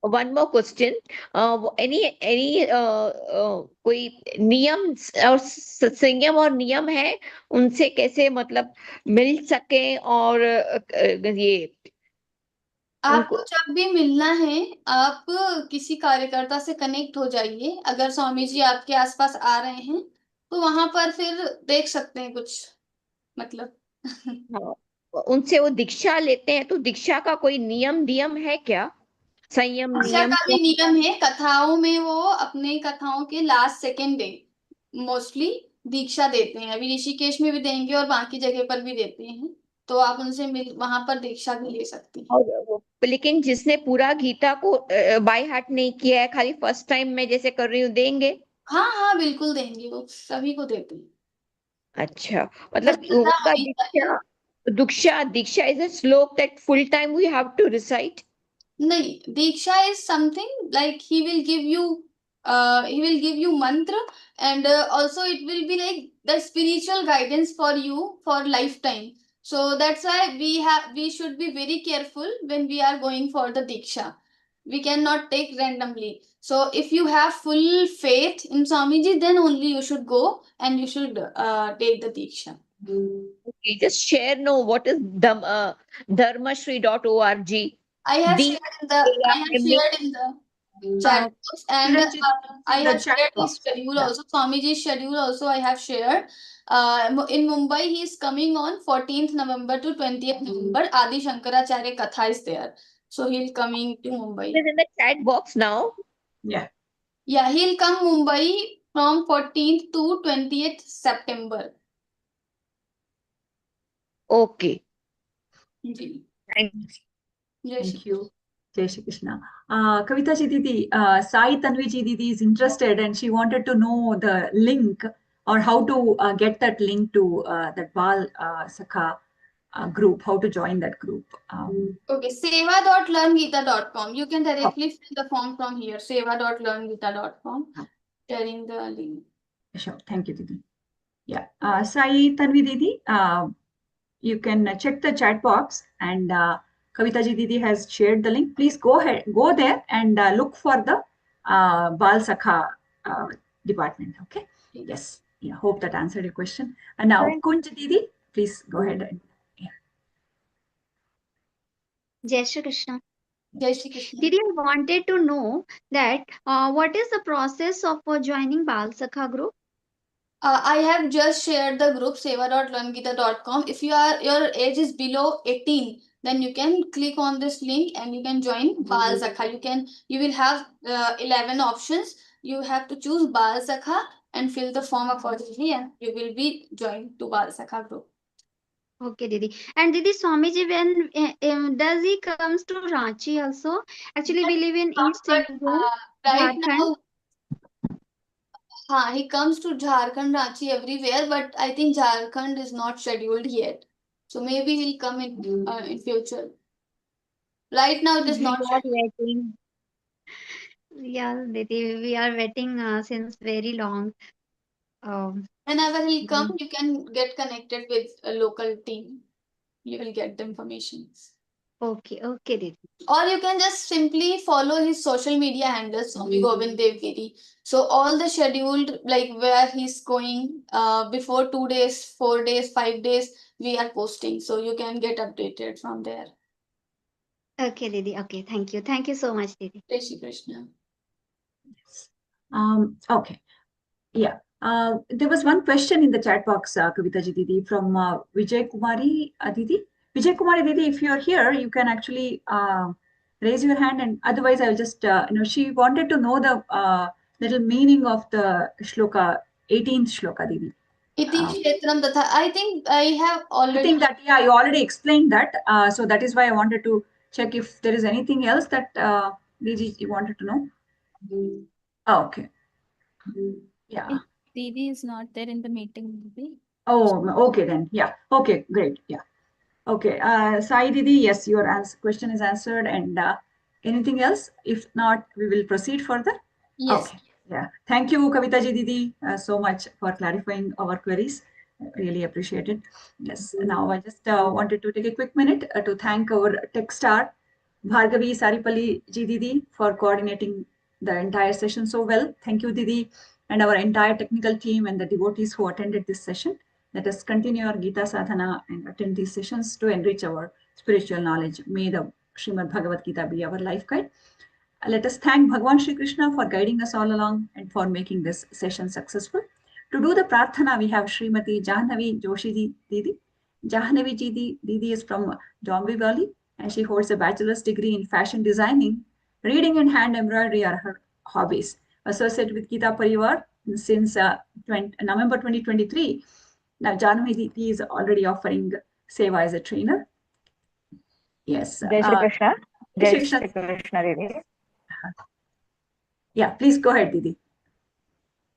One more question. Any कोई नियम और संयम और नियम है उनसे कैसे मतलब मिल सके और ये आपको जब भी मिलना है, आप किसी कार्यकर्ता से कनेक्ट हो जाइए. अगर स्वामी जी आपके आसपास आ रहे हैं, तो वहां पर फिर देख सकते हैं कुछ मतलब. उनसे वो दीक्षा लेते हैं तो दीक्षा का कोई नियम है क्या? संयम दीक्षा नियम का भी नियम है. कथाओं में वो अपने कथाओं के लास्ट सेकेंड डे मोस्टली दीक्षा देते हैं. अभी ऋषिकेश में भी देंगे और बाकी जगह पर भी देते हैं. तो आप उनसे वहां पर दीक्षा भी ले सकते हैं. लेकिन जिसने पूरा गीता को बाय हार्ट नहीं किया है, खाली फर्स्ट टाइम मैं जैसे कर रही हूँ, देंगे? हाँ बिल्कुल देंगे. वो सभी को देते हैं. अच्छा, मतलब उनका दीक्षा is a shloka that full time we have to recite? नहीं, Diksha is something like he will give you mantra and also it will be like the spiritual guidance for you for lifetime. So that's why we should be very careful when we are going for the diksha. We cannot take randomly. So if you have full faith in Swamiji, then only you should go and you should take the diksha. Okay, just share what is dharmashri.org. I have shared in the chat box and I have shared his schedule also. Swamiji's schedule also I have shared. In Mumbai, he is coming on 14th November to 20th November. Adi Shankaracharya Katha is there. So he'll coming to Mumbai. It is in the chat box now. Yeah. Yeah, he'll come Mumbai from 14th to 20th September. Okay. Thank you. Jai Shri Krishna. Kavita ji Didi, Sai Tanvi ji Didi is interested and she wanted to know the link or how to get that link to that Bal Sakha group, how to join that group. Okay, seva.learngeeta.com. You can directly fill the form from here. seva.learngeeta.com. Sharing the link. Sure. Thank you, Didi. Yeah. Sai Tanvi Didi, you can check the chat box, and Kavita ji Didi has shared the link. Please go ahead, go there and look for the Bal Sakha department. Okay. Yes. Yeah. Hope that answered your question. And now, Kunj Didi, please go ahead. Jai Shri Krishna. Jai Shri Krishna. Didi, I wanted to know that what is the process of joining Bal Sakha group? I have just shared the group seva.learngeeta.com. If your age is below 18, then you can click on this link and you can join Bal Sakha. You will have 11 options. You have to choose Bal Sakha and fill the form accordingly, and you will be joined to Bal Sakha group. Okay, Didi. And Didi, Swamiji, when does he comes to Ranchi also? Actually, we live in East Singapore, Right Jharkhand. now, he comes to Jharkhand, Ranchi everywhere, but I think Jharkhand is not scheduled yet. So maybe he'll come in future. Right now, it is not We are waiting. Yeah, Didi, we are waiting since very long. Whenever he'll come, you can get connected with a local team. You will get the information. Okay, okay, Didi. Or you can just simply follow his social media handles, Swami Govind Dev Giri. So all the scheduled, like where he's going before 2 days, 4 days, 5 days, we are posting. So you can get updated from there. Okay, Didi. Okay, thank you. Thank you so much, Didi. Jai Shri Krishna. Okay. Yeah. There was one question in the chat box, Kavita ji Didi, from Vijay Kumari Didi. Vijay Kumari Didi, if you're here, you can actually raise your hand, and otherwise I'll just, she wanted to know the little meaning of the shloka, 18th shloka, Didi. Iti Kshetram Tatha. I think I have already. I think that, yeah, you already explained that. So that is why I wanted to check if there is anything else that Didi, you wanted to know. Oh, okay. Yeah. Didi is not there in the meeting, Didi. Oh, okay then. Yeah. Okay, great. Yeah. Okay. Sai Didi, yes, your question is answered. And anything else? If not, we will proceed further. Yes. Okay. Yeah. Thank you, Kavita ji Didi, so much for clarifying our queries. Really appreciate it. Yes. Now I just wanted to take a quick minute to thank our tech star, Bhargavi Saripalli ji Didi, for coordinating the entire session so well. Thank you, Didi, and our entire technical team and the devotees who attended this session. Let us continue our Gita sadhana and attend these sessions to enrich our spiritual knowledge. May the Śrīmad-Bhagavadgītā be our life guide. Let us thank Bhagwan Shri Krishna for guiding us all along and for making this session successful. To do the prarthana, we have Srimati Jahnavi Joshi ji Didi. Jahnavi ji Didi is from Dombivli, and she holds a bachelor's degree in fashion designing. Reading and hand embroidery are her hobbies. Associated with Geeta Pariwar since November 2023. Now, Jahnavi Didi is already offering seva as a trainer. Yes. Jai Shri Krishna. Jai Jai Shri Shri Krishna, Didi. Yeah, please go ahead, Didi.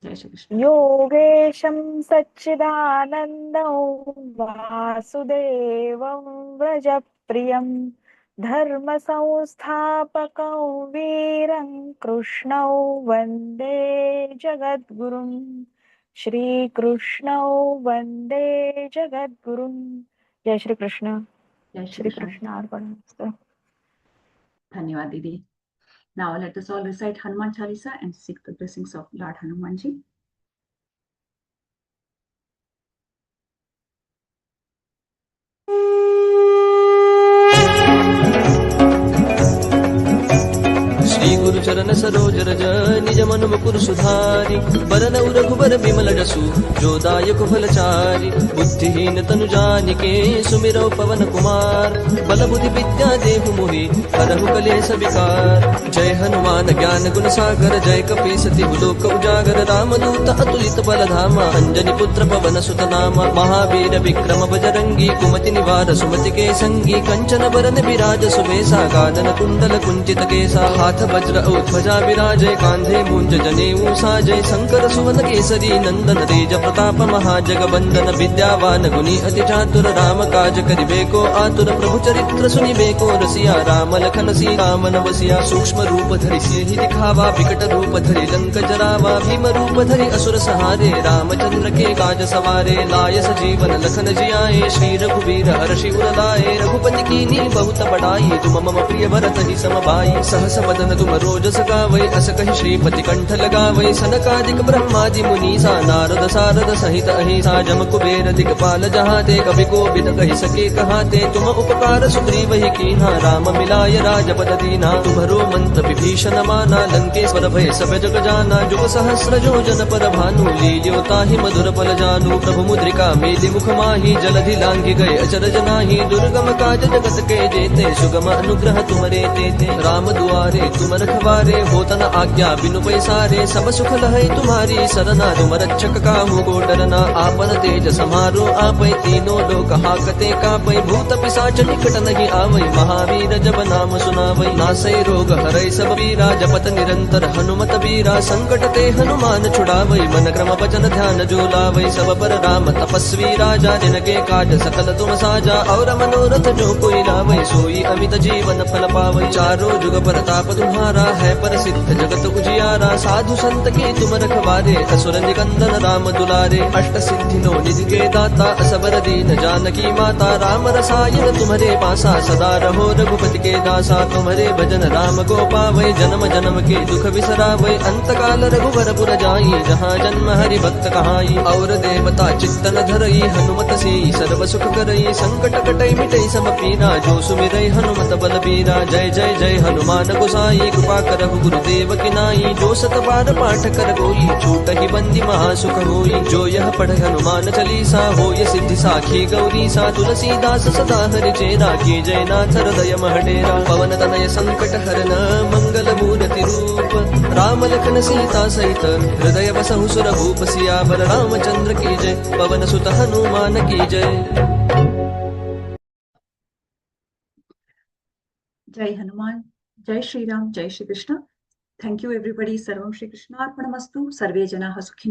Jai Shri Krishna. Yogesham Satchidanandam Vasudevam Vrajapriyam Dharma Samsthapakam Veeram Krishnau Vande Jagadgurum Shri Krishnau Vande Jagadgurum. Jai Shri Krishna. Jai Shri Krishna Arpanamastu. Dhanyavad, Didi. Now let us all recite Hanuman Chalisa and seek the blessings of Lord Hanumanji. Shri गुरु चरण सरोज रज निज मन मुकुर सुधारि बरन रघुबर बिमल जसु जो दायक फलचारि बुद्धिहीन तनु जानिके सुमिरौ पवन कुमार बल बुद्धि विद्या देहु मोहि हरहु कलेश विकार जय हनुमान ज्ञान गुण सागर जय कपीसति लोक उजागर रामदूत अतुलित बल धामा अंजनी पुत्र पवन सुत नामा महावीर विक्रम बजरंगी कुमति निवार सुमति के संगी कंचन बरन विराज सुबेसा कानन कुंडल कुंचित केसा हाथ वज्र ध्वजा विराजय कांधे मूंज जनेऊ साजय शंकर सुवन केसरी नंदन तेज प्रताप महाजगवंदन विद्यावान गुणी अति चातुर राम काज करिबेको आतुर प्रभु चरित्र सुनिबेको रसिया राम लखन सीता मन बसिया सूक्ष्म रूप धरि सिंहि दिखावा विकट रूप धरि लंक जरावा भीम रूप धरि असुर सहारे रामचंद्र के काज सवारे लाय सजीवन लखन जियाए श्री रघुवीर हर्षि उर लाए रघुपति कीनी बहुत बड़ाई तुम मम प्रिय भरत ही समभाई सहस बदन तुम रोजस गावै अस कहि श्रीपति कंठ लगावै सनकादिक ब्रह्मादि मुनीसा नारद सारद सहित अहिसा जम कुबेर दिगपाल जहाते कवि कोविद कहि सके कहाते तुम उपकार सुग्रीव ही कीन्हा राम मिलाय राजपद दीना तुम्हरो मंत्र विभीषण माना लंकेश्वर भय सब जग जाना जुग सहस्र जो जन पर भानु लील्यो ताहि मधुर पल जानु प्रभु मुद्रिका मेलि मुख माहि जलधि लांघि गए अचरज नाही दुर्गम काज जगत के जेते सुगम अनुग्रह तुमरे तेते राम दुआरे तुम रखवारे होत न आज्ञा बिनु पैसारे सब सुख लहै तुम्हारी सरना तुम रक्षक काहू को डरना आपन तेज समारो आपै तीनों लोक हाकते कापै भूत पिशाच निकट नहीं आवै महावीर जब नाम सुनावै नासै रोग हरै सब पीरा जपत निरंतर हनुमत बीरा संकट ते हनुमान छुड़ावै मन क्रम वचन ध्यान जो लावै सब पर राम तपस्वी राजा जिनके काज सकल तुम साजा और मनोरथ जो कोई लावै सोई अमित जीवन फल पावै चारों जुग प्रताप तुम्हारा है प्रसिद्ध जगत उजियारा साधु संत के तुम रखवारे असुर निकंदन राम दुलारे अष्ट सिद्धि नो निधि के दाता असबर दीन जानकी माता राम रसायन तुम्हारे पासा सदा रहो रघुपति के दासा तुम्हारे भजन राम को पावै जन्म जन्म के दुख बिसरावै अंत काल रघुवर पुर जाई जहाँ जन्म हरि भक्त कहाई और देवता चित्तन धरई हनुमत से सर्व सुख करई संकट कटई मिटई सब पीरा जो सुमिरई हनुमत बल बीरा जय जय जय हनुमान गोसाई कृपा करहु गुरुदेव की नाई जो सत बार पाठ कर कोई छूट ही बंदी महासुख होई जो यह पढ़ हनुमान चालीसा होय सिद्धि साखी गौरी सा तुलसीदास सदा हरि चेरा की जय नाथ हृदय महडेरा पवन तनय संकट हरन मंगल मूर्ति रूप राम लखन सीता सहित हृदय बसहु सुर भूप सियावर रामचंद्र की जय पवन सुत हनुमान की जय। जय हनुमान, जय श्री राम, जय Shri Krishna. Thank you everybody. Sarvam Shri Krishna Arpanamastu. Sarve Janaः Sukhiनो